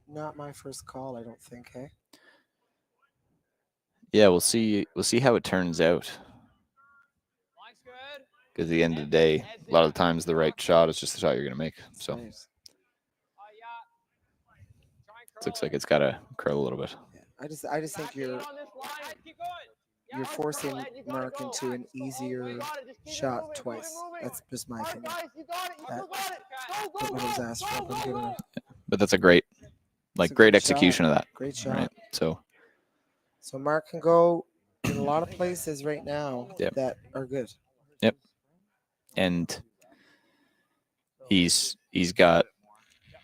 Not my first call, I don't think. Hey. Yeah, we'll see how it turns out. Because at the end of the day, a lot of the times the right shot is just the shot you're going to make. So it looks like it's got to curl a little bit. I just think you're forcing Mark into an easier shot twice. That's just my opinion. That was asked for, but I'm giving it. But that's a great, great execution of that. Great shot. Right? So Mark can go in a lot of places right now that are good. Yep. And he's got,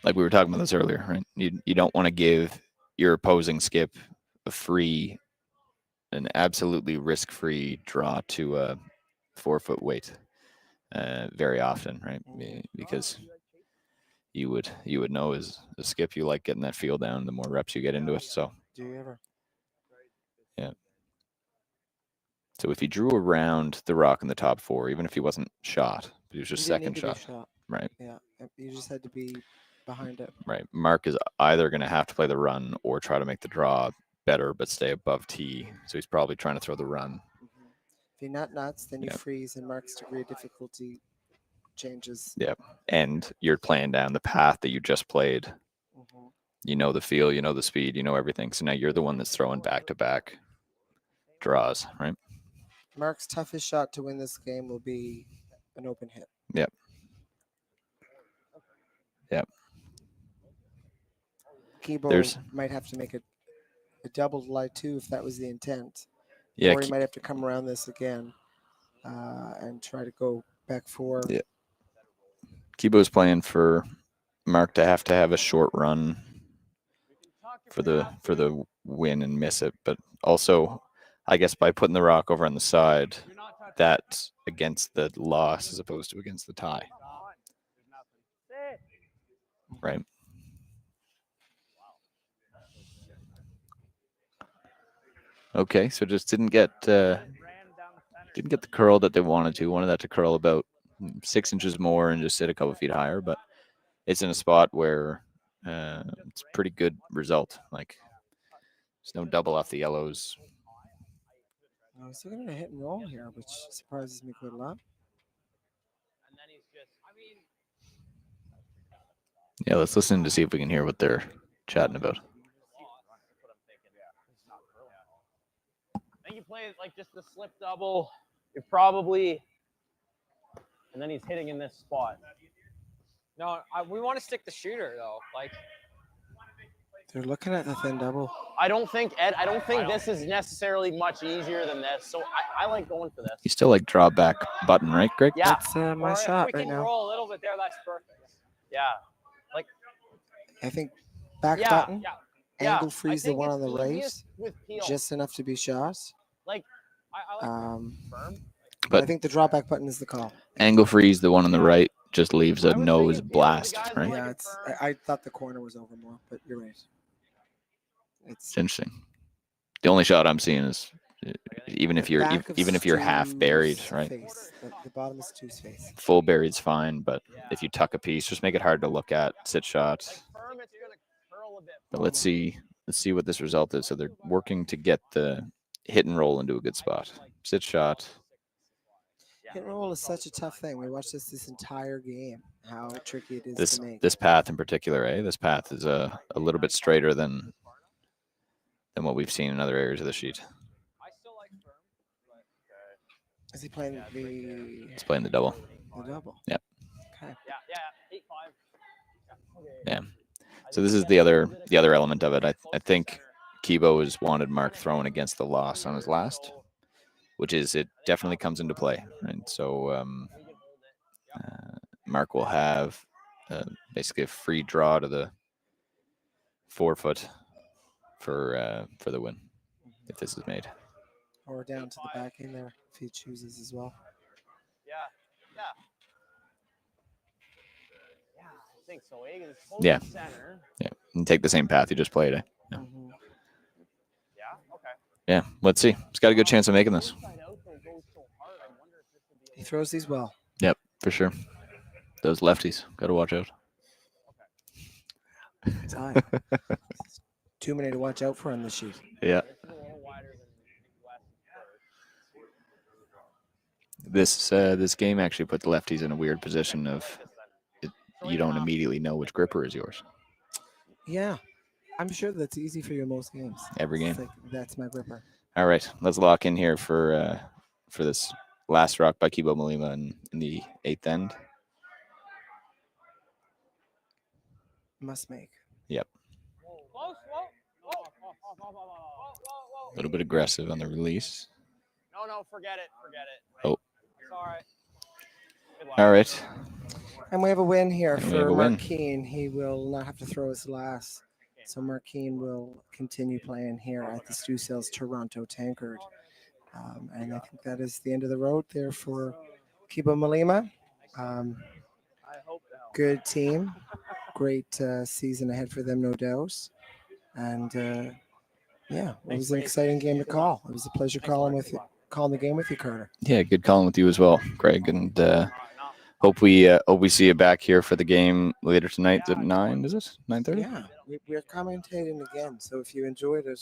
like we were talking about this earlier, right? You don't want to give your opposing skip an absolutely risk-free draw to a 4-foot weight very often, right? Because you would know as a skip, you like getting that feel down the more reps you get into it. So do you ever? Yeah. So if he drew around the rock in the top 4, even if he wasn't shot, but he was just second shot, right? Yeah, you just had to be behind it. Right. Mark is either going to have to play the run or try to make the draw better, but stay above tee. So he's probably trying to throw the run. If you're not nuts, then you freeze, and Mark's degree of difficulty changes. Yeah. And you're playing down the path that you just played. You know the feel, you know the speed, you know everything. So now you're the one that's throwing back-to-back draws, right? Mark's toughest shot to win this game will be an open hit. Yep. Yep. Kibo might have to make a double lie too if that was the intent. Yeah. Or he might have to come around this again and try to go back 4. Yeah. Kibo's playing for Mark to have a short run for the win and miss it, but also I guess by putting the rock over on the side, that's against the loss as opposed to against the tie. Right. Okay, so just didn't get the curl that they wanted to. Wanted that to curl about 6 inches more and just sit a couple feet higher, but it's in a spot where it's a pretty good result. Like there's no double off the yellows. I was looking at a hit and roll here, which surprises me quite a lot. Yeah, let's listen to see if we can hear what they're chatting about. I think you play like just the slip double. You're probably, and then he's hitting in this spot. No, we want to stick the shooter though. Like they're looking at the thin double. I don't think this is necessarily much easier than this. So I like going for this. You still like draw back button, right, Greg? Yeah, that's my shot right now. We can roll a little bit there. That's perfect. Yeah, like I think back button, angle freeze the one on the right, just enough to be shot. Like but I think the drawback button is the call. Angle freeze the one on the right just leaves a nose blast, right? Yeah, I thought the corner was over more, but you're right. It's interesting. The only shot I'm seeing is even if you're half buried, right? The bottom is Stu's face. Full buried's fine, but if you tuck a piece, just make it hard to look at. Sit shot. But let's see what this result is. So they're working to get the hit and roll into a good spot. Sit shot. Hit and roll is such a tough thing. We watched this entire game. How tricky it is to make. This path in particular, This path is a little bit straighter than what we've seen in other areas of the sheet. Is he playing the? He's playing the double. The double. Yep. Okay. Yeah. So this is the other element of it. I think Kibo has wanted Mark throwing against the loss on his last, which is it definitely comes into play. Right. So Mark will have basically a free draw to the 4-foot for the win if this is made. Or down to the back in there if he chooses as well. Yeah, I think so. Yeah. Yeah. And take the same path you just played. Yeah. Yeah. Okay. Yeah. Let's see. He's got a good chance of making this. He throws these well. Yep, for sure. Those lefties, got to watch out. Time. Too many to watch out for on the sheet. Yeah. This game actually put the lefties in a weird position of you don't immediately know which gripper is yours. Yeah, I'm sure that's easy for you in most games. Every game. It's like, that's my gripper. All right, let's lock in here for this last rock by Kibo Mulima in the 8th end. Must make. Yep. A little bit aggressive on the release. No, forget it. Oh. Sorry. All right. And we have a win here And we have for a win. Mark Kean. He will not have to throw his last. So Mark Kean will continue playing here at the Stu Sales Toronto Tankard. And I think that is the end of the road there for Kibo Mulima. Good team. Great season ahead for them, no doubt. And yeah, it was an exciting game to call. It was a pleasure calling the game with you, Carter. Yeah, good calling with you as well, Greg. And hope we see you back here for the game later tonight at 9. Is it 9:30? Yeah, we're commentating again. So if you enjoyed it,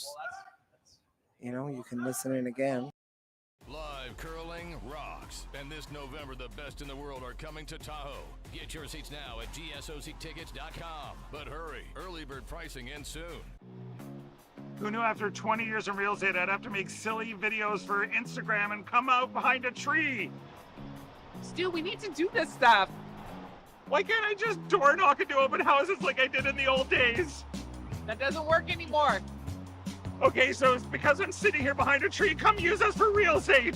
you can listen in again. Live curling rocks. And this November, the best in the world are coming to Tahoe. Get your seats now at gsoctickets.com. But hurry, early bird pricing ends soon. Who knew after 20 years in real estate I'd have to make silly videos for Instagram and come out behind a tree? Stu, we need to do this stuff. Why can't I just door knock into open houses like I did in the old days? That doesn't work anymore. Okay, so it's because I'm sitting here behind a tree. Come use us for real estate.